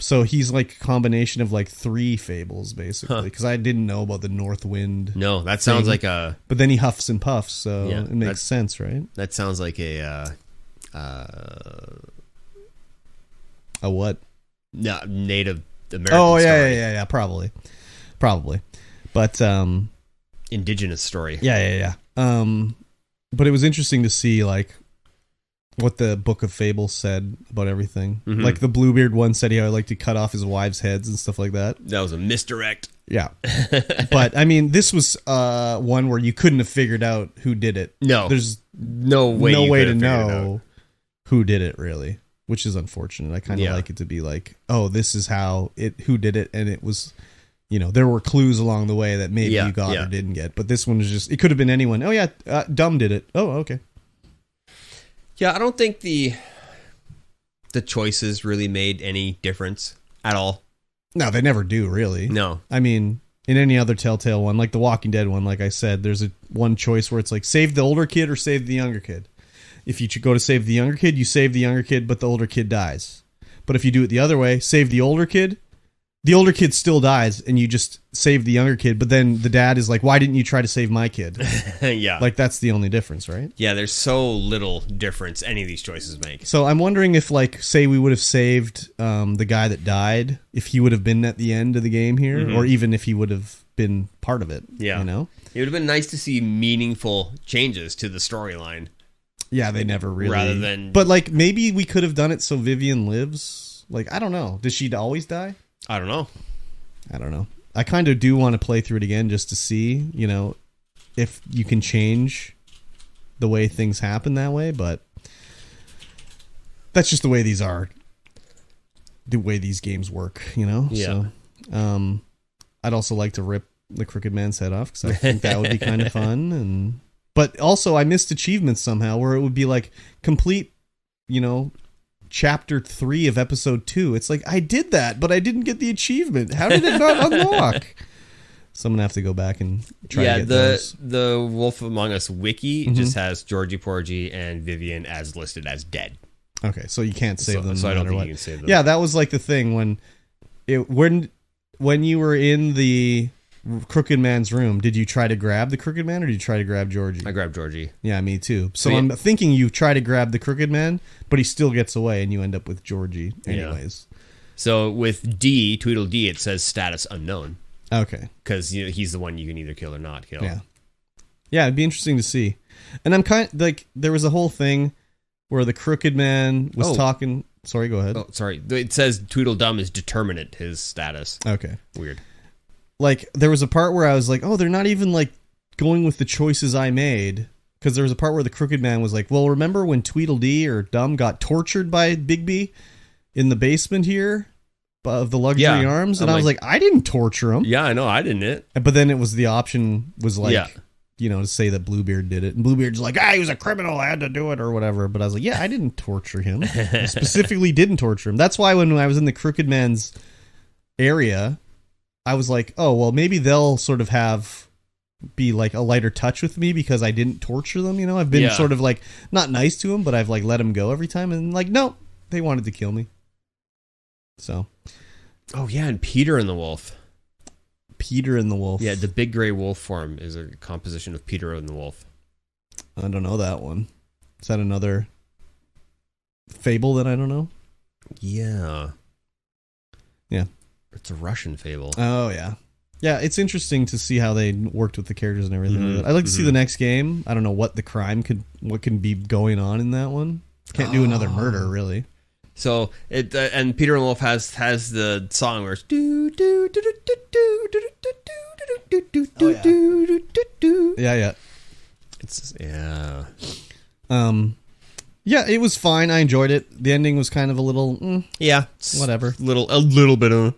Speaker 2: So he's like a combination of like 3 fables, basically, because I didn't know about the North Wind.
Speaker 1: No, that sounds like a...
Speaker 2: But then he huffs and puffs, so it makes sense, right?
Speaker 1: That sounds like a
Speaker 2: what?
Speaker 1: No, Native American
Speaker 2: story. Probably. But...
Speaker 1: indigenous story.
Speaker 2: Yeah. But it was interesting to see, like, what the Book of Fables said about everything. Mm-hmm. Like the Bluebeard one said he would like to cut off his wives' heads and stuff like that.
Speaker 1: That was a misdirect.
Speaker 2: Yeah. But I mean, this was one where you couldn't have figured out who did it.
Speaker 1: No.
Speaker 2: There's
Speaker 1: no way
Speaker 2: to know who did it, really, which is unfortunate. I kind of like it to be like, oh, this is who did it, and it was, there were clues along the way that maybe you got or didn't get. But this one was just, it could have been anyone. Oh yeah, Dumb did it. Oh, okay.
Speaker 1: Yeah, I don't think the choices really made any difference at all.
Speaker 2: No, they never do, really.
Speaker 1: No.
Speaker 2: I mean, in any other Telltale one, like the Walking Dead one, like I said, there's one choice where it's like, save the older kid or save the younger kid. If you go to save the younger kid, you save the younger kid, but the older kid dies. But if you do it the other way, save the older kid still dies, and you just save the younger kid, but then the dad is like, why didn't you try to save my kid?
Speaker 1: Yeah.
Speaker 2: Like, that's the only difference, right?
Speaker 1: Yeah, there's so little difference any of these choices make.
Speaker 2: So I'm wondering if, like, say we would have saved the guy that died, if he would have been at the end of the game here, or even if he would have been part of it.
Speaker 1: Yeah. It would have been nice to see meaningful changes to the storyline.
Speaker 2: Yeah, they never really...
Speaker 1: Rather than...
Speaker 2: But, like, maybe we could have done it so Vivian lives. Like, I don't know. Does she always die?
Speaker 1: I don't know.
Speaker 2: I kind of do want to play through it again just to see, if you can change the way things happen that way, but that's just the way these are. The way these games work, Yeah. So, I'd also like to rip the Crooked Man's head off because I think that would be kind of fun. But also, I missed achievements somehow where it would be like complete, Chapter 3 of episode 2. It's like, I did that, but I didn't get the achievement. How did it not unlock? So I'm gonna have to go back and try to get those.
Speaker 1: The Wolf Among Us wiki just has Georgie Porgy and Vivian as listed as dead.
Speaker 2: Okay, so you can't save them.
Speaker 1: So I don't think you can save them.
Speaker 2: Yeah, that was like the thing when you were in the Crooked Man's room, did you try to grab the Crooked Man or did you try to grab Georgie?
Speaker 1: I grabbed Georgie.
Speaker 2: Yeah, me too. So I'm thinking you try to grab the Crooked Man, but he still gets away and you end up with Georgie anyways.
Speaker 1: Yeah. So with D, Tweedledee, it says status unknown.
Speaker 2: Okay.
Speaker 1: Because he's the one you can either kill or not kill.
Speaker 2: Yeah. Yeah, it'd be interesting to see. And I'm kind of like, there was a whole thing where the Crooked Man was talking. Sorry, go ahead.
Speaker 1: Oh, sorry. It says Tweedledum is determinate, his status.
Speaker 2: Okay.
Speaker 1: Weird.
Speaker 2: Like, there was a part where I was like, oh, they're not even like going with the choices I made. Because there was a part where the Crooked Man was like, well, remember when Tweedledee or Dumb got tortured by Bigby in the basement here of the luxury arms? And I was like, I didn't torture him.
Speaker 1: Yeah, I know, I didn't.
Speaker 2: But then it was the option was like, to say that Bluebeard did it. And Bluebeard's like, he was a criminal, I had to do it or whatever. But I was like, yeah, I didn't torture him. I specifically didn't torture him. That's why when I was in the Crooked Man's area, I was like, oh, well, maybe they'll sort of be like a lighter touch with me because I didn't torture them. I've been sort of like not nice to them, but I've like let them go every time. And like, no, they wanted to kill me. So.
Speaker 1: Oh, yeah. And Peter and the Wolf.
Speaker 2: Peter and the Wolf.
Speaker 1: Yeah. The big gray wolf form is a composition of Peter and the Wolf.
Speaker 2: I don't know that one. Is that another fable that I don't know?
Speaker 1: Yeah.
Speaker 2: Yeah.
Speaker 1: It's a Russian fable.
Speaker 2: Oh, yeah. Yeah, it's interesting to see how they worked with the characters and everything. Mm-hmm. I'd like to see the next game. I don't know what what can be going on in that one. Can't do another murder, really.
Speaker 1: So it and Peter and Wolf has the song where it's do do do do do do do do do do do do.
Speaker 2: Yeah.
Speaker 1: It's
Speaker 2: Yeah, it was fine. I enjoyed it. The ending was kind of a little whatever.
Speaker 1: A little bit of.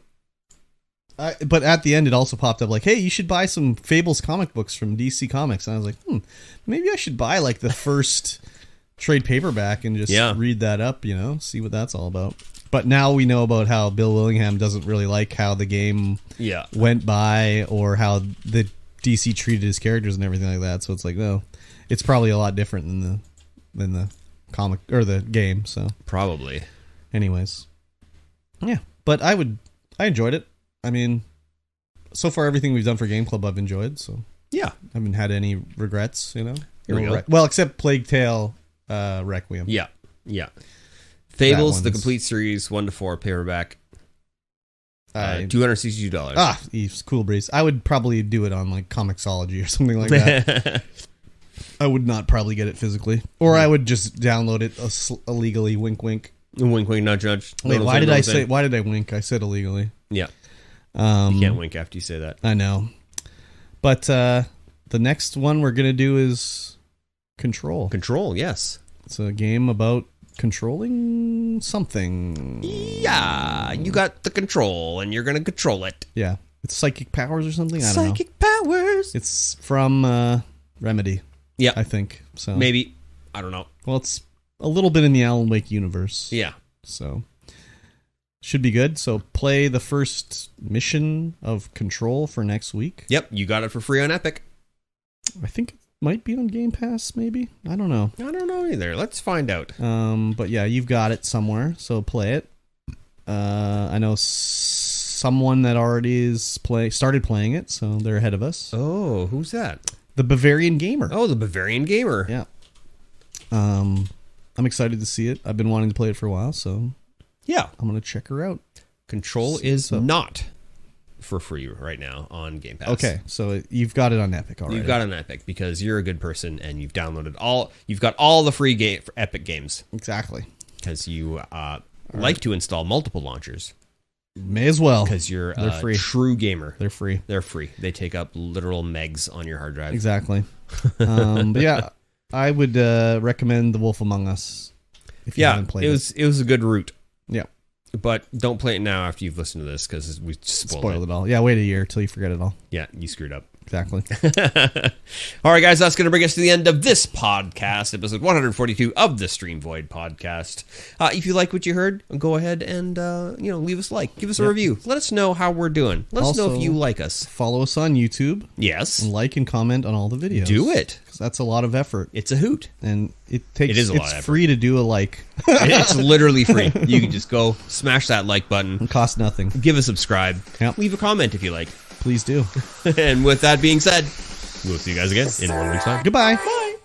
Speaker 2: But at the end, it also popped up like, hey, you should buy some Fables comic books from DC Comics. And I was like, maybe I should buy like the first trade paperback and just read that up, see what that's all about. But now we know about how Bill Willingham doesn't really like how the game went by or how the DC treated his characters and everything like that. So it's like, no, it's probably a lot different than the comic or the game. So
Speaker 1: probably.
Speaker 2: Anyways, yeah, but I enjoyed it. I mean, so far everything we've done for Game Club I've enjoyed. So yeah, I haven't had any regrets.
Speaker 1: Here we go.
Speaker 2: Well, except Plague Tale. Requiem.
Speaker 1: Yeah. Fables, the complete series, 1 to 4 paperback, $262.
Speaker 2: He's cool breeze. I would probably do it on like Comixology or something like that. I would not probably get it physically, or I would just download it illegally. Wink, wink.
Speaker 1: Wink, wink. Not judge.
Speaker 2: Wait, why did I say? Why did I wink? I said illegally.
Speaker 1: Yeah. You can't wink after you say that.
Speaker 2: I know. But the next one we're gonna do is Control.
Speaker 1: Control, yes.
Speaker 2: It's a game about controlling something.
Speaker 1: Yeah, you got the control, and you're going to control it.
Speaker 2: Yeah. It's psychic powers or something? I don't know.
Speaker 1: Psychic powers.
Speaker 2: It's from Remedy.
Speaker 1: Yeah.
Speaker 2: I think. So
Speaker 1: maybe. I don't know.
Speaker 2: Well, it's a little bit in the Alan Wake universe.
Speaker 1: Yeah.
Speaker 2: So should be good. So play the first mission of Control for next week.
Speaker 1: Yep, you got it for free on Epic.
Speaker 2: I think might be on Game Pass, maybe. I don't know.
Speaker 1: I don't know either. Let's find out.
Speaker 2: But yeah, you've got it somewhere, so play it. I know someone that already is started playing it, so they're ahead of us.
Speaker 1: Oh, who's that?
Speaker 2: The Bavarian Gamer.
Speaker 1: Oh, the Bavarian Gamer.
Speaker 2: Yeah. I'm excited to see it. I've been wanting to play it for a while, so
Speaker 1: yeah,
Speaker 2: I'm gonna check her out.
Speaker 1: Control is not for free right now on Game Pass.
Speaker 2: Okay, so you've got it on Epic already.
Speaker 1: You've got it on Epic because you're a good person and you've downloaded you've got all the free Epic games.
Speaker 2: Exactly.
Speaker 1: Because you like to install multiple launchers.
Speaker 2: May as well.
Speaker 1: Because you're a
Speaker 2: free.
Speaker 1: True gamer.
Speaker 2: They're free.
Speaker 1: They're free. They take up literal megs on your hard drive.
Speaker 2: Exactly. But yeah, I would recommend The Wolf Among Us if you haven't played it.
Speaker 1: It was a good route.
Speaker 2: Yeah.
Speaker 1: But don't play it now after you've listened to this because we spoiled it
Speaker 2: all. Yeah, wait a year till you forget it all.
Speaker 1: Yeah, you screwed up.
Speaker 2: Exactly.
Speaker 1: All right, guys, that's going to bring us to the end of this podcast, episode 142 of the Streamvoid podcast. If you like what you heard, go ahead and leave us a like, give us a review. Let us know how we're doing. Let us know if you like us.
Speaker 2: Follow us on YouTube.
Speaker 1: Yes.
Speaker 2: And like and comment on all the videos.
Speaker 1: Do it.
Speaker 2: Because that's a lot of effort.
Speaker 1: It's a hoot.
Speaker 2: And it is a lot of effort. It's free to do a like.
Speaker 1: It's literally free. You can just go smash that like button.
Speaker 2: It costs nothing.
Speaker 1: Give a subscribe.
Speaker 2: Yep.
Speaker 1: Leave a comment if you like.
Speaker 2: please do.
Speaker 1: And with that being said, we'll see you guys again in 1 week's time.
Speaker 2: Goodbye.
Speaker 1: Bye.